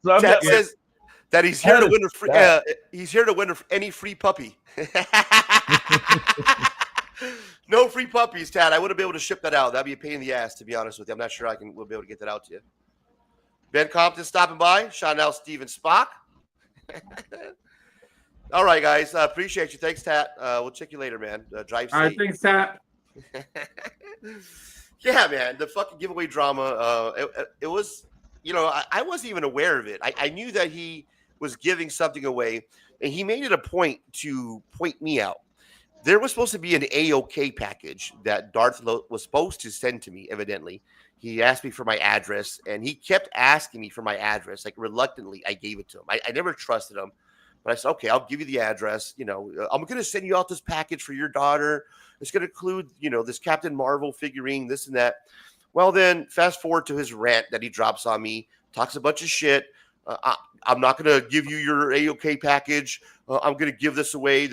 So Chad says that he's here to win he's here to win any free puppy. No free puppies, Tad. I wouldn't be able to ship that out. That'd be a pain in the ass, to be honest with you. I'm not sure we'll be able to get that out to you. Ben Compton stopping by. Shout out Steven Spock. All right, guys. Appreciate you. Thanks, Tat. We'll check you later, man. Drive safe. All right, thanks, Tat. Yeah, man. The fucking giveaway drama. It was, I wasn't even aware of it. I knew that he was giving something away, and he made it a point to point me out. There was supposed to be an AOK package that Darth was supposed to send to me, evidently. He asked me for my address, and he kept asking me for my address. Like, reluctantly, I gave it to him. I never trusted him. But I said, okay, I'll give you the address. I'm going to send you out this package for your daughter. It's going to include, this Captain Marvel figurine, this and that. Well, then fast forward to his rant that he drops on me, talks a bunch of shit. I'm not going to give you your AOK package. I'm going to give this away.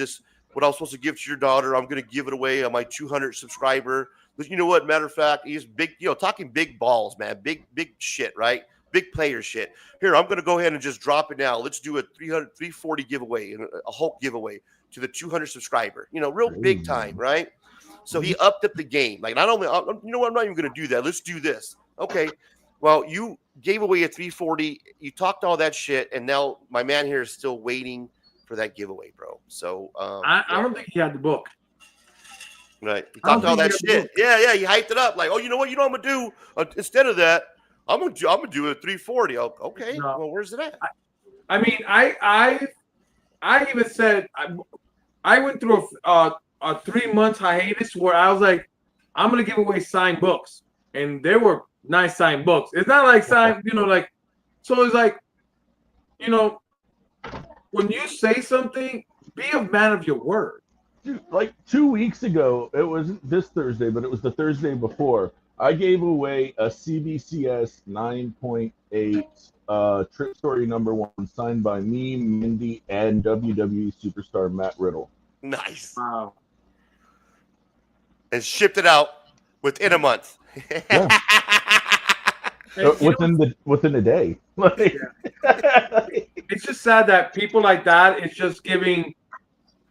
What I was supposed to give to your daughter, I'm going to give it away on my 200 subscriber. But you know what? Matter of fact, he's big, talking big balls, man. Big shit, right? Big player shit. Here, I'm going to go ahead and just drop it now. Let's do a 340 giveaway, a Hulk giveaway to the 200 subscriber. Real big time, right? So he upped up the game. Like, not only, I'm not even going to do that. Let's do this. Okay. Well, you gave away a 340. You talked all that shit, and now my man here is still waiting for that giveaway, bro. So I don't think he had the book. Right. He talked all that shit. Yeah. He hyped it up. Like, oh, you know what? I'm gonna do instead of that. I'm gonna do a 340. Okay. No. Well, where's it at? I mean, I even said I went through a 3 month hiatus where I was like, I'm gonna give away signed books, and there were nice signed books. It's not like signed, so it's like, when you say something, be a man of your word. Dude, like 2 weeks ago, it wasn't this Thursday, but it was the Thursday before. I gave away a CBCS 9.8 Trip Story #1 signed by me, Mindy, and WWE superstar Matt Riddle. Nice. Wow. And shipped it out within a month. Yeah. within a day. It's just sad that people like that is just giving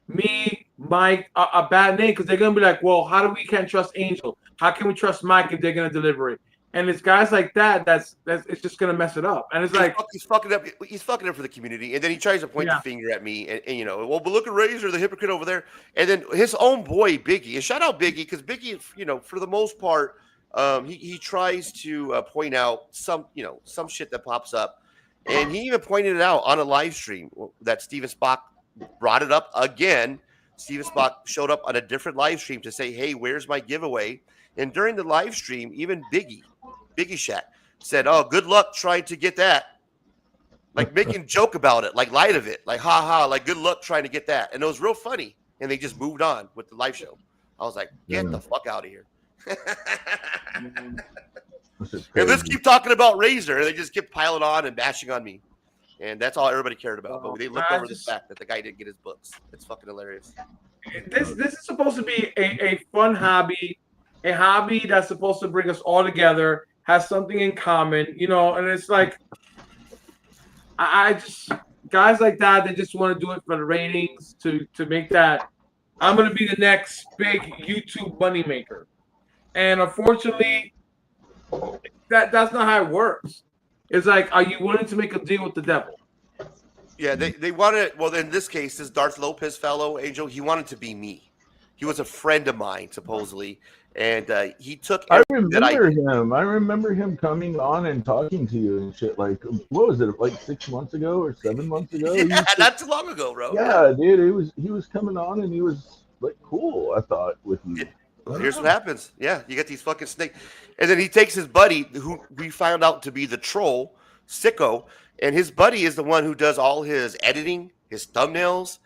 me, Mike, a bad name, because they're gonna be like, well, how do we can't trust Angel? How can we trust Mike if they're gonna deliver it? And it's guys like that that's it's just gonna mess it up. And it's he's fucking up. He's fucking up for the community, and then he tries to point the finger at me, and well, but look at Razor, the hypocrite over there, and then his own boy Biggie. And shout out Biggie, because Biggie, for the most part, he tries to point out some shit that pops up, and he even pointed it out on a live stream that Steven Spock brought it up again. Steven Spock showed up on a different live stream to say, hey, where's my giveaway? And during the live stream, even Biggie Shack said, oh, good luck trying to get that. Like making joke about it, like light of it, like ha, like good luck trying to get that. And it was real funny. And they just moved on with the live show. I was like, get the fuck out of here. And let's keep talking about Razor. And they just kept piling on and bashing on me. And that's all everybody cared about. But they looked over the fact that the guy didn't get his books. It's fucking hilarious. This is supposed to be a fun hobby, a hobby that's supposed to bring us all together, has something in common, and it's like, I just, guys like that, they just want to do it for the ratings, to make that, I'm going to be the next big YouTube moneymaker. And unfortunately, that's not how it works. It's like, are you willing to make a deal with the devil? Yeah, they wanted. Well, in this case, this Darth Lopez fellow, Angel, he wanted to be me. He was a friend of mine, supposedly, and he took. I remember him coming on and talking to you and shit. Like, what was it? Like 6 months ago or 7 months ago? Yeah, not too long ago, bro. Yeah, dude, he was coming on and he was like cool. I thought with you. Well, here's what happens. Yeah, you get these fucking snakes. And then he takes his buddy, who we found out to be the troll, Sicko, and his buddy is the one who does all his editing, his thumbnails.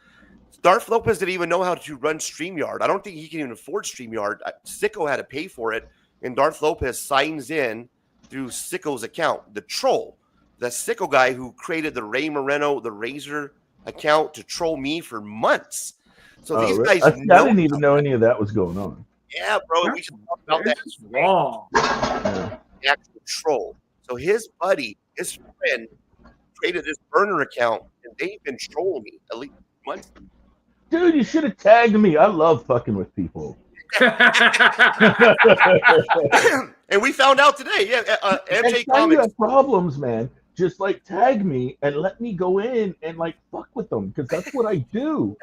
Darth Lopez didn't even know how to run StreamYard. I don't think he can even afford StreamYard. Sicko had to pay for it, and Darth Lopez signs in through Sicko's account. The troll, the Sicko guy who created the Ray Moreno, the Razor account to troll me for months. So these guys I didn't even know any of that was going on. Yeah, bro, we should talk about that. Wrong. The actual troll. So his buddy, his friend, created this burner account, and they've been trolling me at least months. Dude, you should have tagged me. I love fucking with people. And we found out today. Yeah, MJ Anytime you Comics. have problems, man, just like tag me and let me go in and like fuck with them because that's what I do.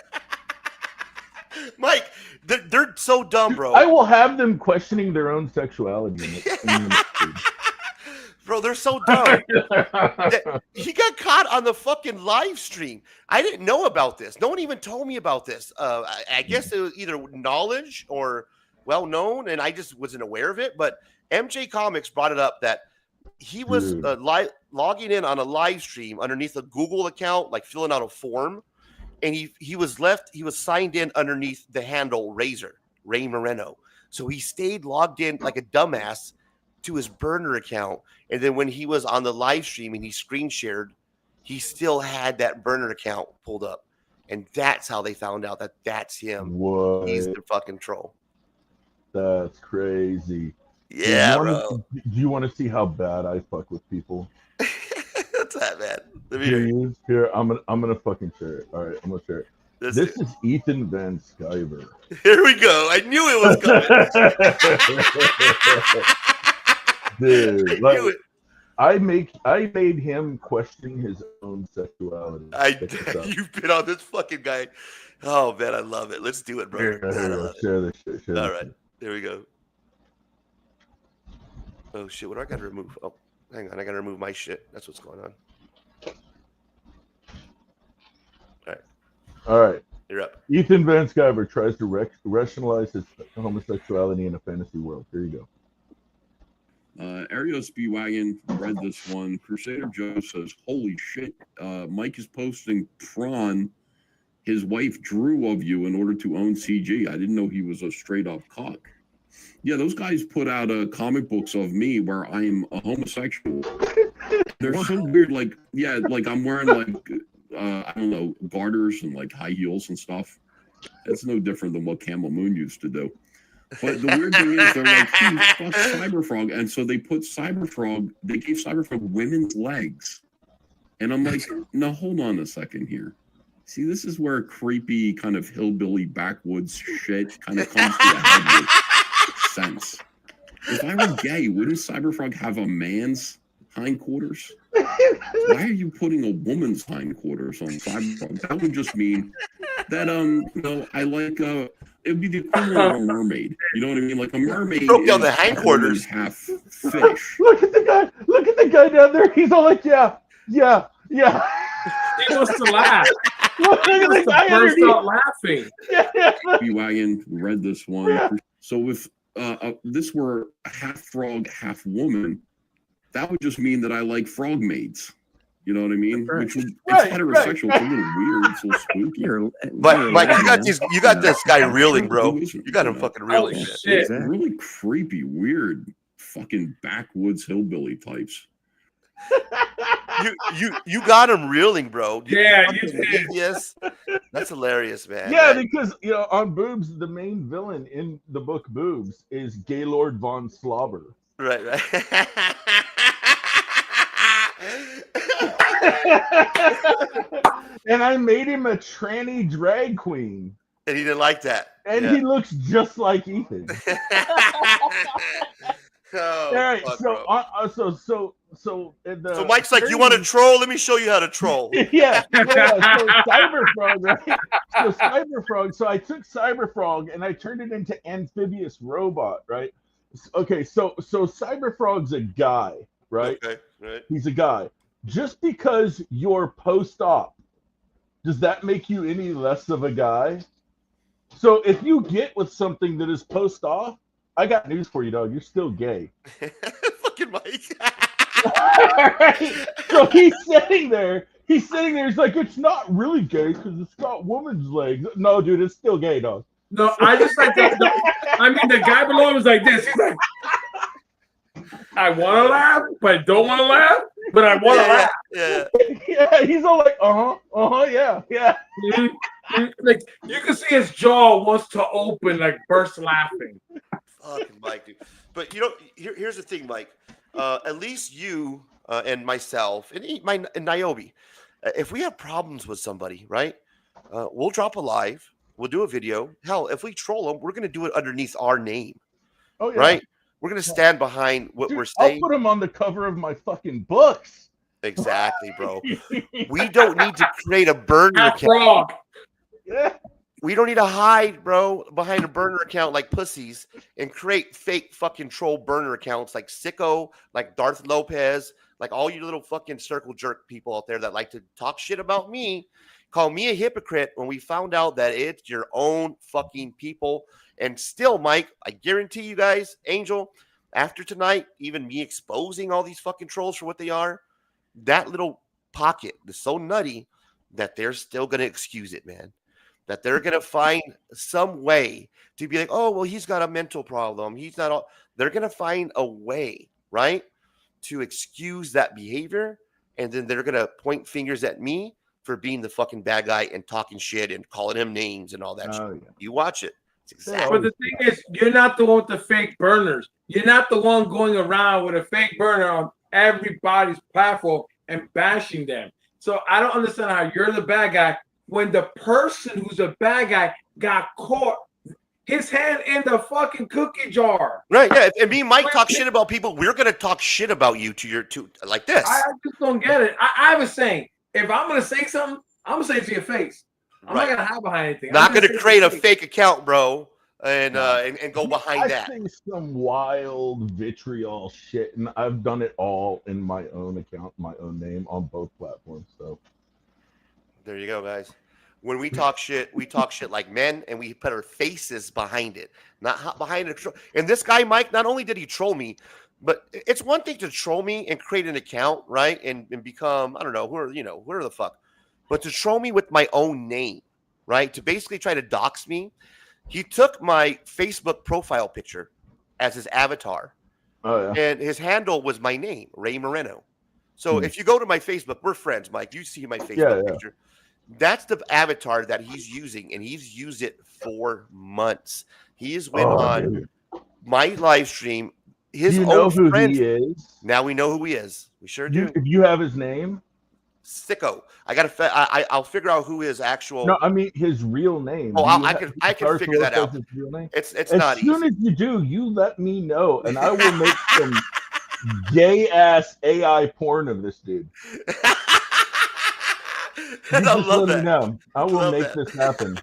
Mike, they're so dumb, bro. I will have them questioning their own sexuality. Bro, they're so dumb. He got caught on the fucking live stream. I didn't know about this. No one even told me about this. I guess it was either knowledge or well known, and I just wasn't aware of it. But MJ Comics brought it up that he was logging in on a live stream underneath a Google account, like filling out a form, and he was signed in underneath the handle Ray Moreno. So he stayed logged in like a dumbass to his burner account, and then when he was on the live stream and he screen shared, he still had that burner account pulled up, and that's how they found out that that's him. What? He's the fucking troll. That's crazy. Yeah, do you want to see how bad I fuck with people? What's that, man? Let me hear you. Here, I'm gonna fucking share it. All right, I'm gonna share it. This is Ethan Van Sciver. Here we go. I knew it was coming. Dude, like, I made him question his own sexuality. You've been on this fucking guy. Oh man, I love it. Let's do it, bro. Share this shit. All right, there we go. Oh shit, what do I gotta remove? Oh, hang on, I gotta remove my shit. That's what's going on. All right. You're up. Ethan Van Sciver tries to rationalize his homosexuality in a fantasy world. Here you go. Arios B-Wagon read this one. Crusader Joe says, holy shit, Mike is posting prawn his wife drew of you in order to own CG. I didn't know he was a straight up cock. Yeah, those guys put out comic books of me where I'm a homosexual. They're so weird. Like, yeah, like I'm wearing like, I don't know, garters and like high heels and stuff. It's no different than what Camel Moon used to do. But the weird thing is, they're like, hey, fuck Cyberfrog. And so they gave Cyberfrog women's legs. And I'm like, no, hold on a second here. See, this is where creepy kind of hillbilly backwoods shit kind of comes to a head with sense. If I were gay, wouldn't Cyberfrog have a man's hindquarters? Why are you putting a woman's hindquarters on Cyberfrog? That would just mean that, I like, it would be the equivalent of a mermaid. You know what I mean? Like a mermaid broke down the hindquarters. Half fish. Look at the guy down there. He's all like, yeah. He wants to laugh. Look at the guy burst out laughing. B-Wagon read this one. Yeah. So if this were half frog, half woman, that would just mean that I like frog maids. You know what I mean? Which would, it's heterosexual. It's a little weird. It's a little spooky. But Mike, you got this guy reeling, bro. You got him fucking reeling. Oh, shit. Really creepy, weird, fucking backwoods hillbilly types. You got him reeling, bro. You did. Yes, that's hilarious, man. Yeah, because on Boobs, the main villain in the book Boobs is Gaylord von Slobber. Right. And I made him a tranny drag queen. And he didn't like that. And he looks just like Ethan. Oh, all right, fuck, so Mike's like, you want to troll? Let me show you how to troll. yeah. So Cyberfrog, right? So I took Cyberfrog and I turned it into amphibious robot, right? Okay, so Cyberfrog's a guy, right? Okay, right. He's a guy. Just because you're post-op, does that make you any less of a guy? So if you get with something that is post-op, I got news for you, dog. You're still gay. Fucking Mike. Right. So he's sitting there. He's like, it's not really gay because it's got woman's legs. No, dude, it's still gay, dog. No, I just like that. I mean, the guy below him was like this. He's like, I want to laugh, but I don't want to laugh, but I want to laugh. Yeah. He's all like, yeah. Mm-hmm. Like you can see his jaw wants to open, like burst laughing. Fucking Mike, dude. But here's the thing, Mike. At least you and myself and Niobe, if we have problems with somebody, right? We'll drop a live. we'll do a video. Hell, if we troll him, we're gonna do it underneath our name, Oh yeah. right? We're gonna stand behind what Dude, we're I'll saying. put him on the cover of my fucking books. Exactly, bro. We don't need to create a burner Half account. frog. Yeah. We don't need to hide, bro, behind a burner account like pussies and create fake fucking troll burner accounts like Sicko, like Darth Lopez, like all you little fucking circle jerk people out there that like to talk shit about me, call me a hypocrite when we found out that it's your own fucking people. And still, Mike, I guarantee you guys, Angel, after tonight, even me exposing all these fucking trolls for what they are, that little pocket is so nutty that they're still going to excuse it, man. That they're going to find some way to be like, oh, well, he's got a mental problem. He's not all. They're going to find a way, right, to excuse that behavior. And then they're going to point fingers at me for being the fucking bad guy and talking shit and calling him names and all that shit. Yeah. You watch it. It's exactly. But the thing is, you're not the one with the fake burners. You're not the one going around with a fake burner on everybody's platform and bashing them. So I don't understand how you're the bad guy when the person who's a bad guy got caught his hand in the fucking cookie jar. Right, yeah. And me and Mike talk shit about people. We're gonna talk shit about you to like this. I just don't get it. I have a saying. If I'm gonna say something, I'm gonna say it to your face. I'm not gonna hide behind anything. Not gonna create a fake account, bro, and go behind that. I say some wild vitriol shit, and I've done it all in my own account, my own name on both platforms. So there you go, guys. When we talk shit like men, and we put our faces behind it, not behind it. And this guy, Mike, not only did he troll me, but it's one thing to troll me and create an account, right, and become, I don't know, who the fuck, but to troll me with my own name, right, to basically try to dox me. He took my Facebook profile picture as his avatar, and his handle was my name, Ray Moreno. So if you go to my Facebook, we're friends, Mike. You see my Facebook picture. That's the avatar that he's using, and he's used it for months. He has went on my live stream. His you own know who friends, he is? Now we know who he is. We sure do. If you have his name, Sicko. I'll figure out who his actual. No, I mean his real name. Oh, I can figure that out. It's as not easy. As soon as you do, you let me know, and I will make some gay ass AI porn of this dude. I love that. I will make this happen.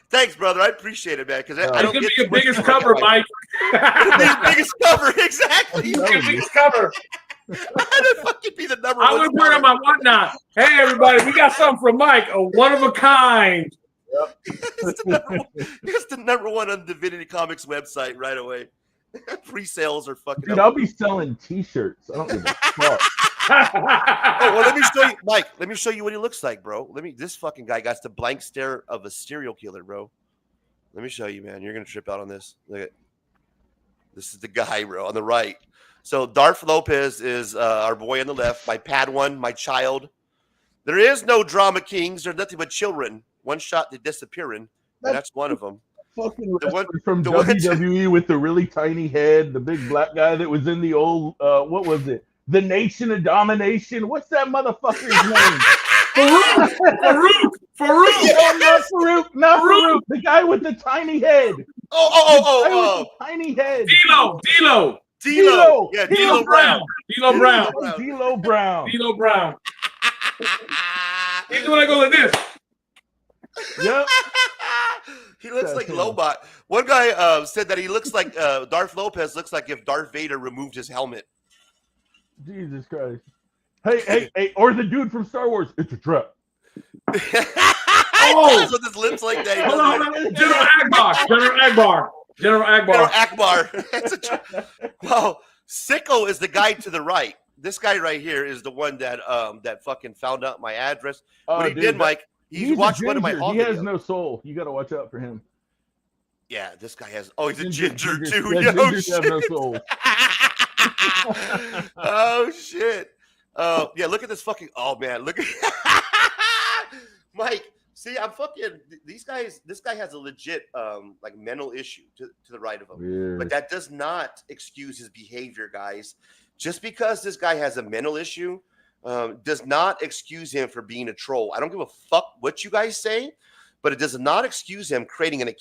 Thanks, brother. I appreciate it, man. Because I don't get get your biggest cover, Mike. It'll be the biggest cover, exactly. Your biggest cover. I'd fucking be the number I one. would wear on my whatnot. Hey, everybody, we got something from Mike, a one of a kind. It's the number one on Divinity Comics website right away. Pre-sales are fucking. Dude, I'll be selling T-shirts. I don't give a fuck. Oh, well, let me show you, Mike. Let me show you what he looks like, bro. This fucking guy got the blank stare of a serial killer, bro. Let me show you, man. You're gonna trip out on this. Look at this is the guy, bro, on the right. So Darth Lopez is our boy on the left. My Padawan, my child. There is no drama kings. There's nothing but children. One shot to disappearing. And that's one of them. Fucking wrestler from WWE with the really tiny head, the big black guy that was in the old what was it? The Nation of Domination. What's that motherfucker's name? Farouk. No, not Farouk. Not Farouk. The guy with the tiny head. Oh. Tiny head. D'Lo. Yeah, D'Lo Brown. D'Lo Brown. He's the one that goes like this. Yep. He looks like Lobot. One guy said that he looks like Darth Lopez looks like if Darth Vader removed his helmet. Jesus Christ. Hey, or the dude from Star Wars. It's a trap. Oh, with his lips like that. General Akbar. That's a trap. Well, Sicko is the guy to the right. This guy right here is the one that that fucking found out my address. What he did, Mike, he's watched one of my He has no soul. You got to watch out for him. Yeah, this guy has. Oh, he's a ginger too. Yeah, gingers have no soul. Oh shit. Yeah, look at this fucking. Oh man, look at Mike. See, I'm fucking these guys. This guy has a legit like mental issue to the right of him. Weird. But that does not excuse his behavior, guys. Just because this guy has a mental issue does not excuse him for being a troll. I don't give a fuck what you guys say, but it does not excuse him creating a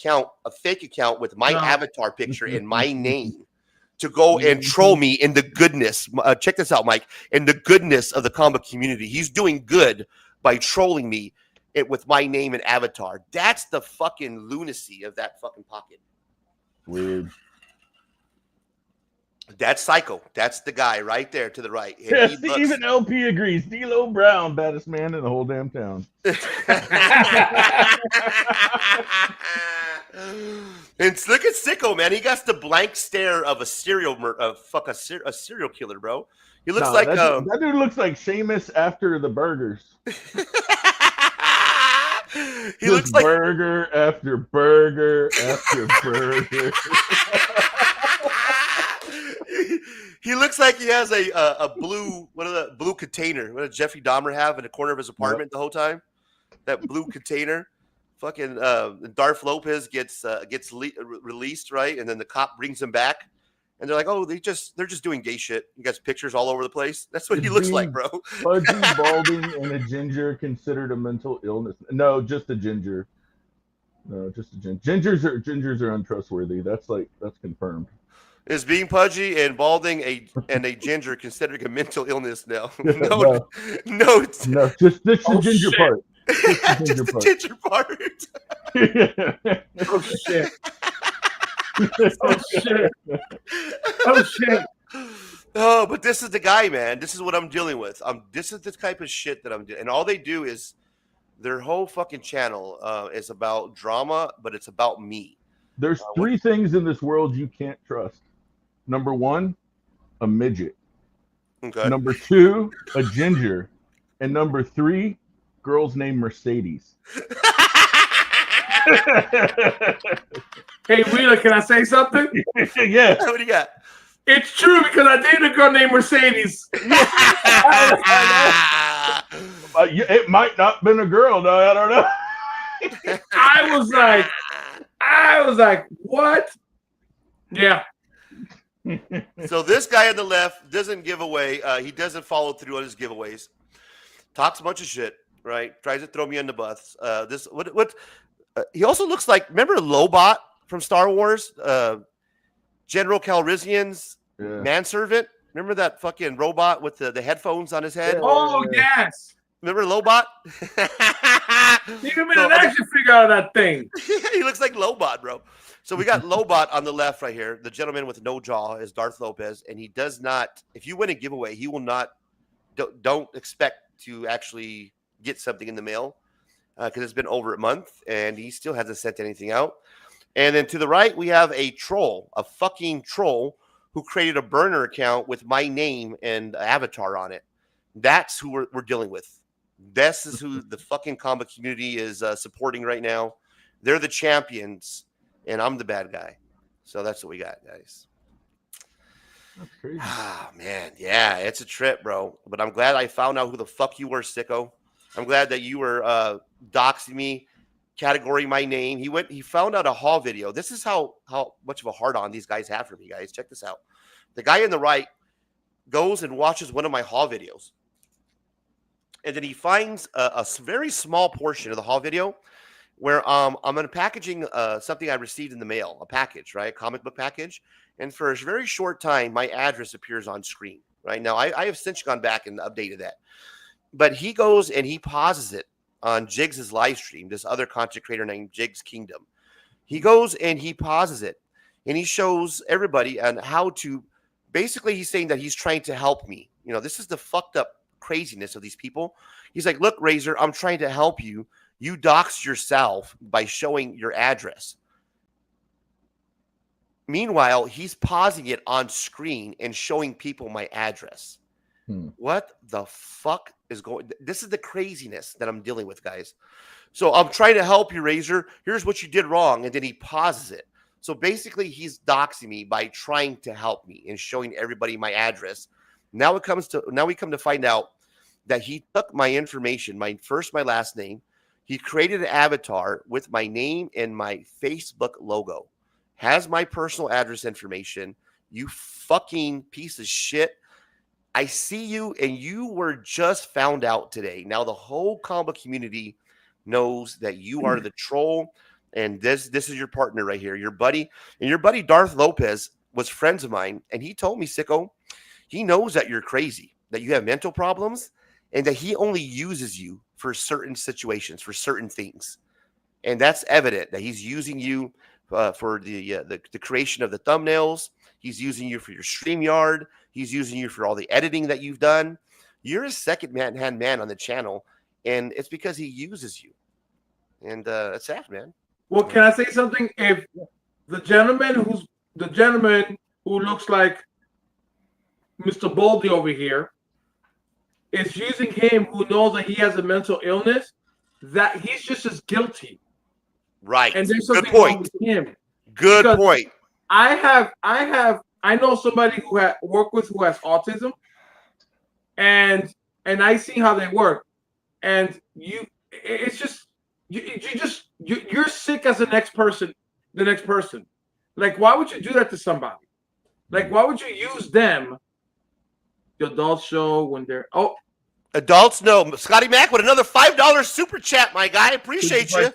fake account with my avatar picture and my name to go and troll me in the goodness. Check this out, Mike. In the goodness of the comic community, he's doing good by trolling me with my name and avatar. That's the fucking lunacy of that fucking pocket. Weird. That's Psycho. That's the guy right there to the right. And Yes, he looks- even LP agrees. D'Lo Brown, baddest man in the whole damn town. And look at Sicko, man. He got the blank stare of a serial killer, bro. He looks like that dude looks like Seamus after the burgers. He looks like burger after burger after burger. He looks like he has a blue blue container. What did Jeffrey Dahmer have in the corner of his apartment the whole time? That blue container. Fucking Darth Lopez gets released, right? And then the cop brings him back, and they're like, "Oh, they're just doing gay shit." You got pictures all over the place. That's what he looks like, bro. Pudgy, balding, and a ginger considered a mental illness? No, just a ginger. No, just a ginger. Gingers are untrustworthy. That's confirmed. Is being pudgy and balding a ginger considered a mental illness now? No, just the ginger part. Just the ginger part. Oh shit. Oh shit. Oh shit. Oh, but this is the guy, man. This is what I'm dealing with. This is the type of shit that I'm doing. And all they do is their whole fucking channel is about drama, but it's about me. There's three things in this world you can't trust. Number one, a midget. Okay. Number two, a ginger. And number three, girls named Mercedes. Hey, Wheeler, can I say something? Yeah. What do you got? It's true because I dated a girl named Mercedes. It might not have been a girl, though. I don't know. I was like, what? Yeah. So this guy on the left doesn't give away. He doesn't follow through on his giveaways. Talks a bunch of shit, right? Tries to throw me on the bus. He also looks like, remember Lobot from Star Wars? General Calrissian's manservant? Remember that fucking robot with the headphones on his head? Oh, yes. Remember Lobot? You can an action figure out of that thing. He looks like Lobot, bro. So we got Lobot on the left right here. The gentleman with no jaw is Darth Lopez, and he does not. If you win a giveaway, he will not. Don't expect to actually get something in the mail because it's been over a month, and he still hasn't sent anything out. And then to the right, we have a troll, a fucking troll, who created a burner account with my name and avatar on it. That's who we're dealing with. This is who the fucking comic community is supporting right now. They're the champions, and I'm the bad guy. So that's what we got, guys. That's crazy. Ah, man. Yeah, it's a trip, bro. But I'm glad I found out who the fuck you were, Sicko. I'm glad that you were doxing me, category my name. He found out a haul video. This is how much of a hard-on these guys have for me, guys. Check this out. The guy in the right goes and watches one of my haul videos. And then he finds a very small portion of the haul video where I'm unpackaging something I received in the mail, a package, right? A comic book package. And for a very short time, my address appears on screen, right? Now, I have since gone back and updated that. But he goes and he pauses it on Jigs' live stream, this other content creator named Jigs Kingdom. He goes and he pauses it. And he shows everybody on how to, basically he's saying that he's trying to help me. You know, this is the fucked up craziness of these people. He's like, look, Razor, I'm trying to help you. You doxed yourself by showing your address. Meanwhile, he's pausing it on screen and showing people my address. What the fuck is going? This is the craziness that I'm dealing with, guys. So I'm trying to help you, Razor. Here's what you did wrong. And then he pauses it. So basically, he's doxing me by trying to help me and showing everybody my address. Now we come to find out that he took my information, my first, my last name. He created an avatar with my name and my Facebook logo. Has my personal address information. You fucking piece of shit. I see you, and you were just found out today. Now the whole comic community knows that you are the troll, and this is your partner right here, your buddy. And your buddy Darth Lopez was friends of mine, and he told me, Sicko, he knows that you're crazy, that you have mental problems, and that he only uses you for certain situations, for certain things. And that's evident that he's using you for the creation of the thumbnails. He's using you for your StreamYard. He's using you for all the editing that you've done. You're a second-hand man on the channel, and it's because he uses you. And it's sad, man. Well, can I say something? If the gentleman who looks like Mr. Baldy over here is using him, who knows that he has a mental illness, that he's just as guilty. Right. And there's Good something wrong point. with him. Good Because point. I know somebody who work with who has autism, and I see how they work, and it's just you're sick as the next person. Like, why would you do that to somebody? Like, why would you use them? The adult show when they're adults know. Scotty Mack with another $5 super chat, my guy. Appreciate you.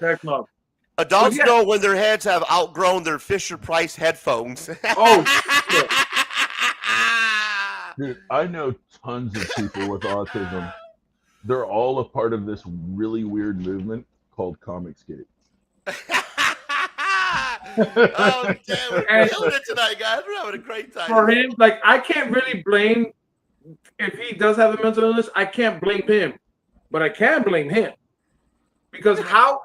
Adults know when their heads have outgrown their Fisher Price headphones. Dude, I know tons of people with autism. They're all a part of this really weird movement called Comicsgate. Oh, damn, we're killing it tonight, guys. We're having a great time. For him, like, I can't really blame, if he does have a mental illness, I can't blame him, but I can blame him. Because how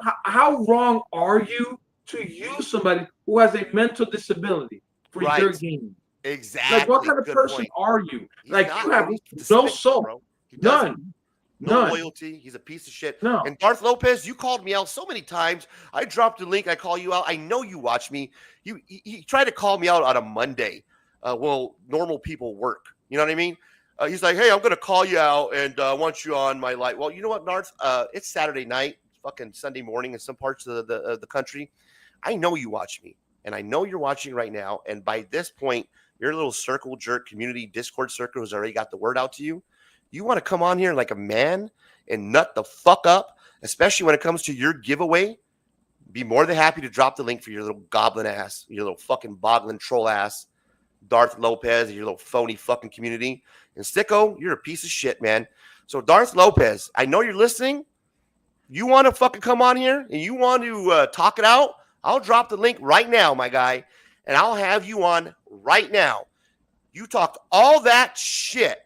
wrong are you to use somebody who has a mental disability for your game? Exactly. Like, what kind of person are you? Like, you have no soul. None. No loyalty. He's a piece of shit. No. And Darth Lopez, you called me out so many times. I dropped a link. I call you out. I know you watch me. He tried to call me out on a Monday. Well, normal people work. You know what I mean? He's like, hey, I'm going to call you out and I want you on my live. Well, you know what, Darth? It's Saturday night, fucking Sunday morning in some parts of the country. I know you watch me, and I know you're watching right now. And by this point, your little circle jerk community Discord circle has already got the word out to you. You want to come on here like a man and nut the fuck up, especially when it comes to your giveaway. Be more than happy to drop the link for your little goblin ass, your little fucking boggling troll ass, Darth Lopez, and your little phony fucking community. And Sicko, you're a piece of shit, man. So Darth Lopez, I know you're listening. You want to fucking come on here and you want to talk it out? I'll drop the link right now, my guy, and I'll have you on right now. You talked all that shit.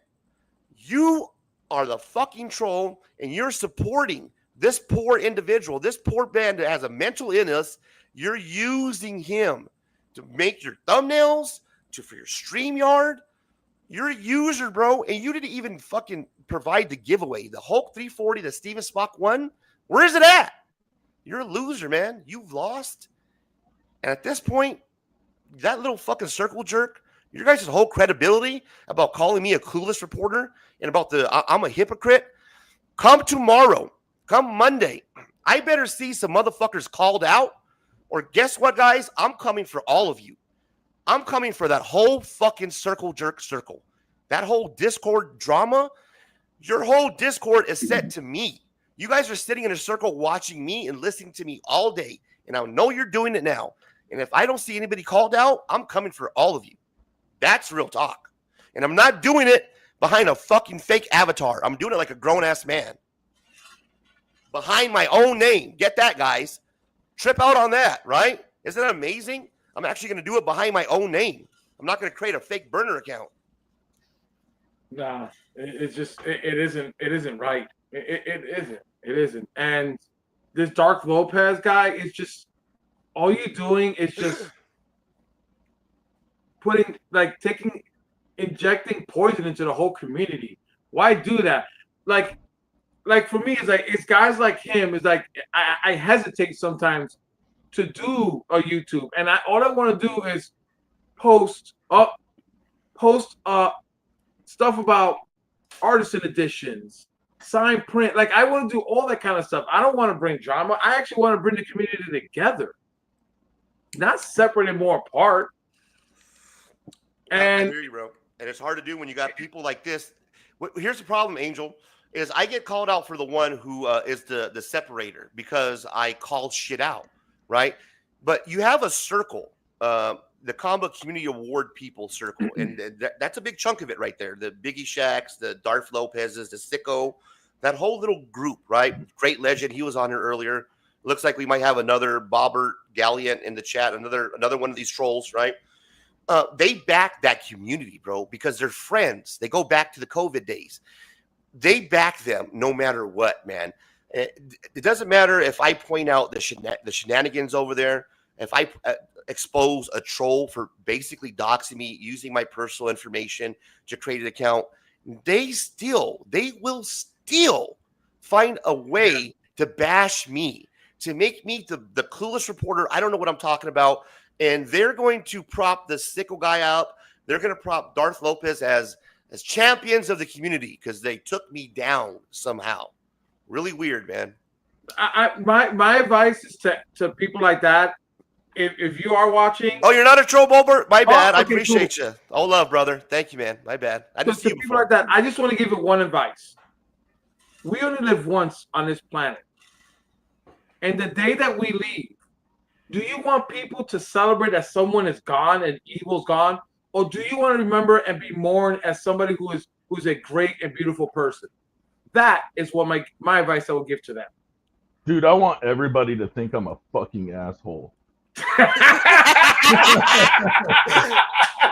You are the fucking troll, and you're supporting this poor individual, this poor man that has a mental illness. You're using him to make your thumbnails, for your StreamYard. You're a user, bro, and you didn't even fucking provide the giveaway. The Hulk 340 that Steven Spock won, where is it at? You're a loser, man. You've lost. And at this point, that little fucking circle jerk, your guys' whole credibility about calling me a clueless reporter and about I'm a hypocrite, come tomorrow, come Monday, I better see some motherfuckers called out, or guess what, guys? I'm coming for all of you. I'm coming for that whole fucking circle jerk circle. That whole Discord drama, your whole Discord is set to me. You guys are sitting in a circle watching me and listening to me all day, and I know you're doing it now. And if I don't see anybody called out, I'm coming for all of you. That's real talk. And I'm not doing it behind a fucking fake avatar. I'm doing it like a grown-ass man. Behind my own name. Get that, guys. Trip out on that, right? Isn't that amazing? I'm actually going to do it behind my own name. I'm not going to create a fake burner account. Nah, it isn't right. It isn't. And this Darth Lopez guy is just, all you're doing is just injecting poison into the whole community. Why do that? Like for me, it's guys like him. It's like I hesitate sometimes to do a YouTube, and all I want to do is post stuff about artisan editions, sign print. Like, I want to do all that kind of stuff. I don't want to bring drama. I actually want to bring the community together, not separate and more apart. And I hear you, bro. And it's hard to do when you got people like this. Here's the problem, Angel. is I get called out for the one who is the separator because I call shit out, right? But you have a circle, the Combo Community Award people circle, and that's a big chunk of it right there. The Biggie Shacks, the Darth Lopez's, the Sicko, that whole little group, right? Great Legend, he was on here earlier. Looks like we might have another Bobbert Galliant in the chat, another one of these trolls, right? They back that community, bro, because they're friends. They go back to the COVID days. They back them no matter what, man. It doesn't matter if I point out the shenanigans over there, if I expose a troll for basically doxing me, using my personal information to create an account, they will still find a way to bash me, to make me the clueless reporter. I don't know what I'm talking about. And they're going to prop the Sicko guy up. They're going to prop Darth Lopez as champions of the community because they took me down somehow. Really weird, man. My advice is to people like that. If you are watching, oh, you're not a troll, Bobbert. My bad. okay, I appreciate you. Oh, love, brother. Thank you, man. My bad. I didn't see you people before. like that. I just want to give it one advice. We only live once on this planet, and the day that we leave, do you want people to celebrate that someone is gone and evil's gone, or do you want to remember and be mourned as somebody who's a great and beautiful person? That is what my advice I would give to them. Dude, I want everybody to think I'm a fucking asshole.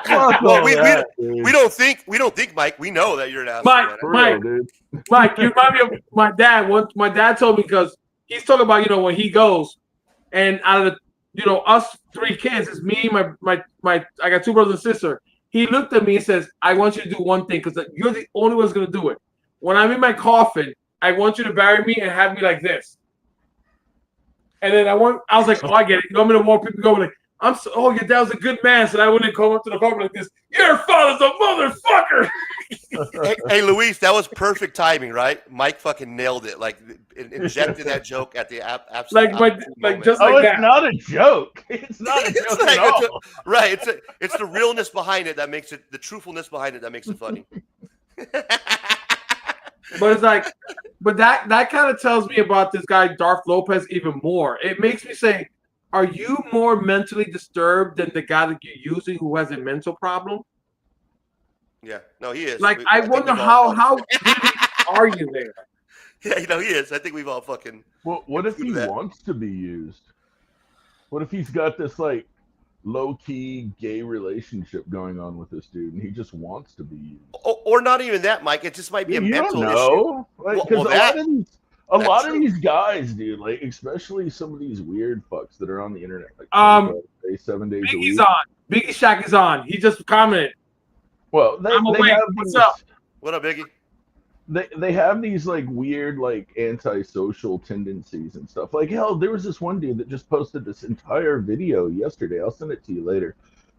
Well, we don't think, Mike. We know that you're an asshole. Mike, you remind me of my dad. What my dad told me, because he's talking about, when he goes, and out of the, us 3 kids, it's me, my I got 2 brothers and sister. He looked at me and says, "I want you to do one thing, because you're the only one's gonna do it. When I'm in my coffin, I want you to bury me and have me like this." And then I was like, "Oh, I get it. You want me to want people to go like, your dad was a good man, so I wouldn't come up to the coffin like this. Your father's a motherfucker." hey, Luis, that was perfect timing, right? Mike fucking nailed it. Like, injected that joke at the absolute moment. just like that. It's not a joke. It's not a joke at all. Right. It's the realness behind it that makes it, the truthfulness behind it that makes it funny. But it's like, that kind of tells me about this guy Darth Lopez even more. It makes me say, are you more mentally disturbed than the guy that you're using who has a mental problem? Yeah, no, he is. Like, I wonder how are you there? Yeah, he is. I think we've all fucking. Well, what if he wants to be used? What if he's got this like low-key gay relationship going on with this dude, and he just wants to be used? Or not even that, Mike. It just might be a mental issue. Like, because a lot of these guys, dude, like especially some of these weird fucks that are on the internet, like 7 days a week. Biggie's on. Biggie Shack is on. He just commented. Well, I'm awake. What's up? What up, Biggie? They have these like weird like antisocial tendencies and stuff. Like, hell, there was this one dude that just posted this entire video yesterday. I'll send it to you later.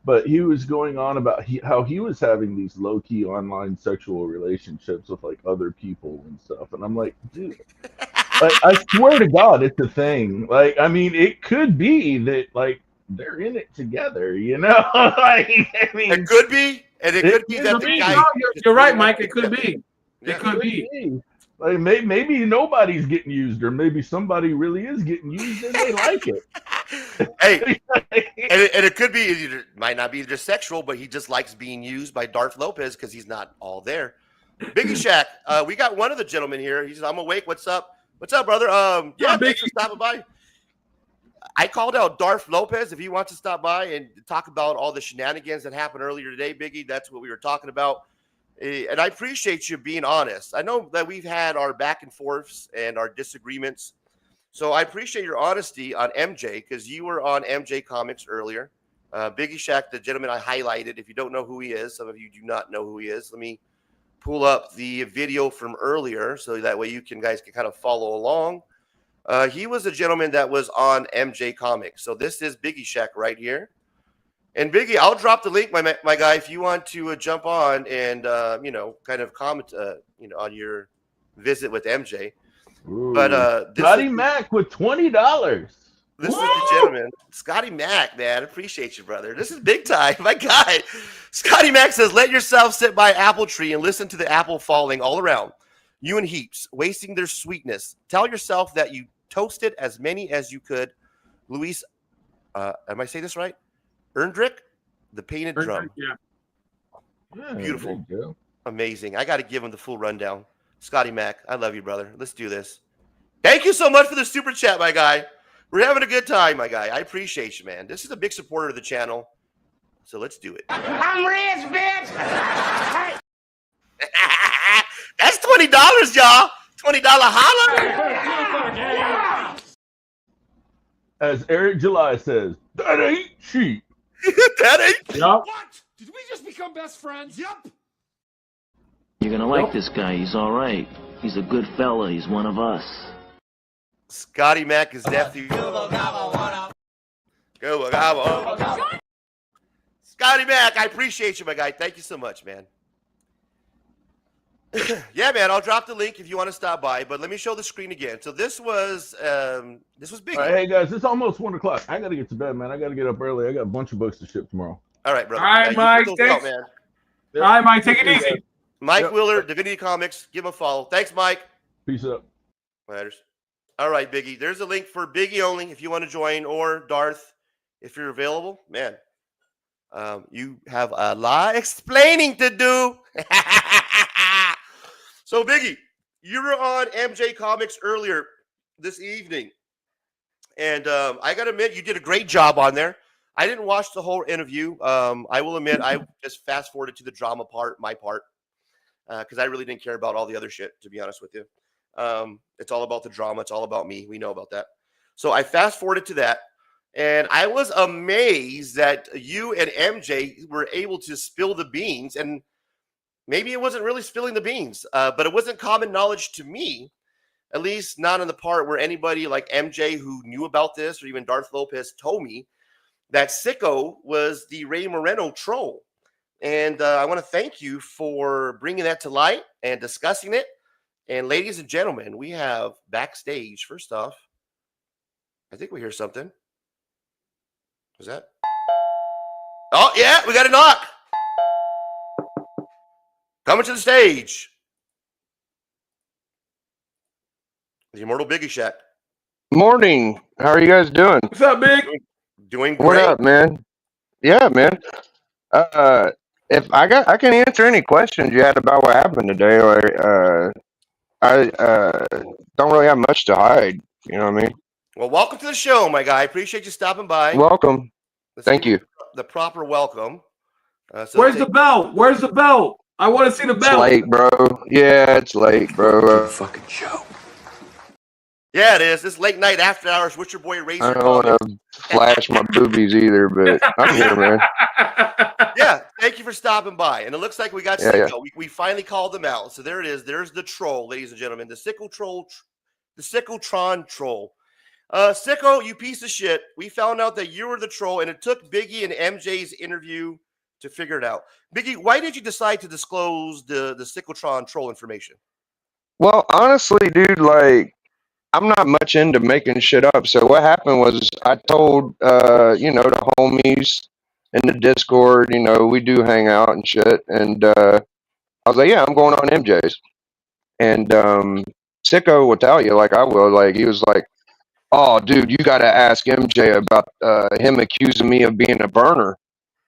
But he was going on about how he was having these low-key online sexual relationships with like other people and stuff. And I'm like, dude, like, I swear to God, it's a thing. Like, I mean, it could be that like they're in it together, like, I mean, it could be, and it could be that the guy. No, you're right, Mike. It could be. It could be. Like, maybe nobody's getting used, or maybe somebody really is getting used and they like it. Hey, and it could be, it might not be just sexual, but he just likes being used by Darth Lopez because he's not all there. Biggie Shack, we got one of the gentlemen here. He says, "I'm awake. What's up? What's up, brother? Yeah, thanks for stopping by." I called out Darth Lopez if he wants to stop by and talk about all the shenanigans that happened earlier today, Biggie. That's what we were talking about. And I appreciate you being honest. I know that we've had our back and forths and our disagreements. So I appreciate your honesty on MJ, because you were on MJ Comics earlier. Biggie Shack, the gentleman I highlighted. If you don't know who he is, some of you do not know who he is. Let me pull up the video from earlier so that way you guys can kind of follow along. He was a gentleman that was on MJ Comics. So this is Biggie Shack right here. And Biggie, I'll drop the link, my guy, if you want to jump on and kind of comment, on your visit with MJ. Ooh. But Scotty Mac with $20. This is the gentleman, Scotty Mac, man. Appreciate you, brother. This is big time, my guy. Scotty Mac says, "Let yourself sit by an apple tree and listen to the apple falling all around. You and Heaps, wasting their sweetness. Tell yourself that you toasted as many as you could. Luis, am I saying this right? Erndrick, the painted drum. Yeah. Beautiful. Amazing. I got to give him the full rundown. Scotty Mac, I love you, brother. Let's do this. Thank you so much for the super chat, my guy. We're having a good time, my guy. I appreciate you, man. This is a big supporter of the channel. So let's do it. I'm rich, bitch. That's $20, y'all. $20 holla. As Eric July says, that ain't cheap. That ain't Yep. What? Did we just become best friends? Yep. You're gonna like this guy. He's all right. He's a good fella. He's one of us. Scotty Mac is definitely. Scotty Mac, I appreciate you, my guy. Thank you so much, man. Yeah, man, I'll drop the link if you want to stop by, but let me show the screen again. So this was big. All right, hey guys, it's almost 1 o'clock. I gotta get to bed, man. I gotta get up early. I got a bunch of books to ship tomorrow. All right, brother. All right, Mike. Thanks. man. All right, Mike. Take it easy. Mike Wheeler, Divinity Comics. Give him a follow. Thanks, Mike. Peace up. Matters. All right, Biggie. There's a link for Biggie only if you want to join, or Darth if you're available. Man, you have a lot explaining to do. So, Biggie, you were on MJ Comics earlier this evening, and I got to admit, you did a great job on there. I didn't watch the whole interview. I will admit, I just fast forwarded to the drama part, my part, because I really didn't care about all the other shit, to be honest with you. It's all about the drama. It's all about me. We know about that. So I fast forwarded to that, and I was amazed that you and MJ were able to spill the beans. And maybe it wasn't really spilling the beans, but it wasn't common knowledge to me, at least not in the part where anybody like MJ who knew about this, or even Darth Lopez, told me that Sicko was the Ray Moreno troll. And I want to thank you for bringing that to light and discussing it. And ladies and gentlemen, we have backstage. First off, I think we hear something. Was that? Oh, yeah, we got a knock. Coming to the stage. The Immortal Biggie Shack. Morning. How are you guys doing? What's up, Big? Doing great. What up, man? Yeah, man. If I can answer any questions you had about what happened today. Like, I don't really have much to hide. You know what I mean? Well, welcome to the show, my guy. I appreciate you stopping by. Welcome. Let's Thank you. The proper welcome. Where's the belt? Where's the belt? I want to see the It's belt. late, bro. Yeah, it's late, bro. Fucking show. Yeah, it is. It's late night after hours with your boy Razor. I don't want to flash my boobies either, but I'm here, man. Yeah, thank you for stopping by. And it looks like we got Yeah, Sicko. yeah. We finally called them out. So there it is. There's the troll, ladies and gentlemen. The Sicko troll, the Sickotron troll. Sicko, you piece of shit. We found out that you were the troll, and it took Biggie and MJ's interview to figure it out. Biggie, why did you decide to disclose the Sickotron troll information? Well, honestly, dude, like, I'm not much into making shit up. So what happened was I told, the homies in the Discord, we do hang out and shit. And I was like, yeah, I'm going on MJ's. And Sicko will tell you, like I will, like, he was like, oh, dude, you got to ask MJ about him accusing me of being a burner.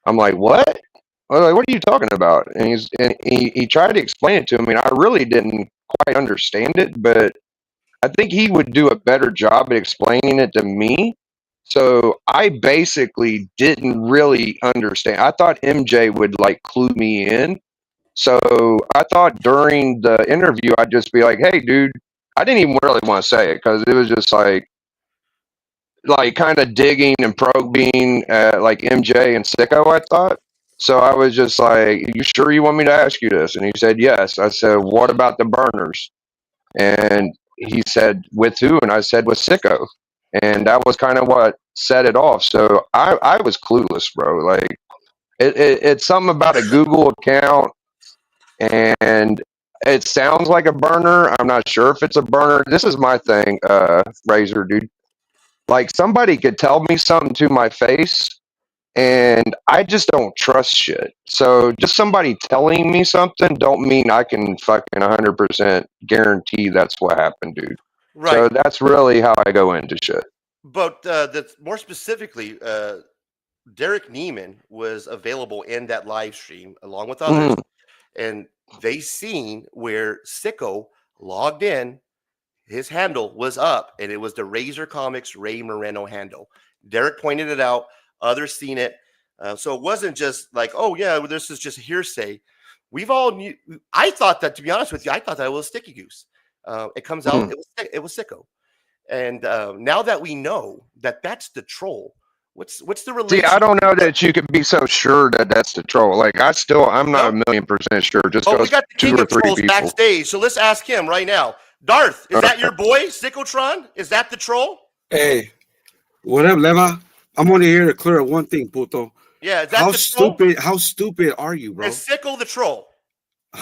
I'm like, what? I was like, what are you talking about? And he tried to explain it to me, and I really didn't quite understand it, but I think he would do a better job at explaining it to me. So I basically didn't really understand. I thought MJ would like clue me in. So I thought during the interview, I'd just be like, hey, dude, I didn't even really want to say it because it was just like kind of digging and probing at like MJ and Sicko, I thought. So I was just like, you sure you want me to ask you this? And he said, yes. I said, what about the burners? And he said, with who? And I said, with Sicko. And that was kind of what set it off. So I was clueless, bro. Like, it's something about a Google account, and it sounds like a burner. I'm not sure if it's a burner. This is my thing, Razor, dude. Like, somebody could tell me something to my face, and I just don't trust shit. So just somebody telling me something don't mean I can fucking 100% guarantee that's what happened, dude. Right. So that's really how I go into shit. But that's more specifically, Derek Neiman was available in that live stream along with others, and they seen where Sicko logged in. His handle was up, and it was the Razor Comics Ray Moreno handle. Derek pointed it out. Others seen it. So it wasn't just like, oh, yeah, well, this is just hearsay. We've all knew. I thought that, to be honest with you, I thought that was Sticky Goose. It comes out, it was Sicko. And now that we know that that's the troll, what's the relation? See, I don't know that you could be so sure that that's the troll. Like, I'm not a $1,000,000% sure. Just we because got the 2 king or of 3 trolls people. backstage. So let's ask him right now. Darth, is that your boy, Sickotron? Is that the troll? Hey, what up, Leva? I'm only here to clear up one thing, puto. Yeah, is that the troll? How stupid are you, bro? Is Sickle the troll?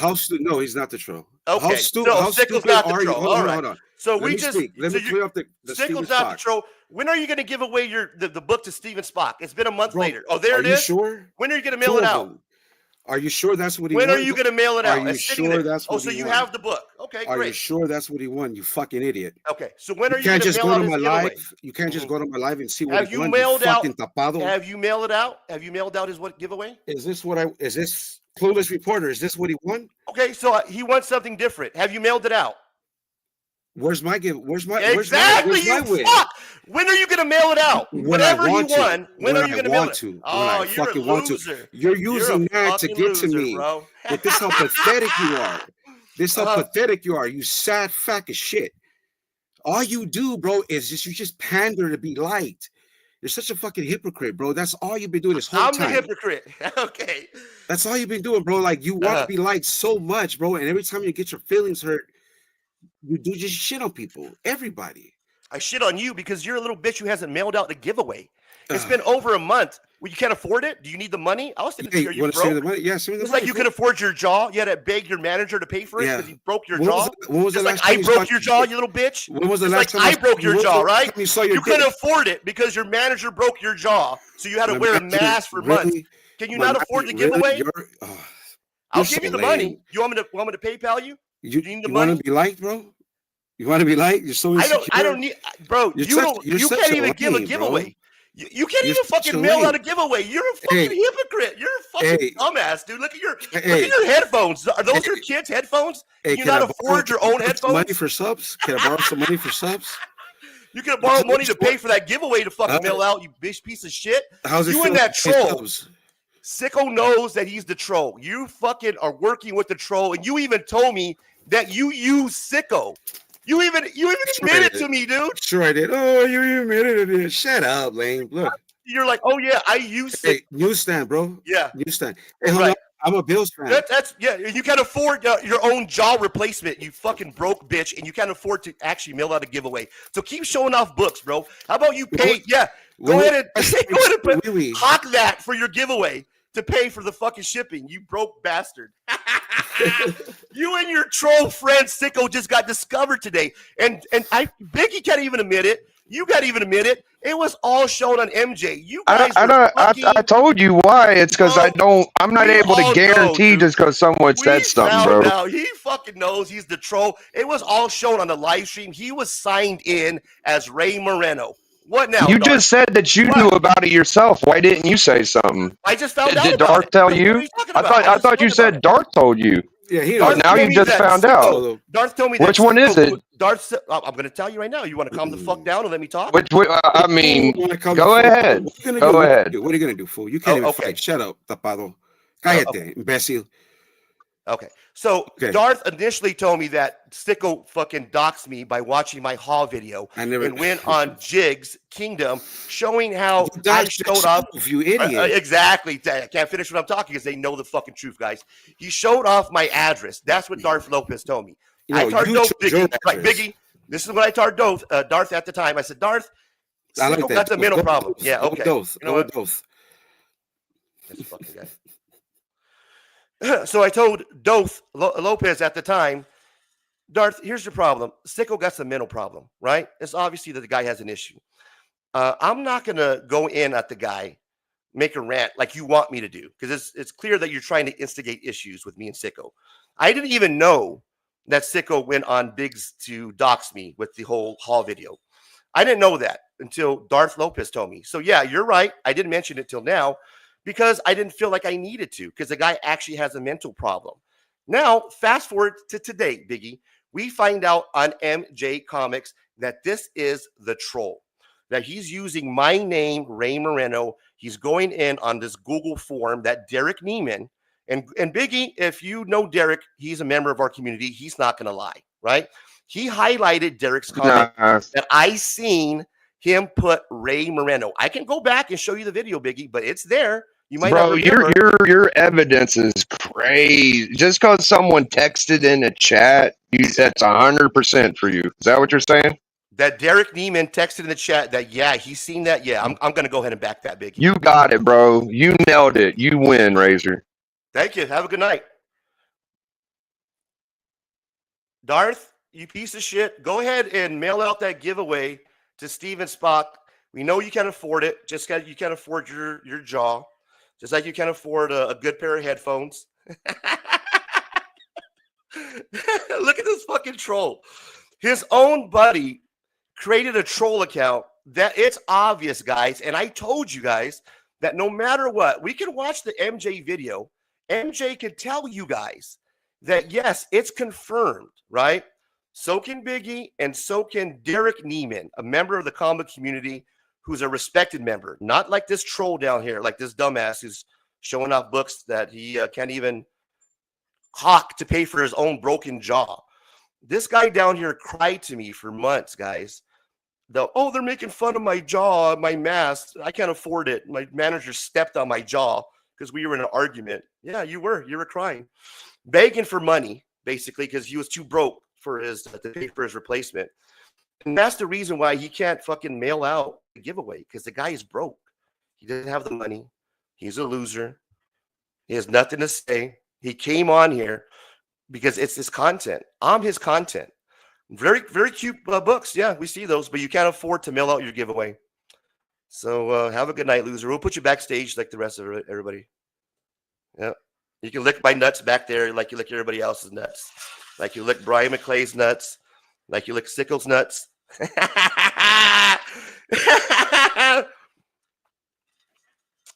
No, he's not the troll. Okay, how Sickle's stupid not the are you? troll. Hold All right. on, hold on. So Let me speak. Let me clear up the Sickle's Steven not the Spock. troll. When are you going to give away the book to Steven Spock? It's been a month Bro, later. Oh, there it are you is. sure? When are you going to mail 2 it of out? them. Are you sure that's what he When won? are you going to mail it out? Are you It's sitting sure there. that's what so he you won? have the book. Okay, Are great. you sure that's what he won? You fucking idiot. Okay, so when are you can't going just to mail go out to his my giveaway? live. You can't just go to my live and see what Have he you won. mailed out? Fucking tapado. Have you mailed it out? Have you mailed out his what giveaway? Is this Clueless Reporter? Is this what he won? Okay, so he wants something different. Have you mailed it out? Where's my give? Where's my Exactly, where's my you win? fuck. When are you going to mail it out? When I Whatever he want to. won, when are you going to mail it? When Oh, I you're a fucking want to. loser. You're You're using a that to fucking get to loser, me. bro. But this how pathetic you are. This how pathetic you are. You sad fuck of shit. All you do, bro, is you just pander to be liked. You're such a fucking hypocrite, bro. That's all you've been doing this whole I'm time. the hypocrite. Okay. That's all you've been doing, bro. Like you want to be liked so much, bro. And every time you get your feelings hurt, you do just shit on people. Everybody. I shit on you because you're a little bitch who hasn't mailed out the giveaway. It's been over a month. Well, you can't afford it? Do you need the money? I was thinking, are you broke? Send me the money? Yeah, send me the It's money. like you could afford your jaw. You had to beg your manager to pay for it because you broke your jaw. When was the Just last like time I you broke saw- your jaw, you little bitch. When was the Just last like time I broke your jaw, right? You saw your You couldn't dick? afford it because your manager broke your jaw, so you had to My wear a manager- mask for months. really? Can you My not afford the manager- really? giveaway? You're I'll so give you the lame. money. You want me to PayPal you? You need the want money? to be liked, bro? You want to be liked? You're so insecure. I don't need, bro. You're You such can't a even give a lame, bro. giveaway. You can't You're even such fucking a mail lame. out a giveaway. You're a fucking Hey. hypocrite. You're a fucking Hey. dumbass, dude. Look at your Hey. headphones. Are those your kids' headphones? Hey, Can you not afford your own some headphones? money for subs? Can I borrow some money for subs? You could borrow money to pay for that giveaway to fucking Huh? mail out, you bitch piece of shit. How's it You feel and that to pay troll. subs? Sicko knows that he's the troll. You fucking are working with the troll, and you even told me that you use Sicko. You even admitted to me, dude. Sure I did. Oh, you admitted it. Shut up, lame. Look. You're like, oh yeah, I use Sicko. Hey, newsstand, bro. Yeah. Newsstand. Hey, hold on. I'm a Bills fan. That's yeah. You can't afford your own jaw replacement. You fucking broke bitch, and you can't afford to actually mail out a giveaway. So keep showing off books, bro. How about you pay? Yeah, go ahead and hawk that for your giveaway to pay for the fucking shipping. You broke bastard. You and your troll friend Sicko just got discovered today, and Vicky can't even admit it. You can't even admit it. It was all shown on MJ. You guys I told you why. It's because I'm not able to guarantee just because someone said something, bro. Now he fucking knows he's the troll. It was all shown on the live stream. He was signed in as Ray Moreno. What now? You Darth? just said that you knew about it yourself. Why didn't you say something? I just found out Did about Darth it. tell What are you? you talking I about? thought you said Darth told you. Yeah, he But now you just found out. Darth told me that. Which one is it? Darth. I'm going to tell you right now. You want to calm the fuck down and let me talk? I mean, go ahead. Go ahead. What are you gonna do, fool? You can't even fight. Shut up, tapado. Cállate, imbécil. Okay. So Darth initially told me that Sicko fucking doxed me by watching my Haw video and went on Jig's Kingdom showing how I showed off. You idiot. Exactly. I can't finish what I'm talking because they know the fucking truth, guys. He showed off my address. That's what Darth Lopez told me. I told Biggie. This is what I told Darth at the time. I said, Darth, Sicko got the mental problem. Yeah, okay. You know what? This fucking guy. So I told Doth Lopez at the time, Darth, here's your problem. Sicko got some mental problem, right? It's obviously that the guy has an issue. I'm not going to go in at the guy make a rant like you want me to do, because it's clear that you're trying to instigate issues with me and Sicko. I didn't even know that Sicko went on Biggs to dox me with the whole Hall video. I didn't know that until Darth Lopez told me. So yeah, you're right. I didn't mention it till now because I didn't feel like I needed to, because the guy actually has a mental problem. Now, fast forward to today, Biggie. We find out on MJ Comics that this is the troll, that he's using my name, Ray Moreno. He's going in on this Google form that Derek Neiman, and Biggie, if you know Derek, he's a member of our community. He's not going to lie, right? He highlighted Derek's comment that I seen him put Ray Moreno. I can go back and show you the video, Biggie, but it's there. You might Bro, not remember. your evidence is crazy. Just because someone texted in a chat, that's 100% for you. Is that what you're saying? That Derek Neiman texted in the chat that, yeah, he's seen that. Yeah, I'm going to go ahead and back that, Biggie. You got it, bro. You nailed it. You win, Razor. Thank you. Have a good night. Darth, you piece of shit. Go ahead and mail out that giveaway to Steven Spock. We know you can afford it. Just like you can afford your jaw. Just like you can afford a good pair of headphones. Look at this fucking troll. His own buddy created a troll account that it's obvious, guys. And I told you guys that no matter what, we can watch the MJ video. MJ can tell you guys that, yes, it's confirmed, right? So can Biggie, and so can Derek Neiman, a member of the comic community who's a respected member, not like this troll down here, like this dumbass who's showing off books that he can't even hawk to pay for his own broken jaw. This guy down here cried to me for months, guys. They're making fun of my jaw, my mask. I can't afford it. My manager stepped on my jaw because we were in an argument. Yeah, you were crying, begging for money, basically, because he was too broke for to pay for his replacement. And that's the reason why he can't fucking mail out the giveaway, because the guy is broke. He doesn't have the money. He's a loser. He has nothing to say. He came on here because it's his content. I'm his content. Very, very cute books. Yeah, we see those, but you can't afford to mail out your giveaway. So have a good night, loser. We'll put you backstage like the rest of everybody. Yeah. You can lick my nuts back there like you lick everybody else's nuts. Like you lick Brian McClay's nuts. Like you lick Sickles' nuts.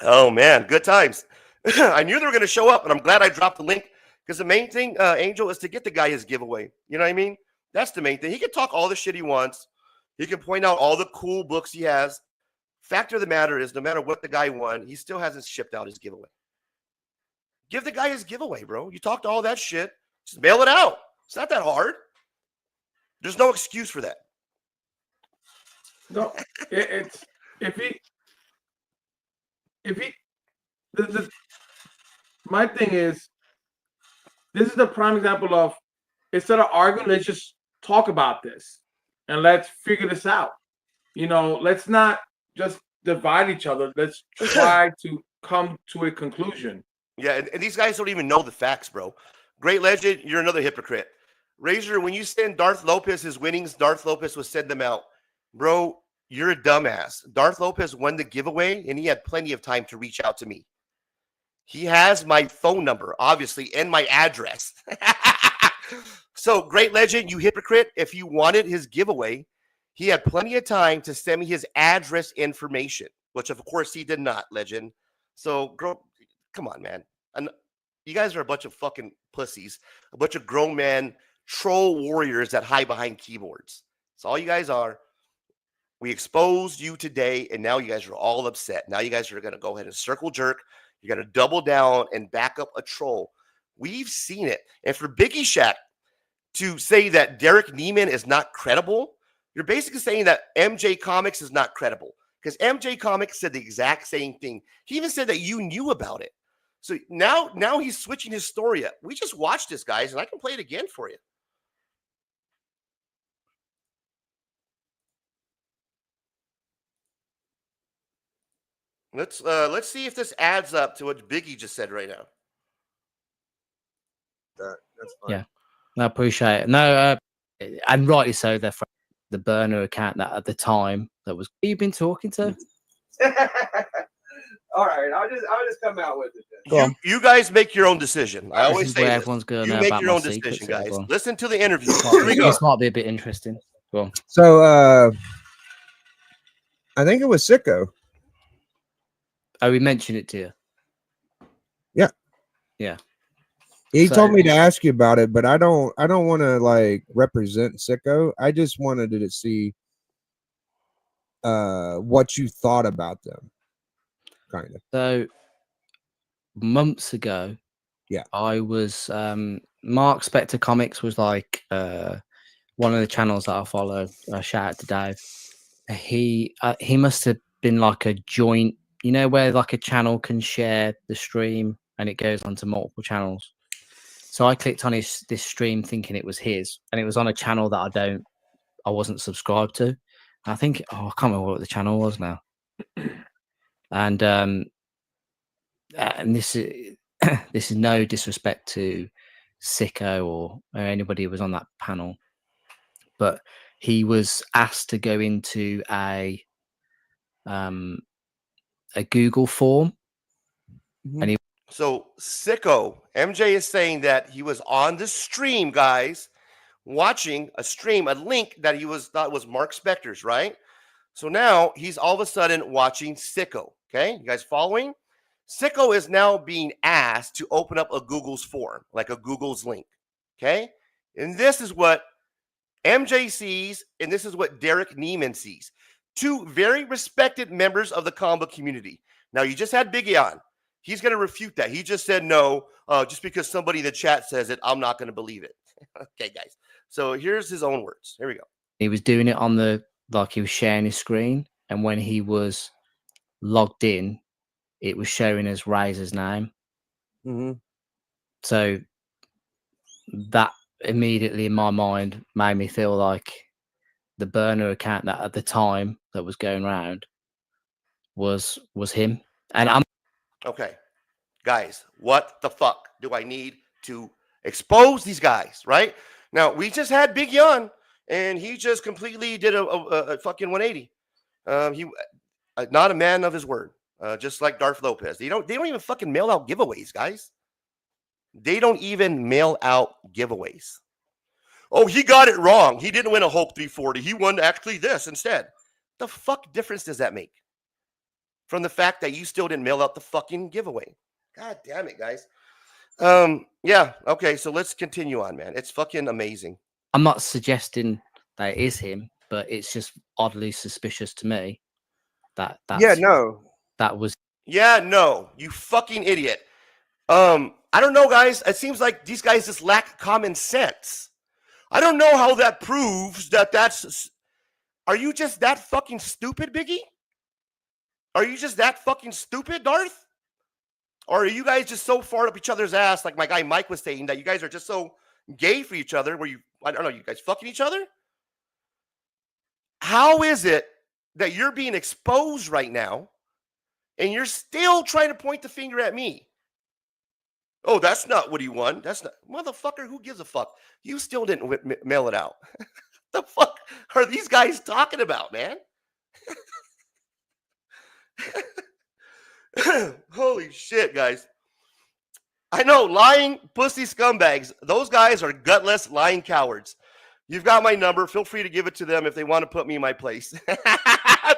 Oh, man. Good times. I knew they were going to show up, and I'm glad I dropped the link, because the main thing, Angel, is to get the guy his giveaway. You know what I mean? That's the main thing. He can talk all the shit he wants. He can point out all the cool books he has. Fact of the matter is, no matter what the guy won, he still hasn't shipped out his giveaway. Give the guy his giveaway, bro. You talked all that shit. Just mail it out. It's not that hard. There's no excuse for that. No, it's if he my thing is, this is the prime example of, instead of arguing, let's just talk about this and let's figure this out. You know, let's not just divide each other. Let's try to come to a conclusion. Yeah, and these guys don't even know the facts, bro. Great Legend, you're another hypocrite. Razor, when you send Darth Lopez his winnings, Darth Lopez will send them out. Bro, you're a dumbass. Darth Lopez won the giveaway, and he had plenty of time to reach out to me. He has my phone number, obviously, and my address. So, Great Legend, you hypocrite, if you wanted his giveaway, he had plenty of time to send me his address information, which, of course, he did not, Legend. So, come on, man. And you guys are a bunch of fucking pussies, a bunch of grown men, troll warriors that hide behind keyboards. That's all you guys are. We exposed you today, and now you guys are all upset. Now you guys are going to go ahead and circle jerk. You're going to double down and back up a troll. We've seen it. And for Biggie Shack to say that Derek Neiman is not credible, you're basically saying that MJ Comics is not credible, because MJ Comics said the exact same thing. He even said that you knew about it. So now he's switching his story up. We just watched this, guys, and I can play it again for you. Let's see if this adds up to what Biggie just said right now. That's fine. Yeah, I appreciate it. No, and rightly so. They're from the burner account that at the time that was. Who you been talking to? All right, I'll just come out with it then. Go on. You guys make your own decision. I This always is say where this. everyone's gonna You know make about your my own secrets, decision, so guys. go on. Listen to the interview. Here we go. This might be a bit interesting. Go on. So I think it was Sicko. Oh, we mentioned it to you. Yeah. Yeah. He So- told me to ask you about it, but I don't want to like represent Sicko. I just wanted to see what you thought about them. Kind of. So months ago, yeah, I was Mark Spector Comics was like one of the channels that I follow. Shout out to Dave. He must have been like a joint, you know, where like a channel can share the stream and it goes onto multiple channels. So I clicked on this stream thinking it was his, and it was on a channel that I wasn't subscribed to. I think I can't remember what the channel was now. And this is this is no disrespect to Sicko or anybody who was on that panel, but he was asked to go into a Google form, and he. So Sicko, MJ is saying that he was on the stream, guys, watching a stream, a link that he thought was Mark Spector's, right? So now he's all of a sudden watching Sicko. Okay, you guys following? Sicko is now being asked to open up a Google's form, like a Google's link. Okay, and this is what MJ sees, and this is what Derek Neiman sees. Two very respected members of the comic book community. Now, you just had Biggie on. He's going to refute that. He just said no. Just because somebody in the chat says it, I'm not going to believe it. Okay, guys. So here's his own words. Here we go. He was doing it on he was sharing his screen, and when he was logged in, it was showing as Razor's name. So that immediately in my mind made me feel like the burner account that at the time that was going around was him. And I'm okay, guys, what the fuck do I need to expose these guys? Right now, we just had Big Yon, and he just completely did a fucking 180. He not a man of his word, just like Darth Lopez. They don't even fucking mail out giveaways, guys. They don't even mail out giveaways. Oh, he got it wrong. He didn't win a Hulk 340. He won actually this instead. The fuck difference does that make from the fact that you still didn't mail out the fucking giveaway? God damn it, guys. Yeah. Okay. So let's continue on, man. It's fucking amazing. I'm not suggesting that it is him, but it's just oddly suspicious to me that that was. Yeah, no, you fucking idiot. I don't know, guys. It seems like these guys just lack common sense. I don't know how that proves that that's. Are you just that fucking stupid, Biggie? Are you just that fucking stupid, Darth? Or are you guys just so far up each other's ass, like my guy Mike was saying, that you guys are just so gay for each other, where I don't know, you guys fucking each other? How is it that you're being exposed right now and you're still trying to point the finger at me? Oh, that's not what he won. That's not, motherfucker, who gives a fuck? You still didn't mail it out. The fuck are these guys talking about, man? Holy shit, guys. I know, lying pussy scumbags. Those guys are gutless, lying cowards. You've got my number. Feel free to give it to them if they want to put me in my place.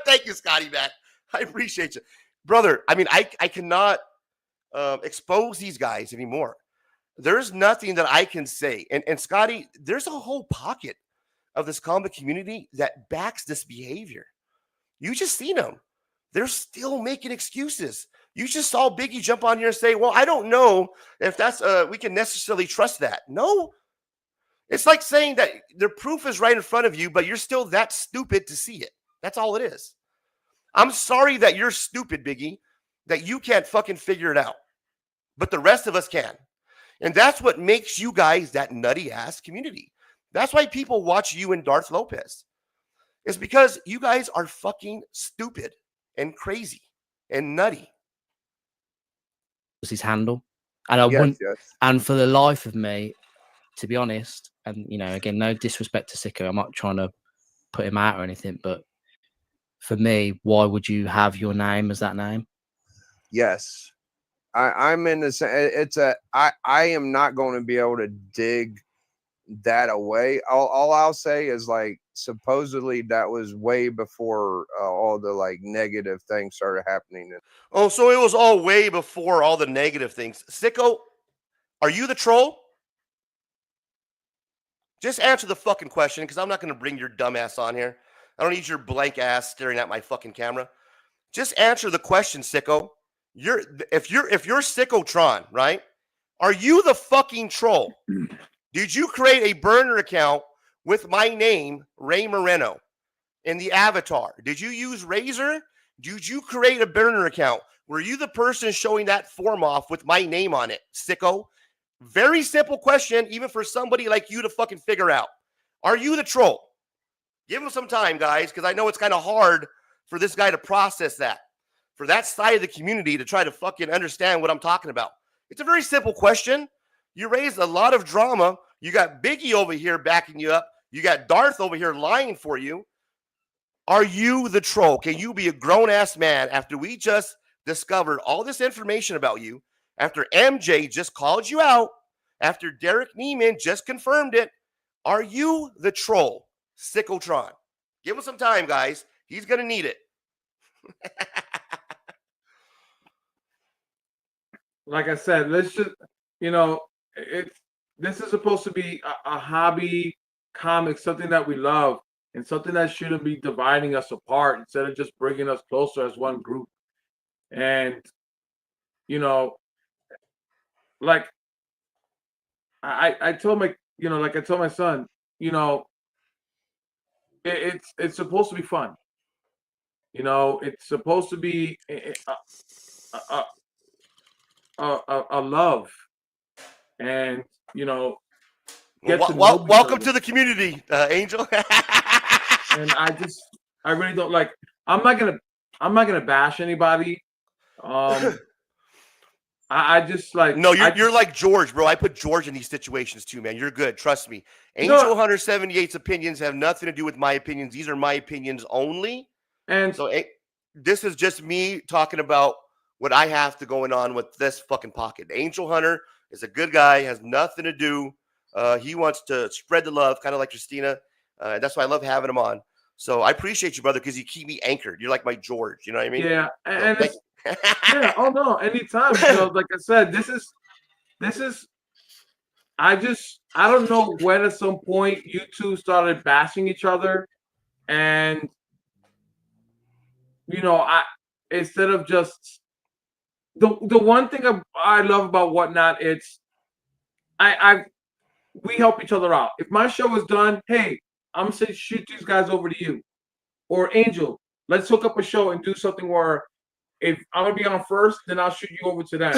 Thank you, Scotty, man. I appreciate you. Brother, I mean, I cannot expose these guys anymore. There's nothing that I can say. And Scotty, there's a whole pocket of this comic community that backs this behavior. You just seen them. They're still making excuses. You just saw Biggie jump on here and say, well, I don't know if that's we can necessarily trust that. No. It's like saying that the proof is right in front of you, but you're still that stupid to see it. That's all it is. I'm sorry that you're stupid, Biggie, that you can't fucking figure it out. But the rest of us can. And that's what makes you guys that nutty ass community. That's why people watch you and Darth Lopez. It's because you guys are fucking stupid and crazy and nutty. Was his handle. And I wouldn't, and for the life of me, to be honest, and you know, again, no disrespect to Sicko, I'm not trying to put him out or anything, but for me, why would you have your name as that name? Yes, I'm in the same. It's a I am not going to be able to dig that away. All I'll say is like supposedly that was way before all the like negative things started happening. Oh, so it was all way before all the negative things. Sicko, are you the troll? Just answer the fucking question, because I'm not going to bring your dumb ass on here. I don't need your blank ass staring at my fucking camera. Just answer the question, Sicko. If you're Sickotron, right? Are you the fucking troll? Did you create a burner account with my name, Ray Moreno, in the avatar? Did you use Razor? Did you create a burner account? Were you the person showing that form off with my name on it, Sicko? Very simple question, even for somebody like you to fucking figure out. Are you the troll? Give him some time, guys, because I know it's kind of hard for this guy to process that, for that side of the community to try to fucking understand what I'm talking about. It's a very simple question. You raised a lot of drama. You got Biggie over here backing you up. You got Darth over here lying for you. Are you the troll? Can you be a grown-ass man after we just discovered all this information about you, after MJ just called you out, after Derek Neiman just confirmed it? Are you the troll, Sickotron? Give him some time, guys. He's going to need it. Like I said, let's just, this is supposed to be a hobby comic, something that we love, and something that shouldn't be dividing us apart instead of just bringing us closer as one group. And, like I told my, like I told my son, it's supposed to be fun. It's supposed to be a love, and welcome to the community, Angel. And I really don't like. I'm not gonna bash anybody. I just like. No, you're like George, bro. I put George in these situations too, man. You're good. Trust me. Angel Hunter 78's opinions have nothing to do with my opinions. These are my opinions only. And so this is just me talking about what I have to going on with this fucking pocket. Angel Hunter is a good guy. Has nothing to do. He wants to spread the love, kind of like Christina. That's why I love having him on. So I appreciate you, brother, because you keep me anchored. You're like my George. You know what I mean? Yeah, and so, yeah. Oh no, anytime. Like I said, this is. I don't know when at some point you two started bashing each other, and instead of just the one thing I love about Whatnot, it's we help each other out. If my show is done, hey, I'm gonna say shoot these guys over to you, or Angel, let's hook up a show and do something where if I'm gonna be on first, then I'll shoot you over to them.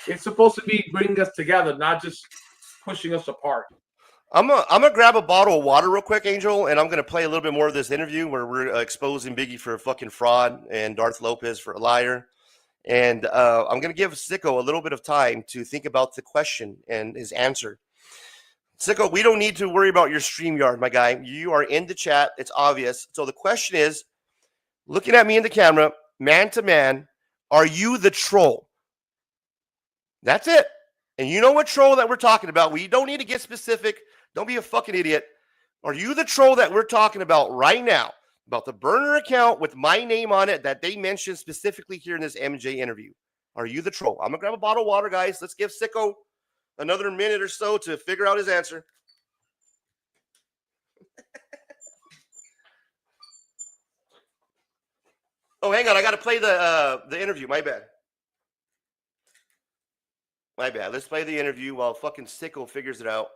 It's supposed to be bringing us together, not just pushing us apart. I'm gonna grab a bottle of water real quick, Angel, and I'm gonna play a little bit more of this interview where we're exposing Biggie for a fucking fraud and Darth Lopez for a liar. And I'm gonna give Sicko a little bit of time to think about the question and his answer. Sicko, we don't need to worry about your StreamYard, my guy. You are in the chat. It's obvious. So the question is, looking at me in the camera, man to man, are you the troll? That's it. And you know what troll that we're talking about. We don't need to get specific. Don't be a fucking idiot. Are you the troll that we're talking about right now? About the burner account with my name on it that they mentioned specifically here in this MJ interview. Are you the troll? I'm going to grab a bottle of water, guys. Let's give Sicko another minute or so to figure out his answer. Oh, hang on. I got to play the interview. My bad. My bad. Let's play the interview while fucking Sicko figures it out.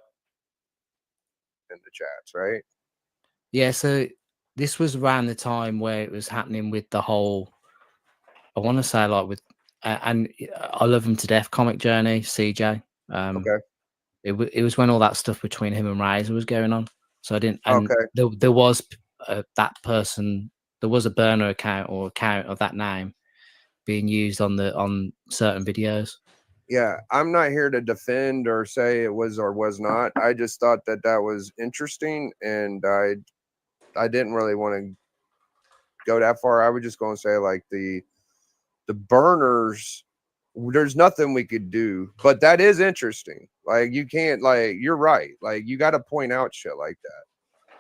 In the chats, right? Yeah, so this was around the time where it was happening with the whole, I want to say like with, and I love him to death, Comic Journey, CJ. Okay. It was when all that stuff between him and Razor was going on. So I didn't, and there was that person, there was a burner account or account of that name being used on certain videos. Yeah, I'm not here to defend or say it was or was not. I just thought that was interesting, and I didn't really want to go that far. I was just going to say like the the burners, there's nothing we could do. But that is interesting. Like, you can't, like, you're right. Like, you got to point out shit like that.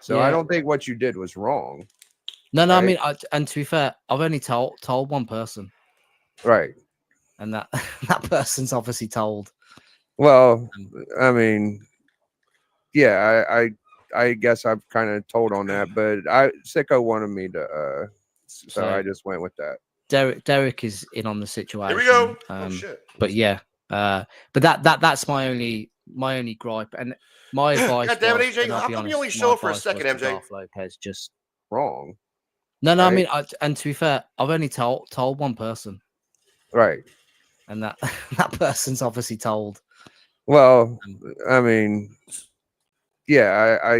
So I Yeah. don't think what you did was wrong. No, I right? mean, and to be fair, I've only told one person, Right. and that that person's obviously told. Well, I mean, yeah, I guess I've kind of told on that, but Sicko wanted me to, so I just went with that. Derek is in on the situation. Here we go. Oh shit. But yeah, but that's my only gripe, and my advice. God damn it, was, AJ! and I'll How be come honest, you only my show up for a advice second, was to MJ? Darth Lopez just wrong. No, right? I mean, and to be fair, I've only told one person, Right. and that that person's obviously told. Well, I mean, yeah,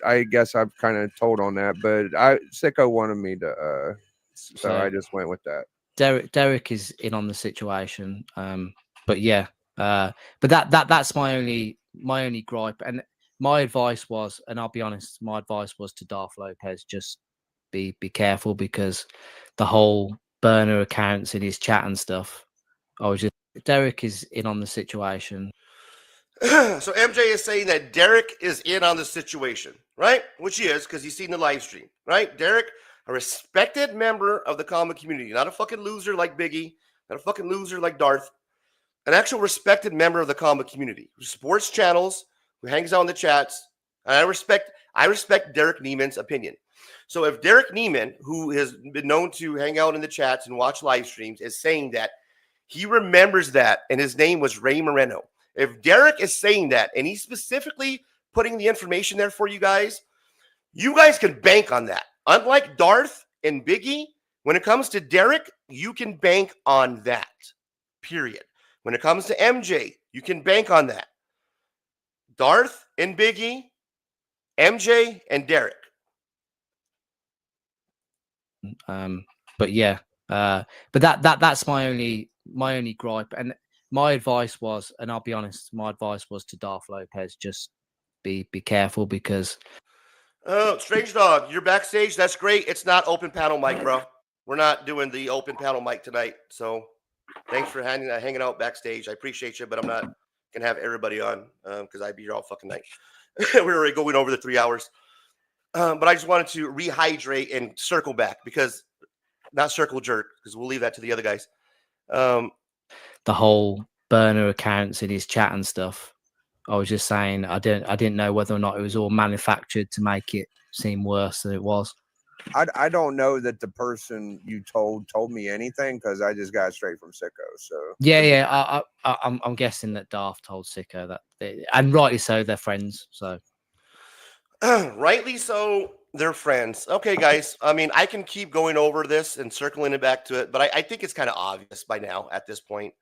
I guess I've kind of told on that, but Sicko wanted me to, so I just went with that. Derek is in on the situation, but yeah, but that's my only gripe, and my advice was, and I'll be honest, my advice was to Darth Lopez, just be careful, because the whole burner accounts in his chat and stuff. I was just Derek is in on the situation. So MJ is saying that Derek is in on the situation, right? Which he is, because he's seen the live stream, right? Derek, a respected member of the comic community, not a fucking loser like Biggie, not a fucking loser like Darth, an actual respected member of the comic community who supports channels, who hangs out in the chats. And I respect Derek Neiman's opinion. So if Derek Neiman, who has been known to hang out in the chats and watch live streams, is saying that he remembers that and his name was Ray Moreno, if Derek is saying that and he's specifically putting the information there for you guys can bank on that. Unlike Darth and Biggie, when it comes to Derek, you can bank on that, period. When it comes to MJ, you can bank on that. Darth and Biggie, MJ and Derek. But yeah, but that's my only gripe, and my advice was, and I'll be honest, my advice was to Darth Lopez, just be careful, because Oh, Strange Dog, you're backstage. That's great. It's not open panel mic, bro. We're not doing the open panel mic tonight. So thanks for hanging out backstage. I appreciate you, but I'm not gonna have everybody on because I'd be here all fucking night. We're already going over the 3 hours. But I just wanted to rehydrate and circle back, because not circle jerk, because we'll leave that to the other guys. the whole burner accounts in his chat and stuff. I was just saying, I didn't know whether or not it was all manufactured to make it seem worse than it was. I don't know that the person you told me anything, because I just got straight from Sicko. So Yeah, I'm guessing that Darth told Sicko that, and rightly so, they're friends. So rightly so, they're friends. Okay, guys. I mean, I can keep going over this and circling it back to it, but I think it's kind of obvious by now at this point.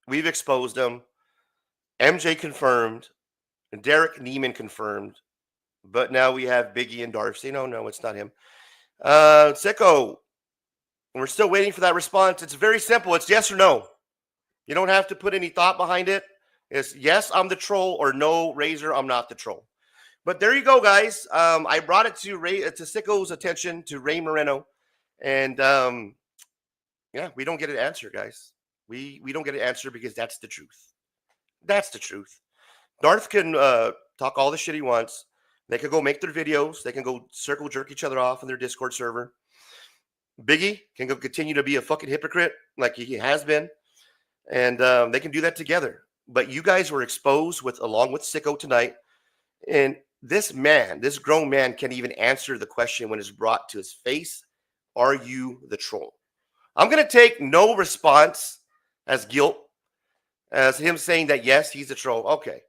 We've exposed them. MJ confirmed, and Derek Neiman confirmed, but now we have Biggie and Darth saying, no, it's not him. Sicko, we're still waiting for that response. It's very simple. It's yes or no. You don't have to put any thought behind it. It's yes, I'm the troll, or no, Razor, I'm not the troll. But there you go, guys. I brought it to Sicko's attention, to Ray Moreno, and yeah, we don't get an answer, guys. We don't get an answer, because that's the truth. That's the truth. Darth can talk all the shit he wants. They can go make their videos. They can go circle jerk each other off on their Discord server. Biggie can go continue to be a fucking hypocrite like he has been. And they can do that together. But you guys were exposed along with Sicko tonight. And this grown man, can't even answer the question when it's brought to his face. Are you the troll? I'm going to take no response as guilt, as him saying that, yes, he's a troll. Okay.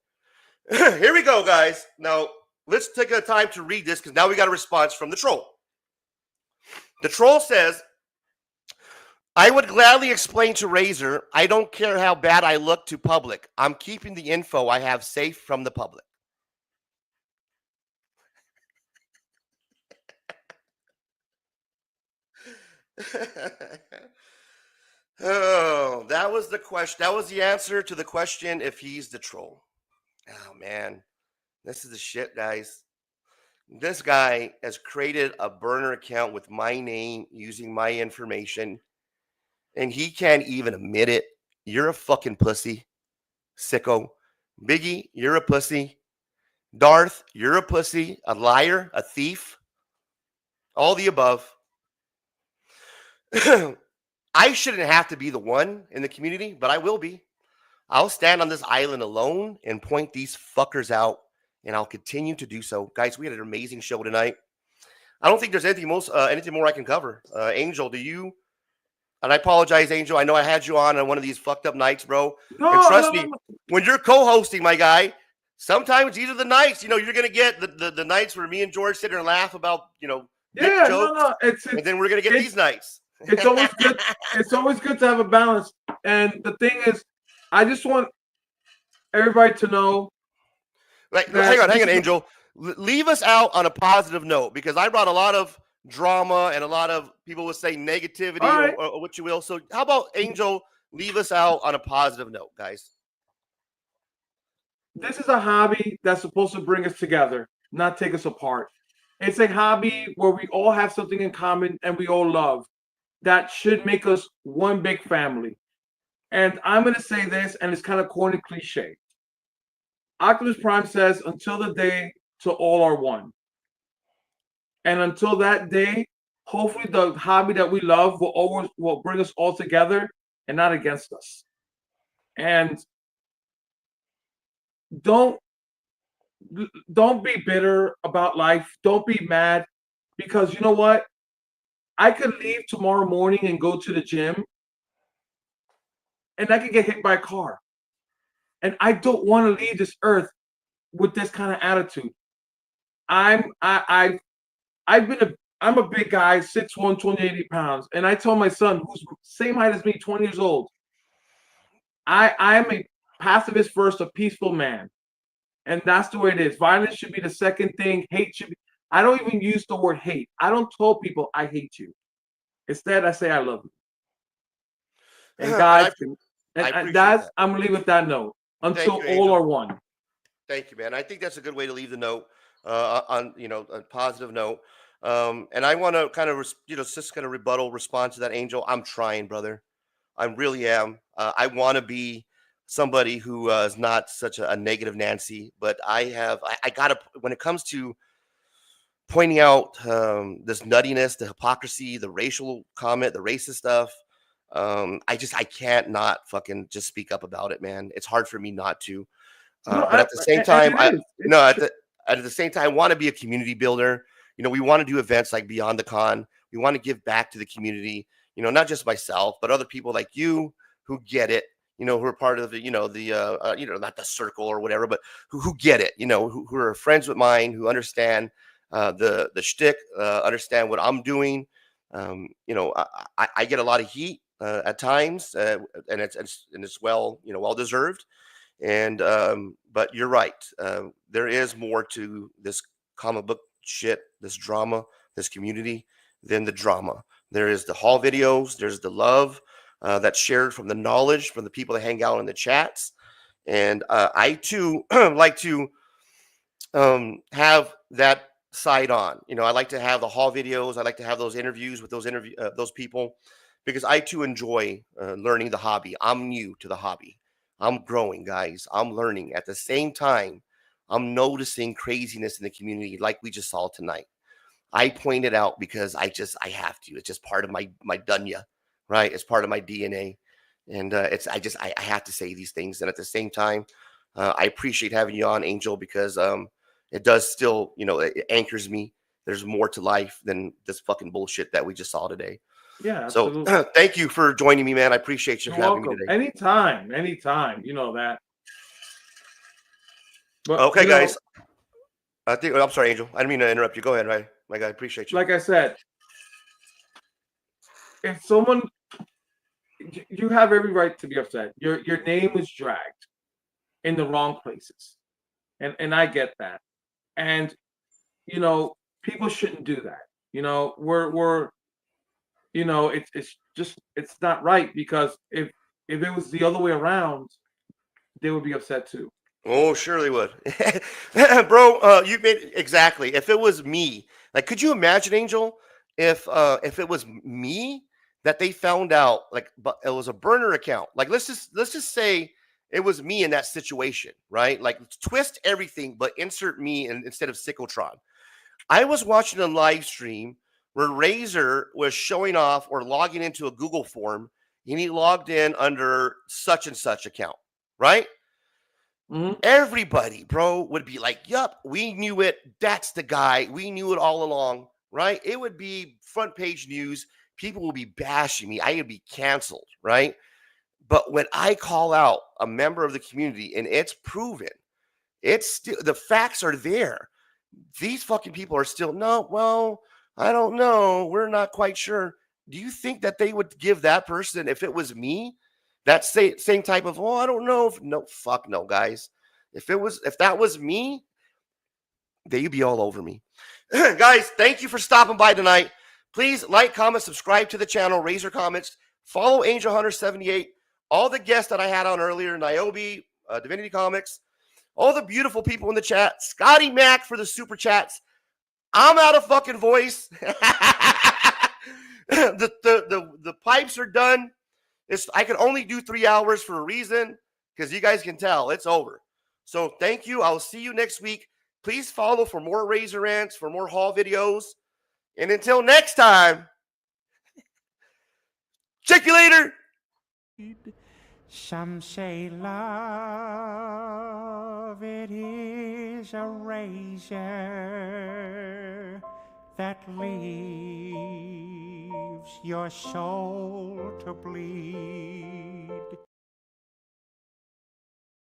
Here we go, guys. Now, let's take a time to read this, because now we got a response from the troll. The troll says, I would gladly explain to Razor, I don't care how bad I look to public. I'm keeping the info I have safe from the public. Oh, that was the question. That was the answer to the question if he's the troll. Oh, man. This is the shit, guys. This guy has created a burner account with my name using my information, and he can't even admit it. You're a fucking pussy, sicko. Biggie, you're a pussy. Darth, you're a pussy, a liar, a thief. All the above. I shouldn't have to be the one in the community, but I will be. I'll stand on this island alone and point these fuckers out, and I'll continue to do so. Guys, we had an amazing show tonight. I don't think there's anything more I can cover. Angel, do you? And I apologize, Angel. I know I had you on one of these fucked up nights, bro. No, and trust me, when you're co-hosting, my guy, sometimes these are the nights. You're gonna get the nights where me and George sit there and laugh about yeah, jokes, it's and then we're gonna get these nights. It's always good. It's always good to have a balance. And the thing is, I just want everybody to know. Hang on, Angel. Leave us out on a positive note, because I brought a lot of drama and a lot of people would say negativity right. or what you will. So how about Angel leave us out on a positive note, guys? This is a hobby that's supposed to bring us together, not take us apart. It's a hobby where we all have something in common and we all love. That should make us one big family. And I'm going to say this, and it's kind of corny cliche. Optimus Prime says, until the day to all are one. And until that day, hopefully the hobby that we love will bring us all together and not against us. And don't be bitter about life. Don't be mad, because you know what? I could leave tomorrow morning and go to the gym, and I could get hit by a car. And I don't want to leave this earth with this kind of attitude. I'm a big guy, 6'1", 280 pounds. And I told my son, who's same height as me, 20 years old, I am a pacifist first, a peaceful man. And that's the way it is. Violence should be the second thing. Hate should be. I don't even use the word hate. I don't tell people I hate you. Instead, I say I love you. And guys, I'm gonna leave with that note. Until all are one. Thank you, man. I think that's a good way to leave the note on a positive note. And I want to kind of just kind of respond to that, Angel. I'm trying, brother. I really am. I want to be somebody who is not such a negative Nancy, but I gotta, when it comes to pointing out this nuttiness, the hypocrisy, the racial comment, the racist stuff, I can't not fucking just speak up about it, man. It's hard for me not to. But at the same time, at the same time, I want to be a community builder. We want to do events like Beyond the Con. We want to give back to the community. Not just myself, but other people like you who get it. Who are part of the, not the circle or whatever, but who get it. Who are friends with mine, who understand the shtick, understand what I'm doing. I get a lot of heat at times, and it's well deserved. And but you're right. There is more to this comic book shit, this drama, this community than the drama. There is the haul videos. There's the love that's shared from the knowledge from the people that hang out in the chats. And I too like to have that side on. I like to have the haul videos. I like to have those interviews with those people, because I too enjoy learning the hobby. I'm new to the hobby. I'm growing, guys. I'm learning. At the same time, I'm noticing craziness in the community like we just saw tonight. I point it out because I have to. It's just part of my dunya, right? It's part of my DNA. And I have to say these things. And at the same time, I appreciate having you on, Angel, because it does still, it anchors me. There's more to life than this fucking bullshit that we just saw today. Yeah, absolutely. So thank you for joining me, man. I appreciate you having me today. Anytime. You know that. But, okay, guys. I'm sorry, Angel. I didn't mean to interrupt you. Go ahead, right? My guy, appreciate you. Like I said, if someone, you have every right to be upset. Your name is dragged in the wrong places, and I get that. And people shouldn't do that. We're it's not right, because if it was the other way around, they would be upset too. Oh, surely would. Bro, you made exactly. If it was me, like, could you imagine, Angel, if it was me that they found out, like, but it was a burner account. Like, let's just say it was me in that situation, right? Like, twist everything, but insert me instead of Cyclotron. I was watching a live stream where Razor was showing off or logging into a Google form, and he logged in under such and such account, right? Everybody, bro, would be like, yup, we knew it. That's the guy. We knew it all along, right? It would be front page news. People will be bashing me. I would be canceled, right? But when I call out a member of the community and it's proven, it's still the facts are there. These fucking people are still, no, well, I don't know. We're not quite sure. Do you think that they would give that person, if it was me, that same type of, oh, I don't know. No, fuck no, guys. If that was me, they'd be all over me. Guys, thank you for stopping by tonight. Please like, comment, subscribe to the channel, raise your comments, follow Angel Hunter 78, all the guests that I had on earlier, Niobe, Divinity Comics, all the beautiful people in the chat, Scotty Mac for the super chats. I'm out of fucking voice. The pipes are done. I can only do 3 hours for a reason, because you guys can tell it's over. So thank you. I'll see you next week. Please follow for more Razor Rants, for more haul videos. And until next time, check you later. Some say love, it is a razor that leaves your soul to bleed.